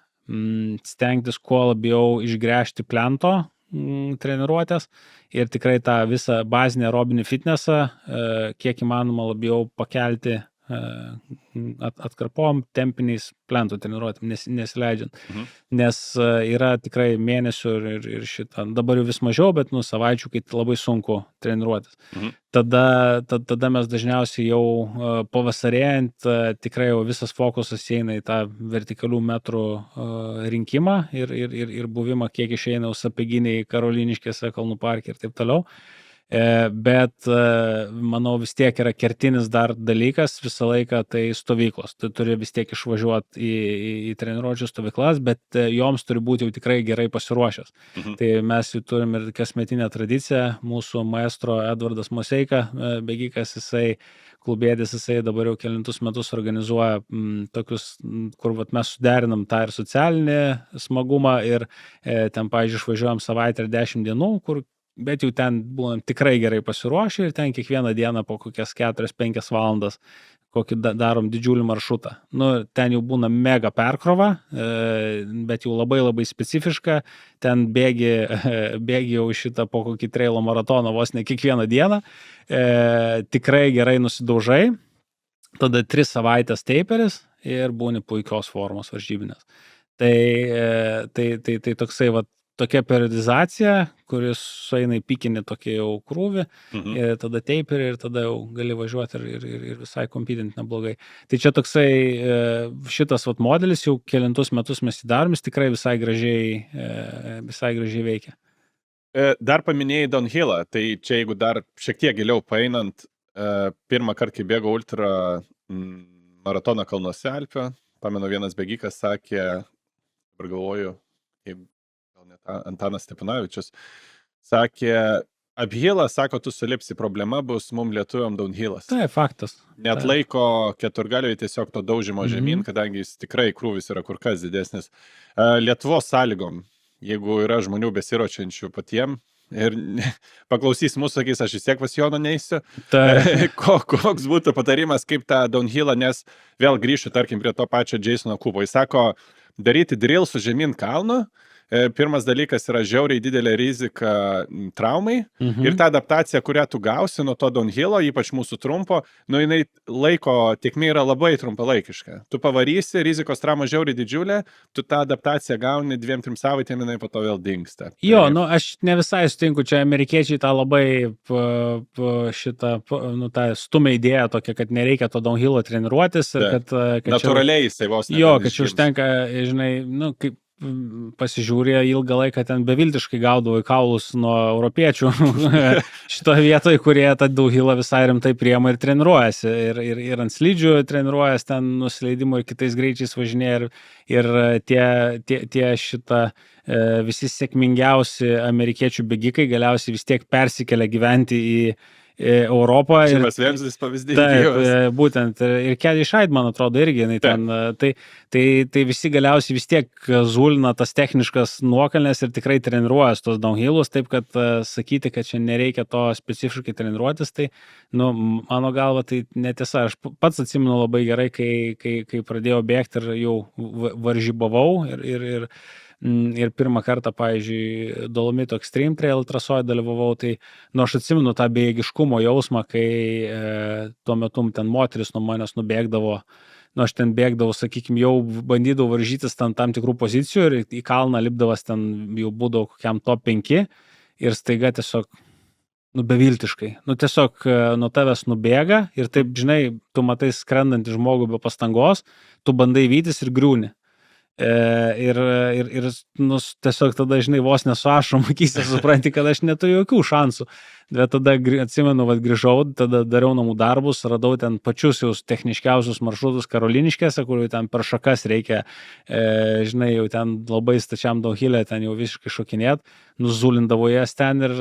Speaker 2: stengtis kuo labiau išgręžti plento treniruotės ir tikrai tą visą bazinę aerobinį fitnesą kiek įmanoma labiau pakelti atkarpom, tempiniais plentų treniruotėm, nesileidžiant. Nes yra tikrai mėnesių ir šitą, dabar jau vis mažiau, bet savaičių, kai labai sunku treniruotis. Tada mes dažniausiai jau pavasarėjant tikrai jau visas fokusas eina į tą vertikalių metrų rinkimą ir buvimą, kiek išeina Sapieginėj, Karoliniškėse, Kalnų parke ir taip toliau. Bet manau vis tiek yra kertinis dar dalykas visą laiką tai stovyklos. Tu turi vis tiek išvažiuoti į treniruočių stovyklas, bet joms turi būti jau tikrai gerai pasiruošęs. Tai mes jau turim ir kasmetinę tradiciją, mūsų maestro Edvardas Moseika, bėgikas, klubėdis, jisai dabar jau kelintus metus organizuoja tokius, kur mes suderinam tą ir socialinį smagumą ir ten, pavyzdžiui, išvažiuojam savaitę ir 10 dienų, bet jau ten būnam tikrai gerai pasiruošę ir ten kiekvieną dieną po kokias 4-5 valandas kokį darom didžiulį maršrutą. Ten jau būna mega perkrova, bet jau labai labai specifiška, ten bėgi jau šitą po kokį trailo maratoną vos ne kiekvieną dieną, tikrai gerai nusidaužai, tada 3 savaitės taperis ir būni puikios formos varžybinės. Tai toksai tokia periodizacija, kuris sueina į pikinį tokį jau krūvį, ir tada taperį ir tada jau gali važiuoti ir visai kompitinti neblogai. Tai čia toksai šitas modelis jau kelintus metus mes įdarom, jis tikrai visai gražiai veikia.
Speaker 1: Dar paminėjai downhillą, tai čia jeigu dar šiek tiek giliau paeinant, pirmą kartą, kai bėgo ultra maratoną kalnuose Alpių, pamenu vienas bėgikas sakė, ir galvoju, kaip Antanas Stepanavičius, sakė, uphillas, sako, tu sulipsi, problema bus mum lietuviam downhillas.
Speaker 2: Tai faktas.
Speaker 1: Net laiko keturgaliui tiesiog to daužimo žemyn, kadangi jis tikrai krūvis yra kur kas didesnis. Lietuvos sąlygom, jeigu yra žmonių besiruošiančių patiem ir paklausys mūsų, sakys, aš vis tiek pas Joną neįsiu, koks būtų patarimas, kaip tą downhillą, nes vėl grįšiu, tarkim, prie to pačio Jasono Kubo. Jis sako, daryti drill su žemyn kalnu. Pirmas dalykas yra žiauriai didelė rizika traumai ir ta adaptacija, kurią tu gausi nuo to downhillo, ypač mūsų trumpo, jinai laiko tiekmė yra labai trumpalaikiška. Tu pavarysi, rizikos trauma žiauriai didžiulė, tu tą adaptaciją gauni 2-3 savaitėm, jinai po to vėl dingsta.
Speaker 2: Jo, aš ne visai sutinku, čia amerikiečiai tą labai tą stumia idėją tokia, kad nereikia to downhillo treniruotis. Ir kad
Speaker 1: natūraliai jisai vos ne.
Speaker 2: Jo, kad čia užtenka, žinai, kaip pasižiūrė ilgą laiką ten beviltiškai gaudavo į kaulus nuo europiečių šitoje vietoje, kurie tą daunhilą visai rimtai priema ir treniruojasi. Ir ant slidžių treniruojasi ten nusileidimų ir kitais greičiais važinėja. Ir tie visi sėkmingiausi amerikiečių bėgikai galiausiai vis tiek persikelia gyventi į Europą.
Speaker 1: Žimas Vemslis pavyzdys.
Speaker 2: Taip, būtent. Ir Kelly Scheid, man atrodo, irgi. Tai visi galiausiai vis tiek zulina tas techniškas nuokalnes ir tikrai treniruojas tos downhillus, taip kad sakyti, kad čia nereikia to specifiškai treniruotis, tai, mano galva, tai netiesa. Aš pats atsimenu labai gerai, kai pradėjau bėgti ir jau varžybavau ir pirmą kartą, pavyzdžiui, Dolomito Extreme Trail trasoje dalyvavau, tai aš atsimenu tą bėgiškumo jausmą, kai tuo metu ten moteris nuo manęs nubėgdavo, aš ten bėgdavau, sakykime, jau bandydavau varžytis tam tikrų pozicijų ir į kalną lipdavas ten jau būdavau kokiam top 5 ir staiga tiesiog, beviltiškai, tiesiog nuo tavęs nubėga ir taip, žinai, tu matai skrendantį žmogų be pastangos, tu bandai vytis ir griūni. Ir tiesiog tada, žinai, vos nesuašom akise, supranti, kad aš neturiu jokių šansų. Bet tada atsimenu, grįžau, tada dariau namų darbus, radau ten pačius jau techniškiausius maršrutus Karoliniškėse, kur ten per šakas reikia, žinai, jau ten labai stačiam downhill'e, ten jau visiškai šokinėt, nuzulindavau jas ten ir,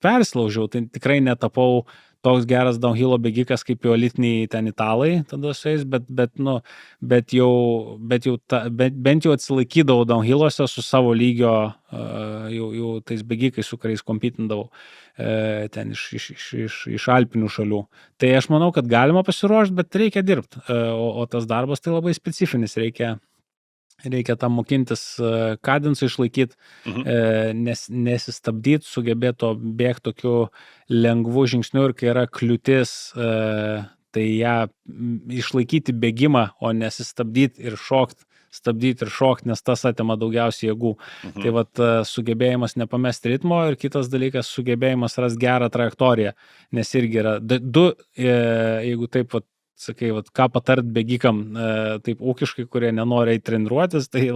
Speaker 2: persilaužiau, tai tikrai netapau toks geras downhillo bėgikas kaip jau elitiniai ten italai tada su jais, bent jau atsilaikydavau downhilluose su savo lygio jau tais bėgikais, su kuriais kompitindavau ten iš alpinių šalių. Tai aš manau, kad galima pasiruošti, bet reikia dirbti, o tas darbas tai labai specifinis, reikia tam mokintis kadensą išlaikyti, nesistabdyti, sugebėti bėgti tokiu lengvu žingsniu ir kai yra kliūtis, tai ją išlaikyti bėgimą, o nesistabdyti ir šokti, nes tas atima daugiausiai jėgų. Tai sugebėjimas nepamesti ritmo ir kitas dalykas, sugebėjimas rasti gerą trajektoriją, nes irgi yra jeigu taip sakai, ką patart bėgikam, taip ūkiškai, kurie nenori treniruotis, tai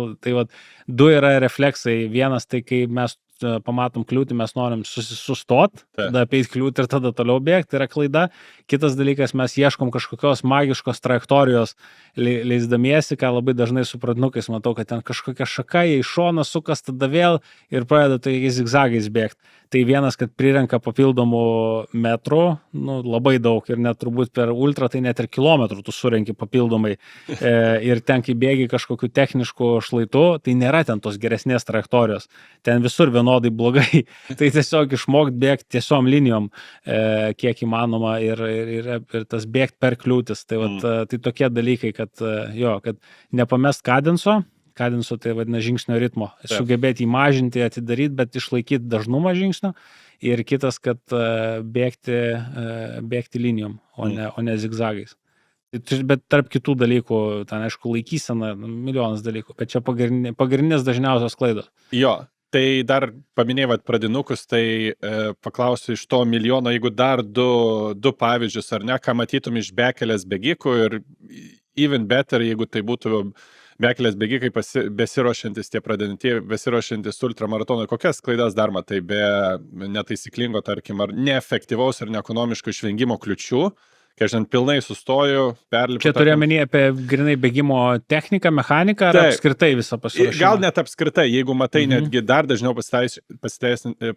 Speaker 2: du yra refleksai. Vienas, tai kai mes pamatom kliūtį, mes norim sustot, tada apeiti kliūtį ir tada toliau bėgti, tai yra klaida. Kitas dalykas, mes ieškom kažkokios magiškos trajektorijos, leisdamiesi, ką labai dažnai su pradnukais matau, kad ten kažkokia šaka į šoną sukas, tada vėl ir pradeda tai zigzagais bėgti. Tai vienas, kad prirenka papildomų metrų, labai daug ir net turbūt per ultra, tai net ir kilometrų tu surenki papildomai. Ir ten, kai bėgi kažkokiu technišku šlaitu, tai nėra ten tos geresnės trajektorijos. Ten visur vienodai blogai. Tai tiesiog išmokti bėgti tiesom linijom, kiek įmanoma ir tas bėgti per kliūtis. Tai tokie dalykai, kad nepamest kadenso tai vadina žingsnio ritmo. Sugebėti įmažinti, atidaryti, bet išlaikyti dažnumą žingsnio. Ir kitas, kad bėgti linijom, o ne zigzagais. Bet tarp kitų dalykų, ten aišku laikysena, milijonas dalykų, bet čia pagrindinės dažniausios klaidos.
Speaker 1: Jo. Tai dar paminėjai pradinukus, tai paklausiu iš to milijono, jeigu dar du pavyzdžius, ar ne, ką matytum iš bekelės bėgikų ir even better, jeigu tai būtų bekelės bėgikai besiruošiantis tie pradedantieji, besiruošiantis ultramaratonui, kokias klaidas dar matai be netaisyklingo, tarkim, ar neefektyvaus ir neekonomiško išvengimo kliučių, kai aš pilnai sustoju, perlipu.
Speaker 2: Čia turėjau menį apie grinai bėgimo techniką, mechaniką, ar apskritai visą pasiruošimą?
Speaker 1: Gal net apskritai, jeigu matai netgi dar dažniau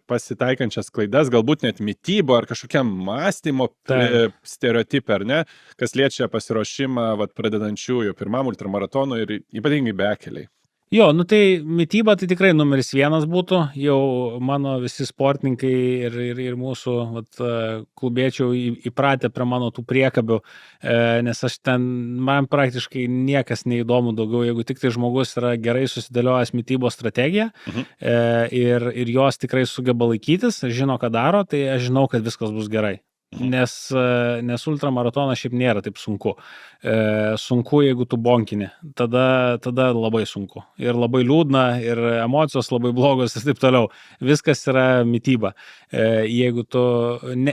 Speaker 1: pasitaikančias klaidas, galbūt net mitybo ar kažkokiam mąstymo stereotipą, ar ne, kas liečia pasiruošimą pradedančiųjų pirmam ultramaratonui ir ypatingai bekeliai.
Speaker 2: Jo, tai mityba tai tikrai numeris 1 būtų, jau mano visi sportininkai ir mūsų klubiečių įpratę prie mano tų priekabių, nes man praktiškai niekas neįdomu daugiau, jeigu tik tai žmogus yra gerai susidėliojęs mitybos strategiją ir jos tikrai sugeba laikytis, žino, ką daro, tai aš žinau, kad viskas bus gerai. Nes ultramaratonas šiaip nėra taip sunku. Sunku, jeigu tu bonkini. Tada labai sunku. Ir labai liūdna, ir emocijos labai blogos ir taip toliau. Viskas yra mityba. Jeigu tu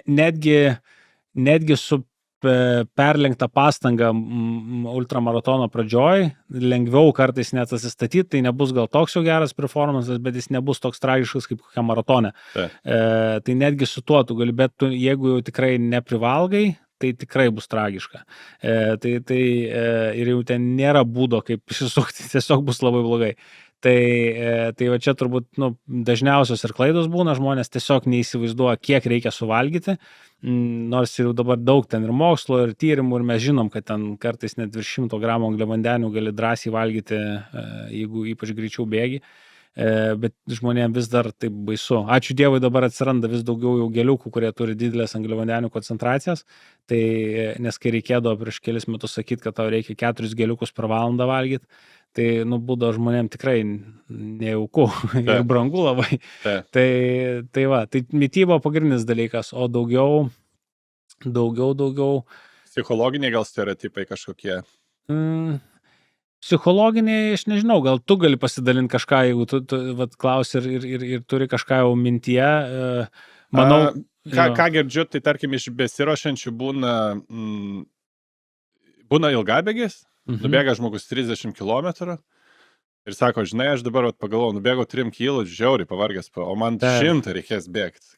Speaker 2: netgi su perlenktą pastangą ultramaratono pradžioj, lengviau kartais net atsistatyti, tai nebus gal toks jau geras performances, bet jis nebus toks tragiškas kaip kokiam maratone. Tai netgi su tuo tu gali, bet jeigu jau tikrai neprivalgai, tai tikrai bus tragiška. Ir jau ten nėra būdo, kaip išsisukti, tiesiog bus labai blogai. Tai va čia turbūt dažniausios ir klaidos būna, žmonės tiesiog neįsivaizduoja, kiek reikia suvalgyti, nors jau dabar daug ten ir mokslo, ir tyrimų, ir mes žinom, kad ten kartais net virš 100 gramų angliavandenių gali drąsiai valgyti, jeigu ypač greičiau bėgi, bet žmonėms vis dar taip baisu. Ačiū Dievui, dabar atsiranda vis daugiau jau geliukų, kurie turi didelės angliavandenių koncentracijas, nes kai reikėdavo prieš kelis metus sakyti, kad tau reikia 4 geliukus per valandą valgyti, tai būdavo žmonėms tikrai nejauku ir brangu labai. Tai mityba pagrindinis dalykas, o daugiau.
Speaker 1: Psichologiniai gal stereotipai kažkokie?
Speaker 2: Psichologiniai, aš nežinau, gal tu gali pasidalinti kažką, jeigu tu klausi ir turi kažką jau mintyje. Manau,
Speaker 1: ką girdžiu, tai tarkim iš besiruošiančių būna ilgabėgis. Nubėga žmogus 30 km ir sako, žinai, aš dabar pagalvoju, nubėgau 3 km, žiauriai pavargęs, o man 100 reikės bėgti.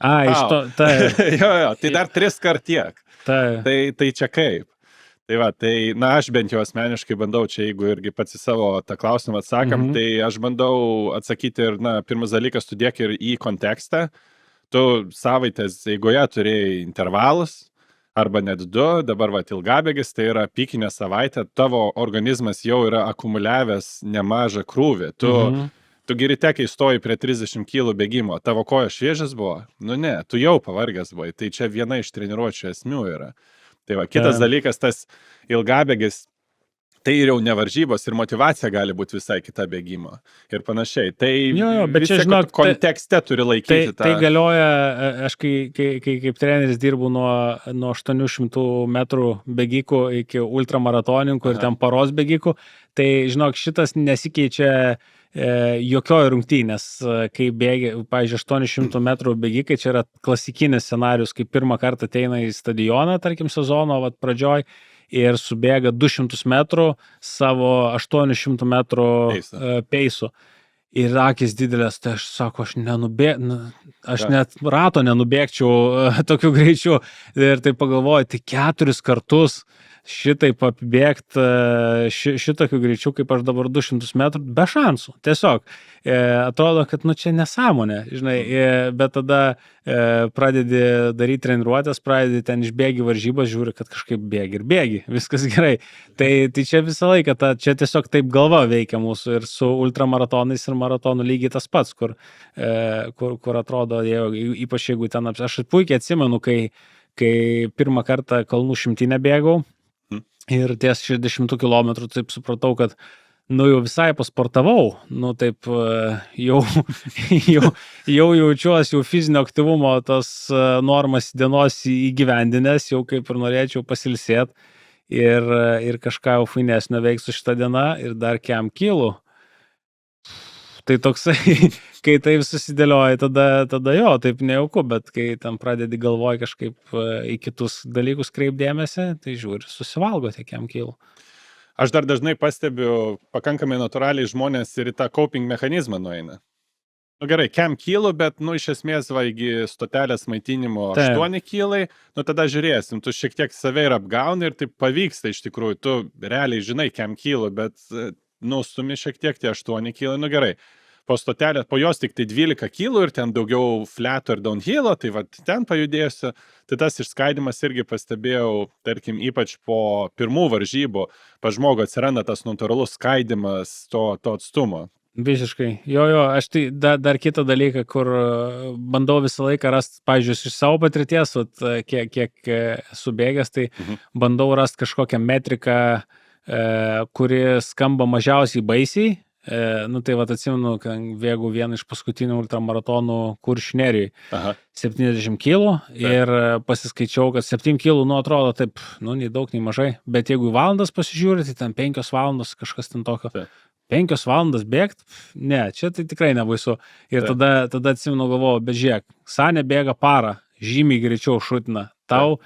Speaker 1: Tai dar 3 kart tiek. Tai čia kaip? Aš bent jau asmeniškai bandau čia, jeigu irgi pats į savo tą klausimą atsakam, tai aš bandau atsakyti ir, pirmas dalykas, tu dėk ir į kontekstą, tu savaitės eigoje turėjai intervalus, arba net 2, dabar ilgabėgis, tai yra pikinė savaitė, tavo organizmas jau yra akumuliavęs nemažą krūvį. Tu ryte, kai stoji prie 30 kg bėgimo, tavo koja šviežias buvo? Ne, tu jau pavargęs buvai, tai čia viena iš treniruočių esmių yra. Tai kitas dalykas, tas ilgabėgis, tai jau nevaržybos ir motyvacija gali būti visai kita bėgimo ir panašiai. Tai
Speaker 2: bet čia, žinok,
Speaker 1: kontekste turi laikyti tą.
Speaker 2: Tai galioja, aš kai kaip treneris dirbu nuo 800 metrų bėgikų iki ultramaratonininkų ir ten paros bėgikų, tai, žinok, šitas nesikeičia jokioj rungtynės, kai bėgi, pavyzdžiui, 800 metrų bėgikai, čia yra klasikinis scenarius, kai pirmą kartą ateina į stadioną, tarkim, sezono pradžioj, ir subėga 200 metrų savo 800 metrų peisu. Ir akis didelės, tai aš sako, aš net rato nenubėgčiau tokiu greičiu. Ir tai pagalvoju, tai 4 kartus šitaip apibėgti šitokiu greičiu, kaip aš dabar 200 metrų, be šansų. Tiesiog atrodo, kad čia nesąmonė, žinai, bet tada pradedi daryti treniruotės, pradedi ten išbėgi varžybas, žiūri, kad kažkaip bėgi, viskas gerai. Tai čia visą laiką, čia tiesiog taip galva veikia mūsų ir su ultramaratonais ir maratonu lygiai tas pats, kur atrodo, ypač jeigu ten, aš puikiai atsimenu, kai pirmą kartą kalnų šimtinę bėgau, ir ties 60 km taip supratau, kad jau visai pasportavau, taip jau jaučiuosi, jau fizinio aktyvumo tas normas dienos įgyvendinęs, jau kaip ir norėčiau pasilsėti ir kažką jau fainesnio veiksiu šitą dieną ir dar kem kilų. Tai toksai, kai taip susidėlioja, tada jo, taip nejauku, bet kai tam pradedi galvoj kažkaip į kitus dalykus kreipdėmėsi, tai žiūri, susivalgo tiek jam kilų.
Speaker 1: Aš dar dažnai pastebiu, pakankamai natūraliai žmonės ir į tą coping mechanizmą nueina. Gerai, kem kilų, bet, iš esmės, iki stotelės maitinimo 8 kilai, tada žiūrėsim, tu šiek tiek save ir apgauni ir taip pavyksta iš tikrųjų, tu realiai žinai kem kilų, bet nustumi šiek tiek tie 8 kilai, gerai. Po stotelės, po jos tik tai 12 kilų ir ten daugiau flato ir downhillo, tai ten pajudėsiu. Tai tas išskaidimas irgi pastebėjau, tarkim, ypač po pirmų varžybų, pas žmogų atsiranda tas natūralus skaidimas to atstumo.
Speaker 2: Visiškai. Jo, aš tai dar kitą dalyką, kur bandau visą laiką rasti, pavyzdžiui, iš savo patirties, kiek esu bėgęs, tai bandau rasti kažkokią metriką, kuri skamba mažiausiai baisiai. Tai atsimenu, kad bėgau vieną iš paskutinių ultramaratonų Kuršių Nerijoj, 70 kg ir pasiskaičiau, kad 7 kg, atrodo taip, nei daug, nei mažai, bet jeigu į valandas pasižiūrėti, tai ten 5 valandos kažkas ten tokio. 5 valandas bėgti? Ne, čia tai tikrai nebaisu. Ir tada atsimenu galvoju, bet žiūrėk, Sanė bėga parą, žymiai greičiau šutina. Tau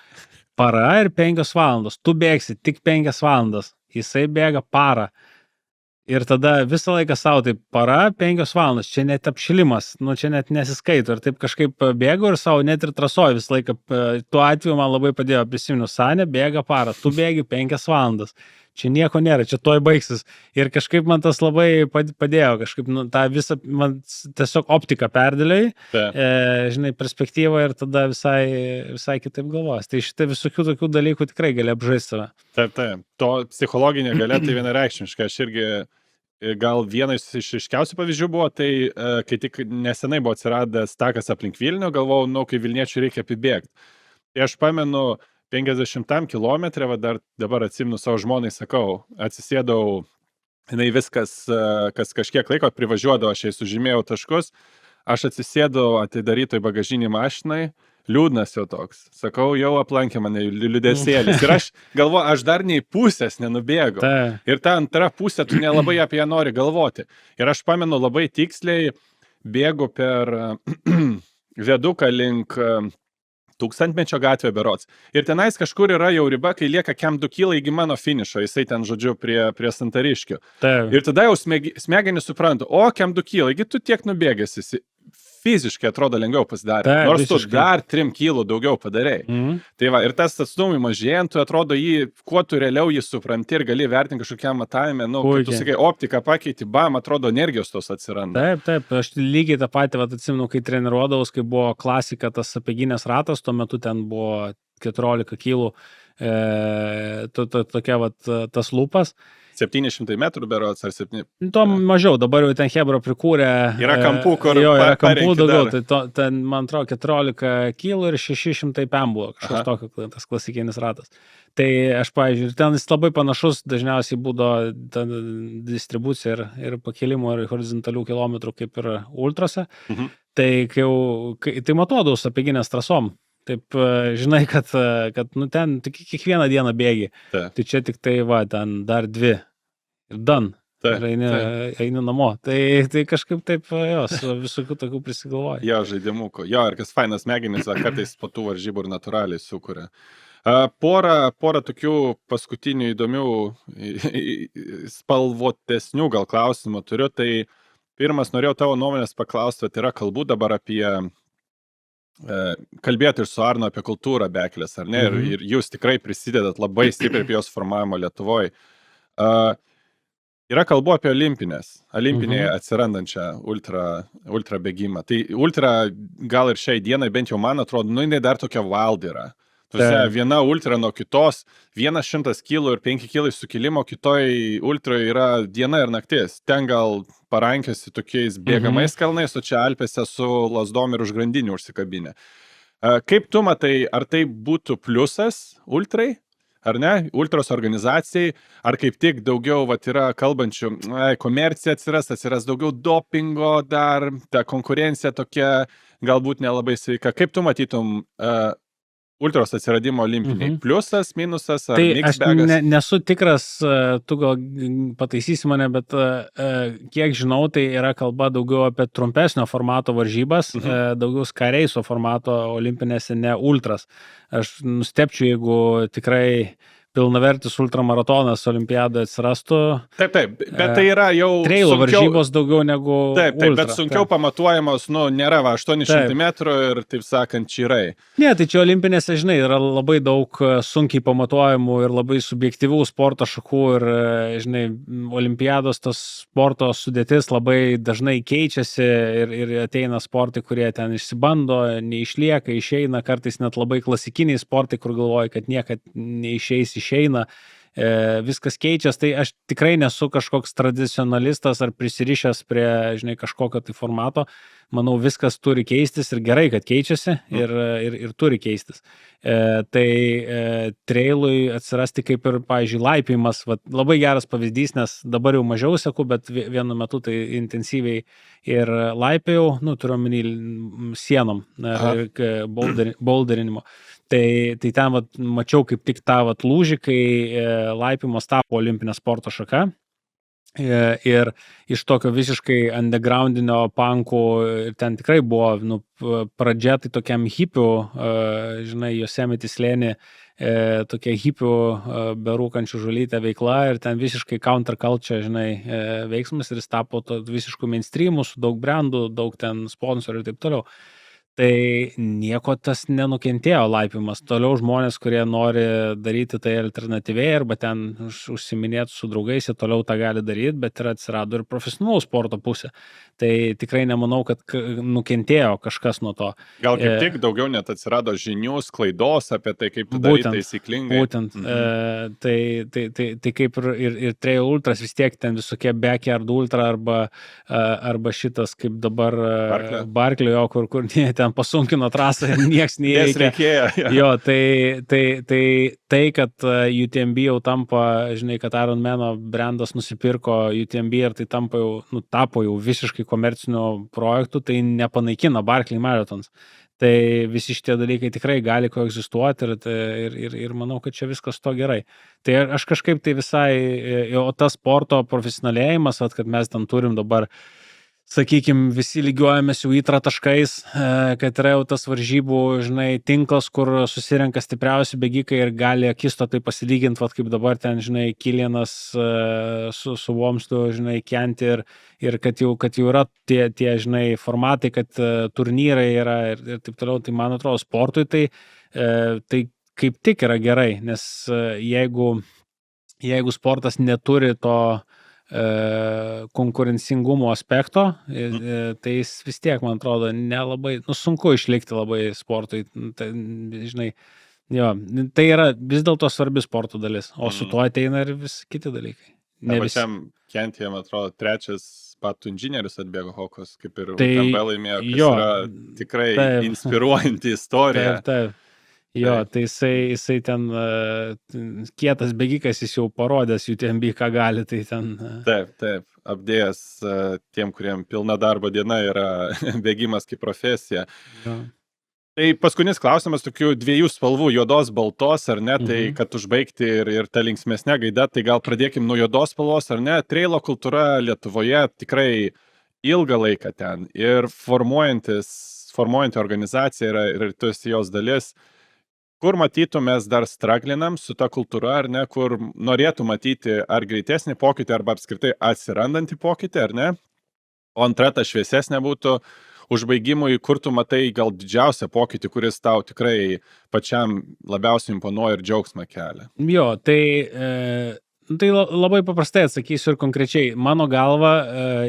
Speaker 2: para ir 5 valandos. Tu bėgsi tik 5 valandas. Jisai bėga parą. Ir tada visą laiką savo, tai para 5 valandos, čia net apšilimas, nu čia net nesiskaito. Ir taip kažkaip bėgu ir savo net ir trasoju visą laiką. Tuo atveju man labai padėjo, prisimenu, Sanė bėga parą, tu bėgi 5 valandas. Čia nieko nėra, čia toj baigsis. Ir kažkaip man tas labai padėjo, kažkaip nu, tą visą, man tiesiog optiką perdėliai, žinai, perspektyvą ir tada visai kitaip galvos. Tai šitai visokių tokių dalykų tikrai gali apžaisti save.
Speaker 1: Taip. To psichologinė galia tai vienareikšmiškai. Aš irgi gal vienas iš ryškiausių pavyzdžių buvo, tai kai tik nesenai buvo atsiradęs takas aplink Vilnių, galvojau, nu, kai Vilniečių reikia apibėgti. Tai aš pamenu, 50 kilometrė, dabar atsimenu savo žmonai, sakau, atsisėdau, jinai viskas, kas kažkiek laiko privažiuodavo, aš jai sužymėjau taškus, aš atsisėdau atidarytoj bagažinį mašinai, liūdnas jau toks, sakau, jau aplankė mane liūdesėlis ir aš galvoju, aš dar nei pusės nenubėgau ir ta antra pusė, tu nelabai apie ją nori galvoti. Ir aš pamenu labai tiksliai, bėgu per viaduką link Tūkstantmečio gatvė berods. Ir tenais kažkur yra jau riba, kai lieka kem 2 kilai iki mano finišo, jisai ten, žodžiu, prie Santariškių. Ir tada jau smegenys suprantu, o kem 2 kilai, tu tiek nubėgėsi. Fiziškai atrodo lengviau pasidarė. Nors tu dar 3 kilų daugiau padarei. Tai va, ir tas atstumai mažėjant, tu atrodo jį, kuo tu realiau jį supranti ir gali vertinti kažkokiam matavime, nu, kaip tu sakai, optiką pakeiti, bam, atrodo energijos tos atsiranda.
Speaker 2: Taip, aš lygiai tą patį, atsimenu, kai treniruodavus, kai buvo klasika tas apeiginės ratas, tuo metu ten buvo 14 kilų, tokia tas lūpas.
Speaker 1: 700 metrų berods ar 7?
Speaker 2: To mažiau, dabar jau ten Hebra prikūrė.
Speaker 1: Yra kampų, kur
Speaker 2: yra kampų daugiau, tai ten, man atrodo, 14 kilų ir 600 pem buvo kažkas tokio, tas klasikinis ratas. Tai aš, pavyzdžiui, ten jis labai panašus, dažniausiai būdavo distribucija ir pakilimo ir horizontalių kilometrų kaip ir ultrose. Tai tai matuodavus apeiginės trasom. Taip, žinai, kad nu, ten tik kiekvieną dieną bėgi. Tai čia tik tai, ten dar 2. Ir dan. Ir eini namo. Tai kažkaip taip, visokių tokių prisigalvoja.
Speaker 1: Jo, žaidimukų. Jo, ir kas fainas smegenys, kartais po tų varžybų ir natūraliai sukuria. Porą tokių paskutinių įdomių, spalvotesnių gal klausimų turiu. Tai pirmas, norėjau tavo nuomonės paklausti, yra kalbų dabar apie kalbėti ir su Arnu apie kultūrą bekelės, ar ne? Ir jūs tikrai prisidedat labai stipriai prie jos formavimo Lietuvoje. Yra kalbu apie olimpinėje atsirandančią ultra bėgimą. Tai ultra gal ir šiai dienai, bent jau man atrodo, nu jinai dar tokia wild yra. Viena ultra nuo kitos, 100 kilų ir 5 kilai sukilimo, kitoj ultra yra diena ir naktis. Ten gal parankiasi tokiais bėgamais kalnais, o čia Alpėse su lazdom ir už grandinių užsikabinę. Kaip tu matai, ar tai būtų pliusas ultrai, ar ne, ultros organizacijai, ar kaip tik daugiau yra kalbančių, komercija atsiras daugiau dopingo dar, ta konkurencija tokia galbūt nelabai sveika. Kaip tu matytum ultros atsiradimo olimpiniai? Pliusas, minusas ar mix bagas?
Speaker 2: Tai aš nesu tikras, tu gal pataisysi mane, bet kiek žinau, tai yra kalba daugiau apie trumpesnio formato varžybas, daugiau skareiso formato olimpinėse, ne ultras. Aš nustepčiau, jeigu tikrai pilnavertis ultramaratonas olimpiadoje atsirastų.
Speaker 1: Taip, bet tai yra jau
Speaker 2: trailo varžybos daugiau negu ultra.
Speaker 1: Bet sunkiau pamatuojamos, nėra 800 metrų ir, taip sakant, čirai.
Speaker 2: Ne, tai čia olimpinėse, žinai, yra labai daug sunkiai pamatuojamų ir labai subjektyvių sporto šakų ir, žinai, olimpiados tas sporto sudėtis labai dažnai keičiasi ir ateina sportai, kurie ten išsibando, neišlieka, išeina, kartais net labai klasikiniai sportai, kur galvoja, kad niekad neišeina, viskas keičiasi, tai aš tikrai nesu kažkoks tradicionalistas ar prisirišęs prie, žinai, kažkokio tai formato. Manau, viskas turi keistis ir gerai, kad keičiasi ir turi keistis. Tai trailui atsirasti kaip ir, pavyzdžiui, laipiojimas, labai geras pavyzdys, nes dabar jau mažiau seku, bet vienu metu tai intensyviai ir laipiojau, turiu omeny sienom, boulderinimo. Tai ten mačiau kaip tik tą lūžį, kai laipimas tapo olimpinė sporto šaka. Ir iš tokio visiškai undergroundinio punkų, ir ten tikrai buvo pradžia tai tokiam hipių, žinai, Yosemite slėnį, tokia hipių berūkančių žulytę veikla ir ten visiškai counterculture, žinai, veiksmas ir jis tapo visiškų mainstreamų su daug brandų, daug ten sponsorių ir taip toliau. Tai nieko tas nenukentėjo laipimas. Toliau žmonės, kurie nori daryti tai alternatyviai arba ten užsiminėti su draugais, jie toliau tą gali daryti, bet ir atsirado ir profesionalų sporto pusė. Tai tikrai nemanau, kad nukentėjo kažkas nuo to.
Speaker 1: Gal kaip tik daugiau net atsirado žinių, sklaidos apie tai, kaip tu daryti taisyklingai.
Speaker 2: Būtent. Tai kaip ir trail ultras vis tiek ten visokie backyard ultra arba šitas kaip dabar Barkley, kur ten pasunkino trasą ir nieks neįveikia. Jo, tai, kad UTMB jau tampa, žinai, kad Ironmano brandas nusipirko UTMB ir tai tapo jau visiškai komercinių projektų, tai nepanaikina Barkley Marathons. Tai visi šitie dalykai tikrai gali koegzistuoti ir manau, kad čia viskas to gerai. Tai aš kažkaip tai visai, o tas sporto profesionalėjimas, kad mes ten turim dabar, sakykime, visi lygiuojamės jau įtra taškais, kad yra jau tas varžybų, žinai, tinklas, kur susirenka stipriausi bėgikai ir gali akistotai pasilyginti, kaip dabar ten, žinai, Kilianas su Vomstu, žinai, Kenti ir kad jau yra tie, žinai, formatai, kad turnyrai yra ir taip toliau, tai man atrodo sportui tai kaip tik yra gerai, nes jeigu sportas neturi to konkurencingumo aspekto, tai jis vis tiek, man atrodo, nelabai, sunku išlikti labai sportui, tai, žinai, jo, tai yra vis dėlto svarbi sporto dalis, o su tuo ateina ir vis kiti dalykai.
Speaker 1: Ne pačiam Kentyje, man atrodo, 3 patų inžinierius atbėgo Hokos, kaip ir UTMB laimėjo, kas yra tikrai inspiruojanti istorija.
Speaker 2: Taip. Jo, tai jisai ten kietas bėgikas, jis jau parodęs UTMB, ką gali, tai ten...
Speaker 1: Taip, apdėjęs tiem, kuriem pilna darbo diena yra bėgimas kaip profesija.
Speaker 2: Jo.
Speaker 1: Tai paskutinis klausimas tokių 2 spalvų, juodos, baltos, ar ne, tai kad užbaigti ir tą linksmesnę gaidą, tai gal pradėkim nuo juodos spalvos, ar ne, trailo kultūra Lietuvoje tikrai ilgą laiką ten ir formuojanti organizacija yra ir tu esi jos dalis. Kur matytų mes dar straglinam su ta kultūra, ar ne, kur norėtų matyti ar greitesnį pokytį, arba apskritai atsirandantį pokytį, ar ne? O antra, ta šviesesnė būtų užbaigimui, kur tu matai gal didžiausią pokytį, kuris tau tikrai pačiam labiausiai imponuoja ir džiaugsmą kelia.
Speaker 2: Jo, tai labai paprastai atsakysiu ir konkrečiai. Mano galva,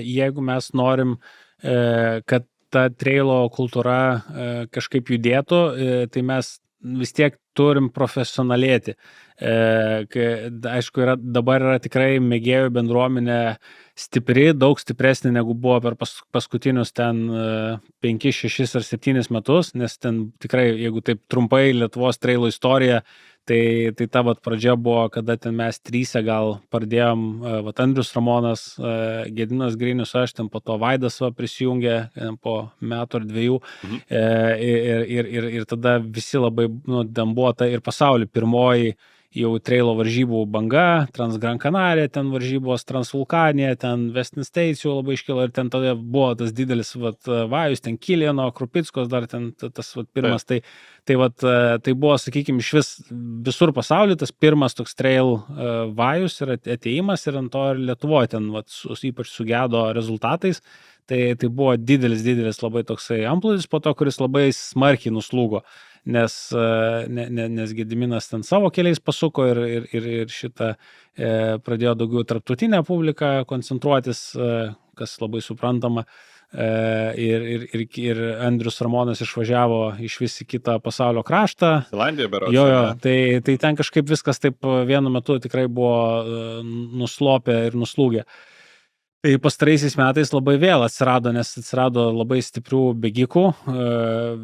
Speaker 2: jeigu mes norim, kad ta trailo kultūra kažkaip judėtų, tai mes vis tiek turim profesionalėti. Aišku, dabar yra tikrai mėgėjų bendruomenė stipri, daug stipresnė negu buvo per paskutinius ten 5, 6 ar 7 metus, nes ten tikrai, jeigu taip trumpai Lietuvos trailo istorija, tai ta pradžia buvo, kada ten mes 3 gal pradėjom, Andrius Ramonas, Gedinas Grinius, aš ten po to Vaidas prisijungė po metų ar 2 ir tada visi labai, ten buvo ta ir pasaulio pirmoji jau trailo varžybų banga, Transgran Canaria, ten varžybos Transvulkanija, ten Western States jau labai iškilo ir ten tada buvo tas didelis vajus, ten Kiliano, Krupickos dar ten tas pirmas, tai buvo, sakykime, iš visur pasaulyje tas pirmas toks trail vajus ir atėjimas ir ant to ir Lietuvoje ten ypač sugedo rezultatais, tai buvo didelis labai toksai amplūdis po to, kuris labai smarkiai nuslūgo. Nes Gediminas ten savo keliais pasuko ir šitą pradėjo daugiau tarptautinę publiką koncentruotis, kas labai suprantama. Ir Andrius Ramonas išvažiavo iš vis į kitą pasaulio kraštą.
Speaker 1: Zelandija berods.
Speaker 2: Jo, tai ten kažkaip viskas taip vienu metu tikrai buvo nuslopę ir nuslūgę. Tai pastaraisiais metais labai vėl atsirado, nes atsirado labai stiprių bėgikų,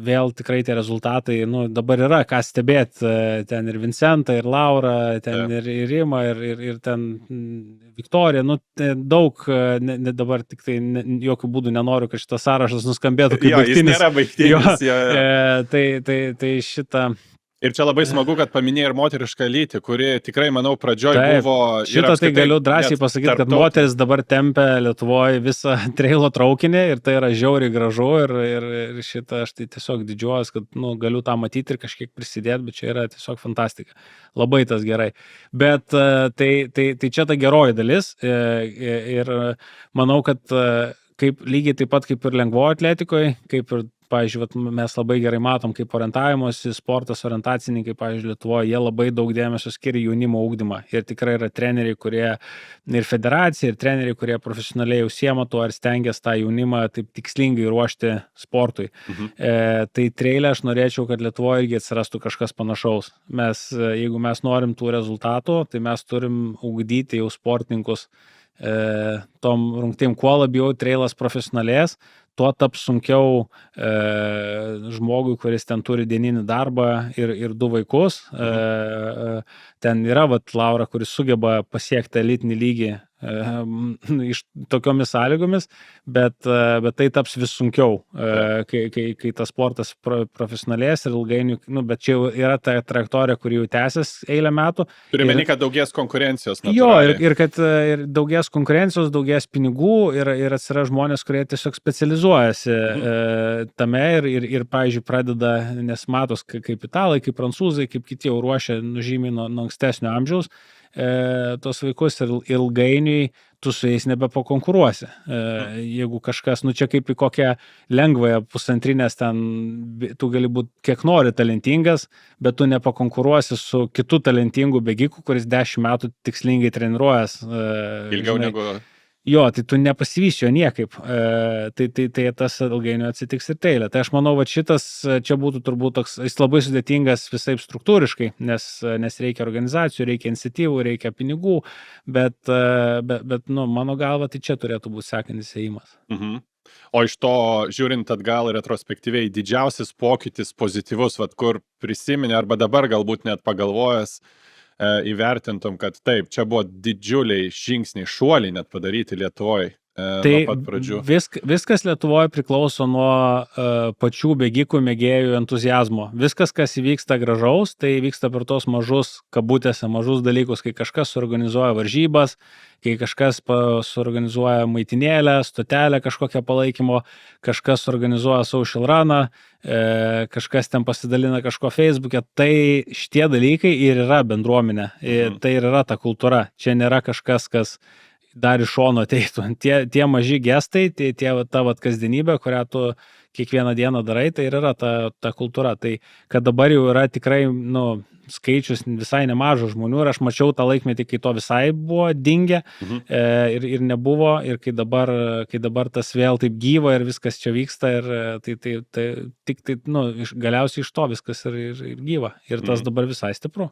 Speaker 2: vėl tikrai tie rezultatai, dabar yra ką stebėti, ten ir Vincentą, ir Laura, ten ir Rima, ir ten Viktorija, daug, dabar tik tai jokių būdų nenoriu, kad šitas sąrašas nuskambėtų kaip baigtinis.
Speaker 1: Jis nėra baigtinis.
Speaker 2: Tai šitą...
Speaker 1: Ir čia labai smagu, kad paminėjai ir moterišką lytį, kuri tikrai, manau, pradžioj
Speaker 2: Taip,
Speaker 1: buvo...
Speaker 2: šitą tai galiu drąsiai pasakyti, kad moteris dabar tempia Lietuvoje visą treilo traukinį ir tai yra žiauriai gražu ir šitą aš tai tiesiog didžiuojas, kad galiu tą matyti ir kažkiek prisidėti, bet čia yra tiesiog fantastika. Labai tas gerai. Bet tai čia ta geroji dalis ir manau, kad kaip lygiai taip pat kaip ir lengvojo atletikoje, kaip ir pavyzdžiui, mes labai gerai matom, kaip orientavimosi, sportas, orientacininkai, pavyzdžiui, Lietuvoje, jie labai daug dėmesio skiria jaunimo ugdymą. Ir tikrai yra treneriai, kurie ir federacija, ir treneriai, kurie profesionaliai užsiema tuo ir stengiasi tą jaunimą taip tikslingai ruošti sportui. Tai treilė aš norėčiau, kad Lietuvoje irgi atsirastų kažkas panašaus. Jeigu mes norim tų rezultatų, tai mes turim ugdyti jau sportininkus tom rungtim. Kuo labiau treilas profesionalės, tuo taps sunkiau žmogui, kuris ten turi dieninį darbą ir 2 vaikus. Ten yra Laura, kuris sugeba pasiekti elitinį lygį iš tokiomis sąlygomis, bet tai taps vis sunkiau, kai tas sportas profesionalės ir ilgainiui, bet čia jau yra ta trajektorija, kuri jau tęsis eilę metų.
Speaker 1: Turime meni, kad daugės konkurencijos.
Speaker 2: Jo, ir kad ir daugės konkurencijos, daugės pinigų ir atsiras žmonės, kurie tiesiog specializuojasi tame ir pavyzdžiui, pradeda, nes matos, kaip italai, kaip prancūzai, kaip kiti jau ruošia nužymiai nuo ankstesnio amžiaus tos vaikus ir ilgainiui tu su jais nebepakonkuruosi. Jeigu kažkas, čia kaip į kokią lengvąją pusantrinės ten, tu gali būti kiek nori talentingas, bet tu nepakonkuruosi su kitu talentingu bėgiku, kuris 10 metų tikslingai treniruojas.
Speaker 1: Ilgiau negu...
Speaker 2: Jo, tai tu nepasivysi jo niekaip. Tai tas ilgainiui atsitiks ir treilė. Tai aš manau, kad šitas čia būtų turbūt toks, jis labai sudėtingas visaip struktūriškai, nes reikia organizacijų, reikia iniciatyvų, reikia pinigų, bet mano galva, tai čia turėtų būti sekantis ėjimas.
Speaker 1: O iš to, žiūrint atgal retrospektyviai, didžiausias pokytis pozityvus, kur prisiminė arba dabar galbūt net pagalvojęs, įvertintum, kad taip, čia buvo didžiuliai žingsniai, šuoliai net padaryti Lietuvoje nuo pat pradžių.
Speaker 2: Viskas Lietuvoje priklauso nuo pačių bėgikų mėgėjų entuzijazmo. Viskas, kas įvyksta gražaus, tai vyksta per tos mažus kabutėse, mažus dalykus, kai kažkas suorganizuoja varžybas, kai kažkas suorganizuoja maitinėlę, stotelę kažkokią palaikymo, kažkas suorganizuoja social runą, kažkas ten pasidalina kažko Facebook'e, tai šitie dalykai ir yra bendruomenė, tai ir yra ta kultūra. Čia nėra kažkas, kas dar iš šono ateitų. Tie maži gestai, ta kasdienybė, kurią tu kiekvieną dieną darai, tai ir yra ta kultūra. Tai kad dabar jau yra tikrai skaičius visai nemažo žmonių ir aš mačiau tą laikmetį, kai to visai buvo dingę ir nebuvo ir kai dabar tas vėl taip gyva ir viskas čia vyksta ir tai galiausiai iš to viskas ir gyva ir tas dabar visai stipru.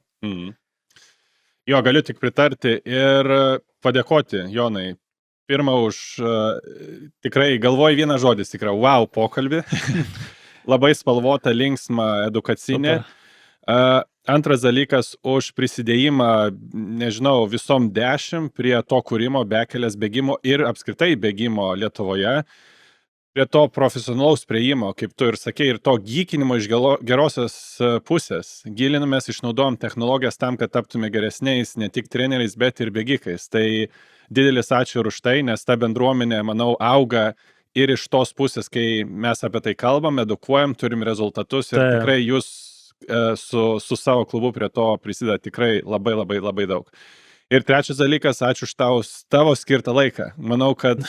Speaker 1: Jo, galiu tik pritarti ir padėkoti, Jonai. Pirma tikrai galvoju vieną žodį, tikrai, wow, pokalbį. Labai spalvota, linksma, edukacinė. Antras dalykas už prisidėjimą, nežinau, visom 10 prie to kūrimo, bekelės bėgimo ir apskritai bėgimo Lietuvoje. Prie to profesionalaus prieimo, kaip tu ir sakei, ir to gykinimo iš gerosios pusės. Gilinamės, išnaudojam technologijas tam, kad taptume geresniais ne tik treneriais, bet ir bėgikais. Tai didelis ačiū ir už tai, nes ta bendruomenė, manau, auga ir iš tos pusės, kai mes apie tai kalbam, edukuojam, turim rezultatus ir tikrai jūs su savo klubu prie to prisideda tikrai labai, labai, labai daug. Ir trečias dalykas, ačiū už tavo skirtą laiką. Manau, kad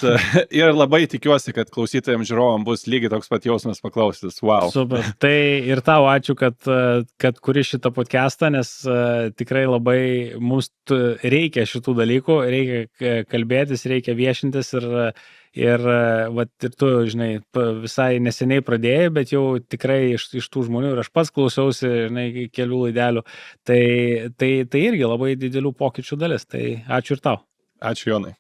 Speaker 1: ir labai tikiuosi, kad klausytojams žiūrovam bus lygiai toks pat jausmas paklausytis. Wow.
Speaker 2: Super. Tai ir tau ačiū, kad kuri šitą podcastą, nes tikrai labai mums reikia šitų dalykų, reikia kalbėtis, reikia viešintis ir tu, žinai, visai neseniai pradėjai, bet jau tikrai iš tų žmonių ir aš pats klausiausi, žinai, kelių laidelių, tai irgi labai didelių pokyčių dalis. Tai ačiū ir tau.
Speaker 1: Ačiū, Jonai.